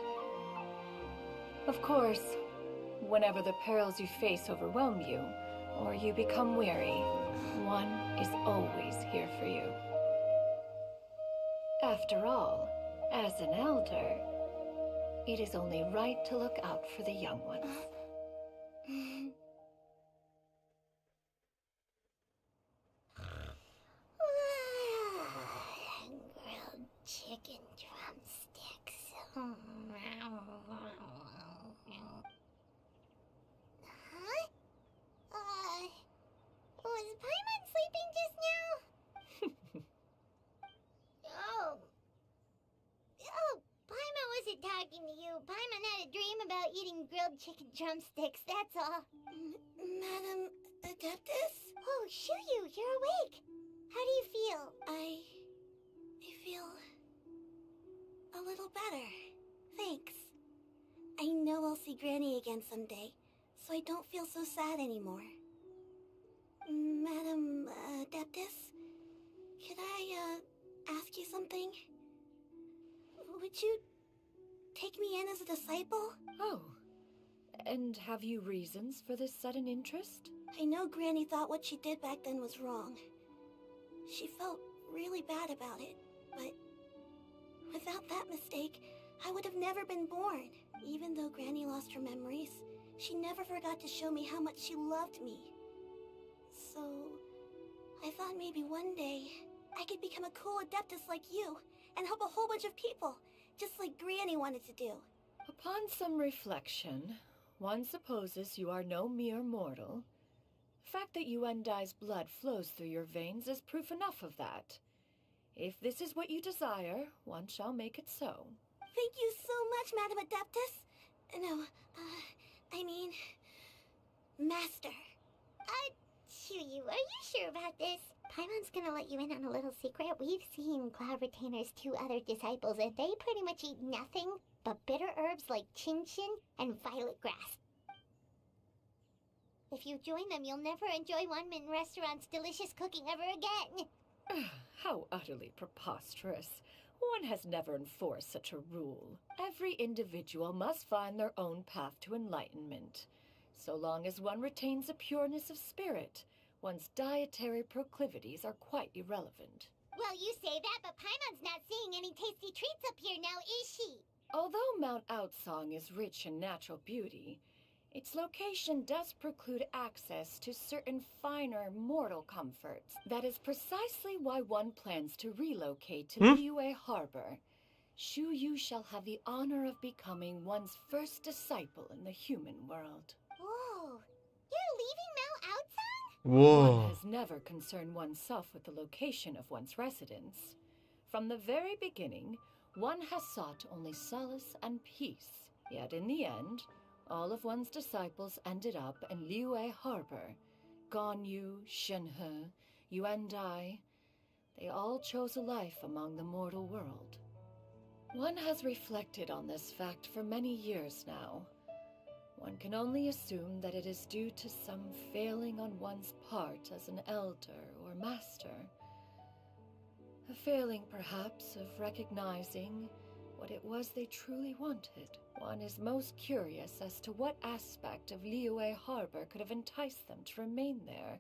Of course, whenever the perils you face overwhelm you, or you become weary, one is always here for you. After all, as an elder, it is only right to look out for the young ones. Grilled chicken drumsticks. Huh? Was Paimon sleeping just now? Oh. Oh, Paimon wasn't talking to you. Paimon had a dream about eating grilled chicken drumsticks, that's all. Madam Adeptus? Oh, Shuyu, you're awake. How do you feel? I feel a little better. Thanks. I know I'll see Granny again someday, so I don't feel so sad anymore. Madam Adeptus, could I ask you something? Would you take me in as a disciple? Oh, and have you reasons for this sudden interest? I know Granny thought what she did back then was wrong. She felt really bad about it, but without that mistake, I would have never been born. Even though Granny lost her memories, she never forgot to show me how much she loved me. So, I thought maybe one day I could become a cool Adeptus like you and help a whole bunch of people, just like Granny wanted to do. Upon some reflection, one supposes you are no mere mortal. The fact that Yuendai's blood flows through your veins is proof enough of that. If this is what you desire, one shall make it so. Thank you so much, Madam Adeptus. No, I mean, Master. Shuyu, are you sure about this? Paimon's gonna let you in on a little secret. We've seen Cloud Retainer's 2 other disciples, and they pretty much eat nothing but bitter herbs like chinchin and violet grass. If you join them, you'll never enjoy One Min Restaurant's delicious cooking ever again. How utterly preposterous. One has never enforced such a rule. Every individual must find their own path to enlightenment. So long as one retains a pureness of spirit, one's dietary proclivities are quite irrelevant. Well, you say that, but Paimon's not seeing any tasty treats up here now, is she? Although Mount Outsong is rich in natural beauty, its location does preclude access to certain finer mortal comforts. That is precisely why one plans to relocate to Liyue Harbor. Shuyu shall have the honor of becoming one's first disciple in the human world. Whoa, you're leaving Mount Outsong? Whoa. One has never concerned oneself with the location of one's residence. From the very beginning, one has sought only solace and peace. Yet in the end, all of one's disciples ended up in Liyue Harbor. Ganyu, Shenhe, Yuendai, they all chose a life among the mortal world. One has reflected on this fact for many years now. One can only assume that it is due to some failing on one's part as an elder or master. A failing, perhaps, of recognizing what it was they truly wanted. One is most curious as to what aspect of Liyue Harbor could have enticed them to remain there.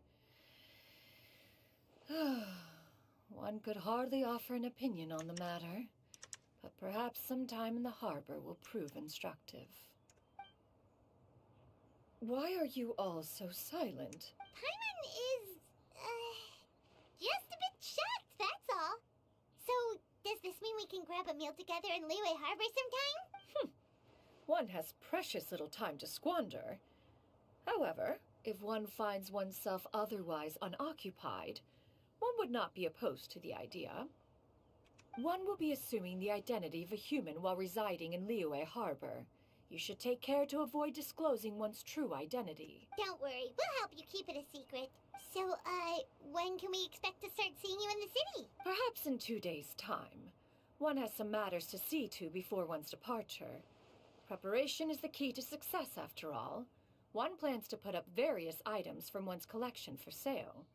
One could hardly offer an opinion on the matter, but perhaps some time in the harbor will prove instructive. Why are you all so silent? Paimon is, just a bit shocked, that's all. So, does this mean we can grab a meal together in Liyue Harbor sometime? One has precious little time to squander. However, if one finds oneself otherwise unoccupied, one would not be opposed to the idea. One will be assuming the identity of a human while residing in Liyue Harbor. You should take care to avoid disclosing one's true identity. Don't worry, we'll help you keep it a secret. So, when can we expect to start seeing you in the city? Perhaps in 2 days' time. One has some matters to see to before one's departure. Preparation is the key to success, after all. One plans to put up various items from one's collection for sale.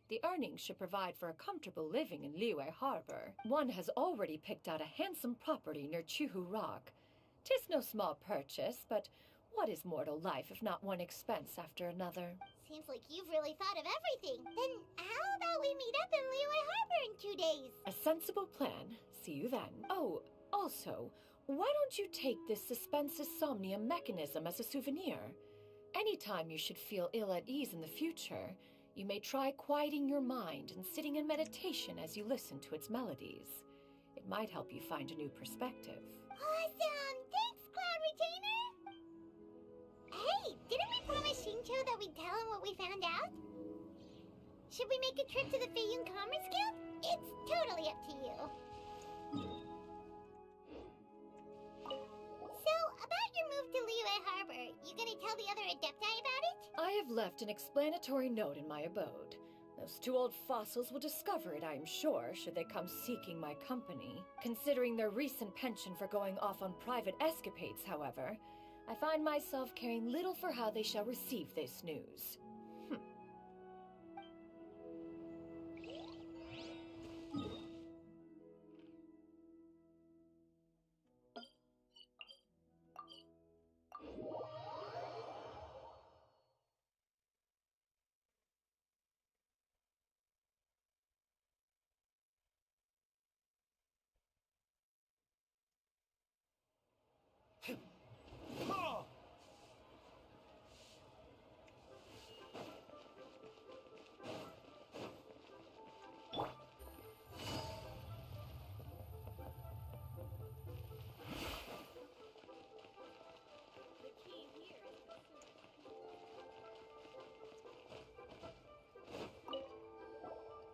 The earnings should provide for a comfortable living in Liyue Harbor. One has already picked out a handsome property near Chuhu Rock. 'Tis no small purchase, but what is mortal life if not one expense after another? Seems like you've really thought of everything. Then how about we meet up in Liyue Harbor in 2 days? A sensible plan. See you then. Oh, also, why don't you take this suspensus somnium mechanism as a souvenir? Anytime you should feel ill at ease in the future, you may try quieting your mind and sitting in meditation as you listen to its melodies. It might help you find a new perspective. Awesome! Thanks, Cloud Retainer! Hey, didn't we promise Shincho that we'd tell him what we found out? Should we make a trip to the Feiyun Commerce Guild? It's totally up to you. So, about your move to Liyue Harbor, you gonna tell the other Adepti about it? I have left an explanatory note in my abode. Those 2 old fossils will discover it, I am sure, should they come seeking my company. Considering their recent penchant for going off on private escapades, however, I find myself caring little for how they shall receive this news.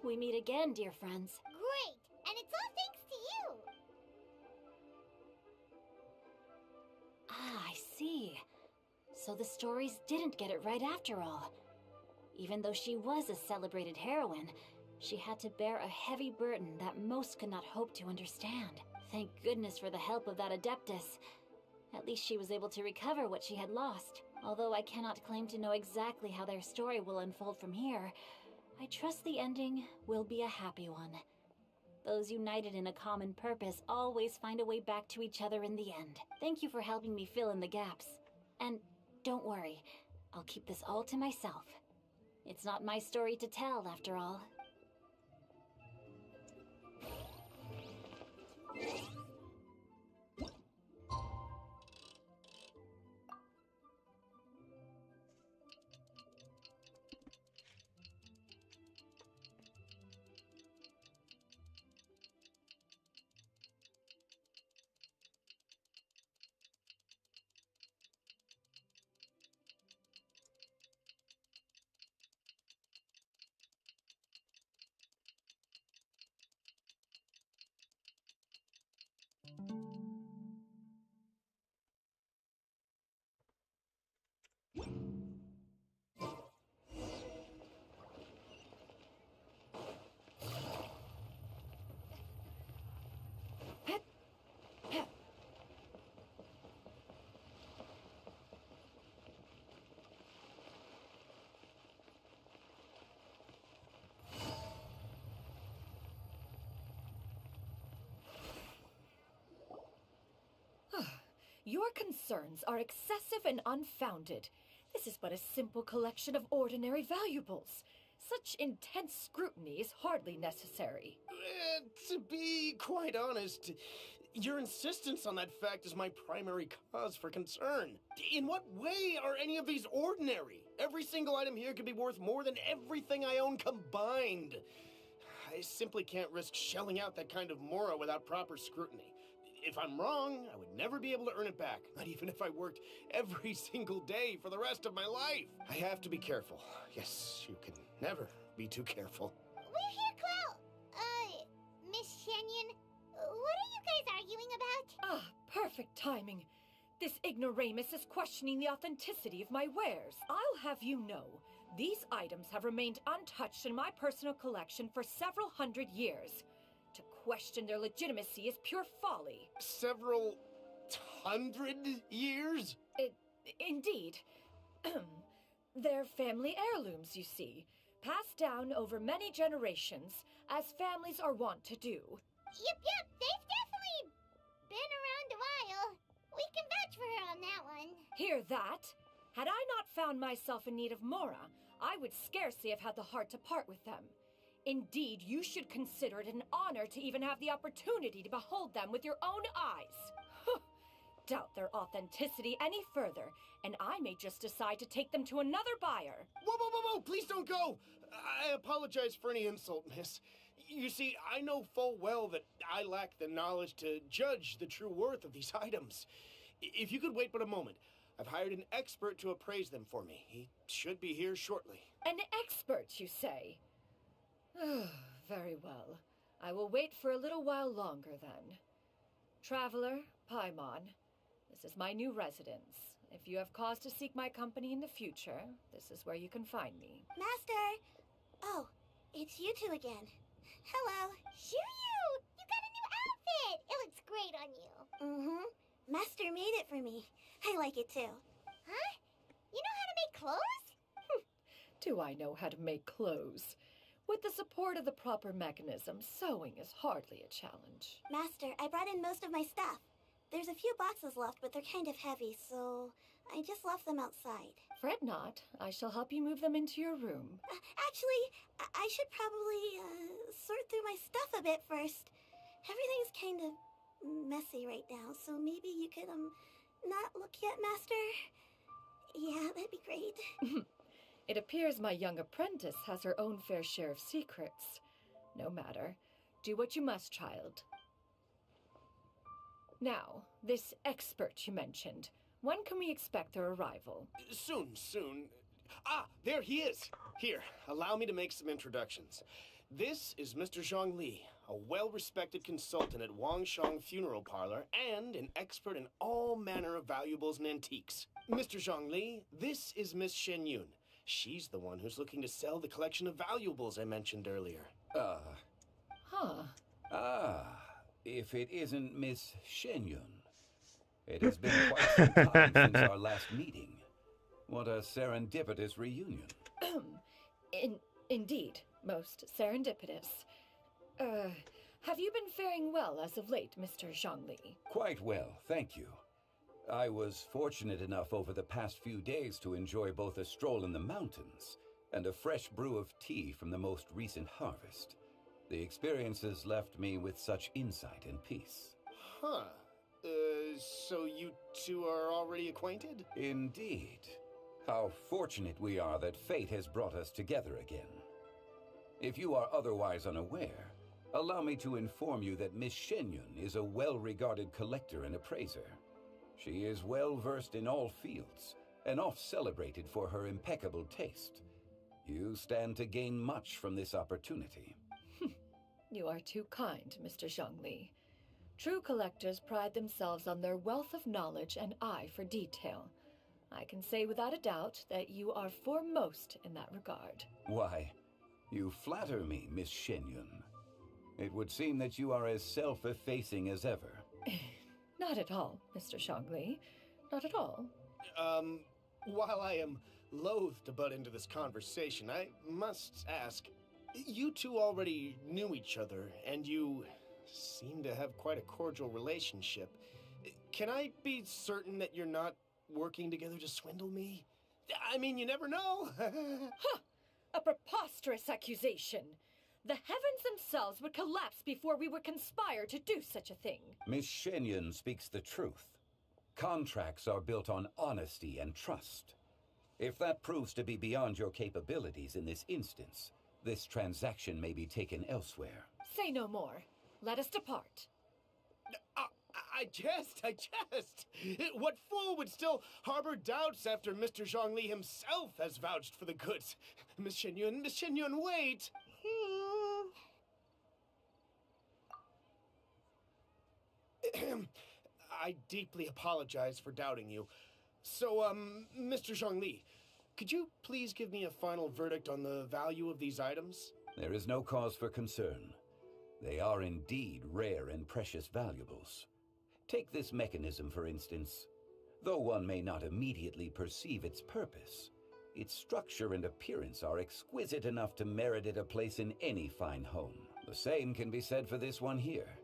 We meet again, dear friends. Great! And it's all thanks to you! Ah, I see. So the stories didn't get it right after all. Even though she was a celebrated heroine, she had to bear a heavy burden that most could not hope to understand. Thank goodness for the help of that Adeptus. At least she was able to recover what she had lost. Although I cannot claim to know exactly how their story will unfold from here, I trust the ending will be a happy one. Those united in a common purpose always find a way back to each other in the end. Thank you for helping me fill in the gaps. And don't worry, I'll keep this all to myself. It's not my story to tell, after all. Your concerns are excessive and unfounded. This is but a simple collection of ordinary valuables. Such intense scrutiny is hardly necessary. To be quite honest, your insistence on that fact is my primary cause for concern. In what way are any of these ordinary? Every single item here could be worth more than everything I own combined. I simply can't risk shelling out that kind of mora without proper scrutiny. If I'm wrong, I would never be able to earn it back, not even if I worked every single day for the rest of my life. I have to be careful. Yes, you can never be too careful. We're here, Clow! Miss Shenyan, what are you guys arguing about? Ah, perfect timing. This ignoramus is questioning the authenticity of my wares. I'll have you know, these items have remained untouched in my personal collection for several hundred years. To question their legitimacy is pure folly. Several hundred years? Indeed. They're family heirlooms, you see, passed down over many generations, as families are wont to do. Yep, they've definitely been around a while. We can vouch for her on that one. Hear that? Had I not found myself in need of Mora, I would scarcely have had the heart to part with them. Indeed, you should consider it an honor to even have the opportunity to behold them with your own eyes. Doubt their authenticity any further, and I may just decide to take them to another buyer. Whoa! Please don't go! I apologize for any insult, miss. You see, I know full well that I lack the knowledge to judge the true worth of these items. If you could wait but a moment, I've hired an expert to appraise them for me. He should be here shortly. An expert, you say? Very well. I will wait for a little while longer, then. Traveler, Paimon, this is my new residence. If you have cause to seek my company in the future, this is where you can find me. Master! Oh, it's you two again. Hello. Shoo-you! You got a new outfit! It looks great on you. Mm-hmm. Master made it for me. I like it too. Huh? You know how to make clothes? Do I know how to make clothes? With the support of the proper mechanism, sewing is hardly a challenge. Master, I brought in most of my stuff. There's a few boxes left, but they're kind of heavy, so I just left them outside. Fret not. I shall help you move them into your room. Actually, I should probably sort through my stuff a bit first. Everything's kind of messy right now, so maybe you could, not look yet, Master? Yeah, that'd be great. It appears my young apprentice has her own fair share of secrets. No matter. Do what you must, child. Now, this expert you mentioned. When can we expect their arrival? Soon. Ah, there he is. Here, allow me to make some introductions. This is Mr. Zhang Li, a well-respected consultant at Wangshang Funeral Parlor and an expert in all manner of valuables and antiques. Mr. Zhang Li, this is Miss Shen Yun. She's the one who's looking to sell the collection of valuables I mentioned earlier. If it isn't Miss Shenyun. It has been quite some time since our last meeting. What a serendipitous reunion. Indeed, most serendipitous. Have you been faring well as of late, Mr. Zhangli? Quite well, thank you. I was fortunate enough over the past few days to enjoy both a stroll in the mountains and a fresh brew of tea from the most recent harvest. The experiences left me with such insight and peace. Huh. So you two are already acquainted? Indeed. How fortunate we are that fate has brought us together again. If you are otherwise unaware, allow me to inform you that Miss Shenyun is a well-regarded collector and appraiser. She is well-versed in all fields, and oft-celebrated for her impeccable taste. You stand to gain much from this opportunity. You are too kind, Mr. Zhangli. True collectors pride themselves on their wealth of knowledge and eye for detail. I can say without a doubt that you are foremost in that regard. Why, you flatter me, Miss Shenyun. It would seem that you are as self-effacing as ever. Not at all, Mr. Zhangli. Not at all. While I am loath to butt into this conversation, I must ask, you two already knew each other, and you seem to have quite a cordial relationship. Can I be certain that you're not working together to swindle me? I mean, you never know. A preposterous accusation. The heavens themselves would collapse before we would conspire to do such a thing. Miss Shenyun speaks the truth. Contracts are built on honesty and trust. If that proves to be beyond your capabilities in this instance, this transaction may be taken elsewhere. Say no more. Let us depart. I jest. What fool would still harbor doubts after Mr. Zhangli himself has vouched for the goods? Miss Shenyun, wait! I deeply apologize for doubting you. So, Mr. Zhangli, could you please give me a final verdict on the value of these items? There is no cause for concern. They are indeed rare and precious valuables. Take this mechanism, for instance. Though one may not immediately perceive its purpose, its structure and appearance are exquisite enough to merit it a place in any fine home. The same can be said for this one here.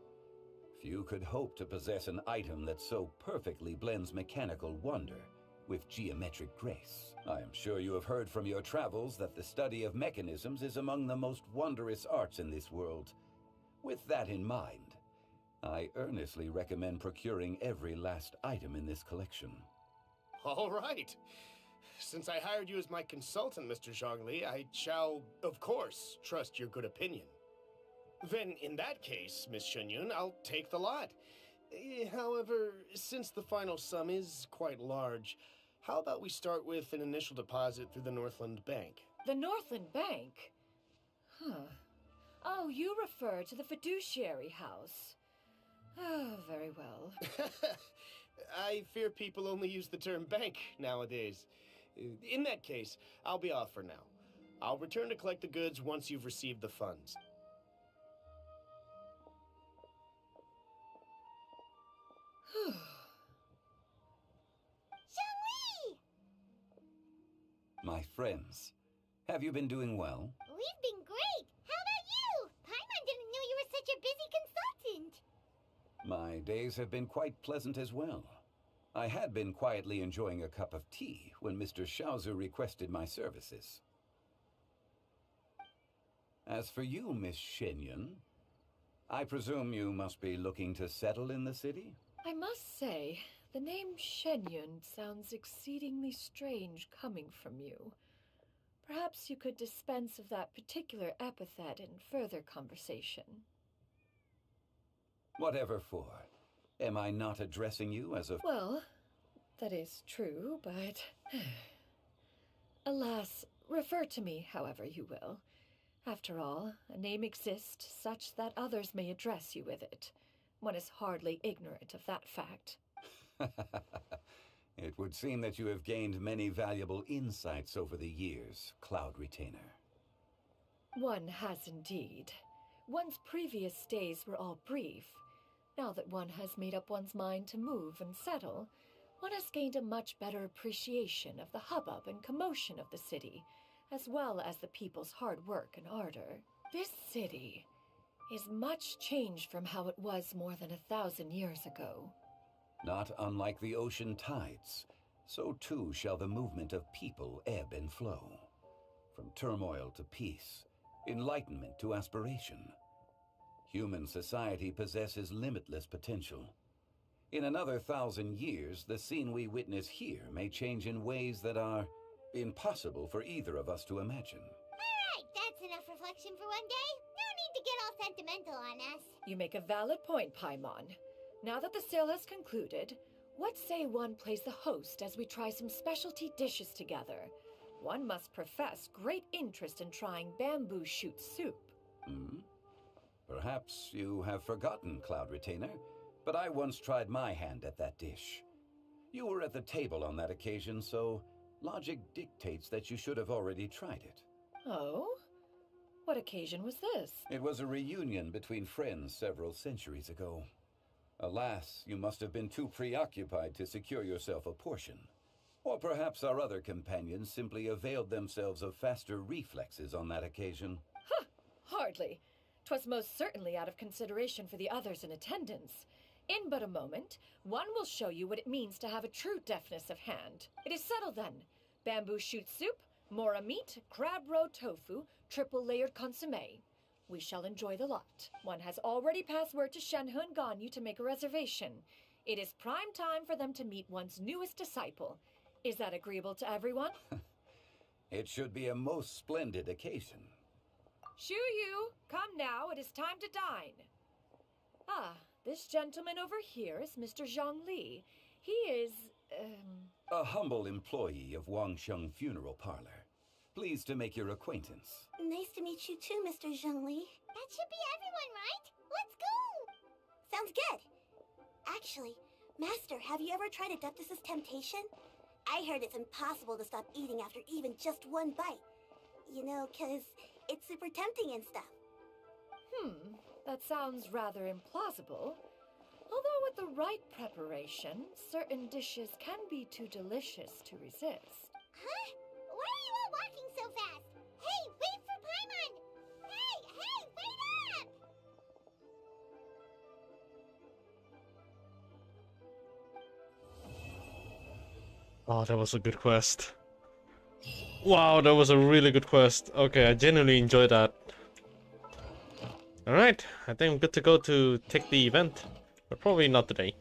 Few could hope to possess an item that so perfectly blends mechanical wonder with geometric grace. I am sure you have heard from your travels that the study of mechanisms is among the most wondrous arts in this world. With that in mind, I earnestly recommend procuring every last item in this collection. All right. Since I hired you as my consultant, Mr. Zhongli, I shall, of course, trust your good opinion. Then, in that case, Miss Shenyun, I'll take the lot. However, since the final sum is quite large, how about we start with an initial deposit through the Northland Bank? The Northland Bank? Huh. Oh, you refer to the fiduciary house. Oh, very well. I fear people only use the term bank nowadays. In that case, I'll be off for now. I'll return to collect the goods once you've received the funds. Zhongli! My friends, have you been doing well? We've been great. How about you? Paimon didn't know you were such a busy consultant. My days have been quite pleasant as well. I had been quietly enjoying a cup of tea when Mr. Xiaozu requested my services. As for you, Miss Shenyun, I presume you must be looking to settle in the city? I must say, the name Shenyun sounds exceedingly strange coming from you. Perhaps you could dispense of that particular epithet in further conversation. Whatever for. Am I not addressing you as a... Well, that is true, but... Alas, refer to me however you will. After all, a name exists such that others may address you with it. One is hardly ignorant of that fact. It would seem that you have gained many valuable insights over the years, Cloud Retainer. One has indeed. One's previous stays were all brief. Now that one has made up one's mind to move and settle, one has gained a much better appreciation of the hubbub and commotion of the city, as well as the people's hard work and ardor. This city is much changed from how it was more than 1,000 years ago. Not unlike the ocean tides, so too shall the movement of people ebb and flow. From turmoil to peace, enlightenment to aspiration. Human society possesses limitless potential. In another 1,000 years, the scene we witness here may change in ways that are impossible for either of us to imagine. All right, that's enough reflection for one day. No need to get all sentimental on us. You make a valid point, Paimon. Now that the sale has concluded, what say one plays the host as we try some specialty dishes together? One must profess great interest in trying bamboo shoot soup. Perhaps you have forgotten, Cloud Retainer, but I once tried my hand at that dish. You were at the table on that occasion, so logic dictates that you should have already tried it. Oh? What occasion was this? It was a reunion between friends several centuries ago. Alas, you must have been too preoccupied to secure yourself a portion. Or perhaps our other companions simply availed themselves of faster reflexes on that occasion. Huh! Hardly. 'Twas most certainly out of consideration for the others in attendance. In but a moment, one will show you what it means to have a true deftness of hand. It is settled then. Bamboo shoot soup, mora meat, crab roe tofu, triple-layered consommé. We shall enjoy the lot. One has already passed word to Shenhe and Ganyu to make a reservation. It is prime time for them to meet one's newest disciple. Is that agreeable to everyone? It should be a most splendid occasion. Shu Yu, come now, it is time to dine. Ah, this gentleman over here is Mr. Zhang Li. He is, A humble employee of Wangsheng Funeral Parlor. Pleased to make your acquaintance. Nice to meet you too, Mr. Zhongli. That should be everyone, right? Let's go! Sounds good. Actually, Master, have you ever tried Adeptus' temptation? I heard it's impossible to stop eating after even just one bite. You know, 'cause it's super tempting and stuff. That sounds rather implausible. Although with the right preparation, certain dishes can be too delicious to resist. Huh? Why are you all walking so fast? Hey, wait for Paimon! Hey, wait up! Oh, that was a good quest. Wow, that was a really good quest. Okay, I genuinely enjoyed that. Alright, I think I'm good to go to take the event. But probably not today.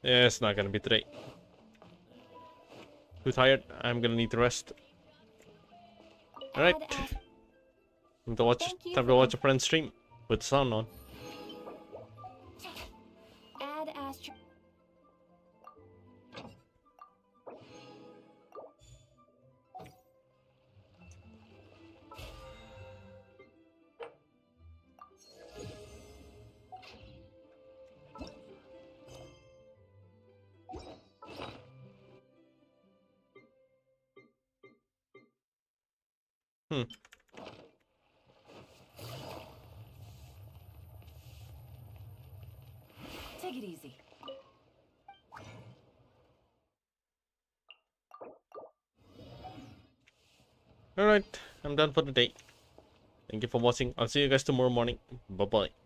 Yeah, it's not gonna be today. Too tired. I'm gonna need to rest. Alright. Time to watch a friend's stream with sound on. Add Astro. Take it easy. Alright, I'm done for the day. Thank you for watching. I'll see you guys tomorrow morning. Bye bye.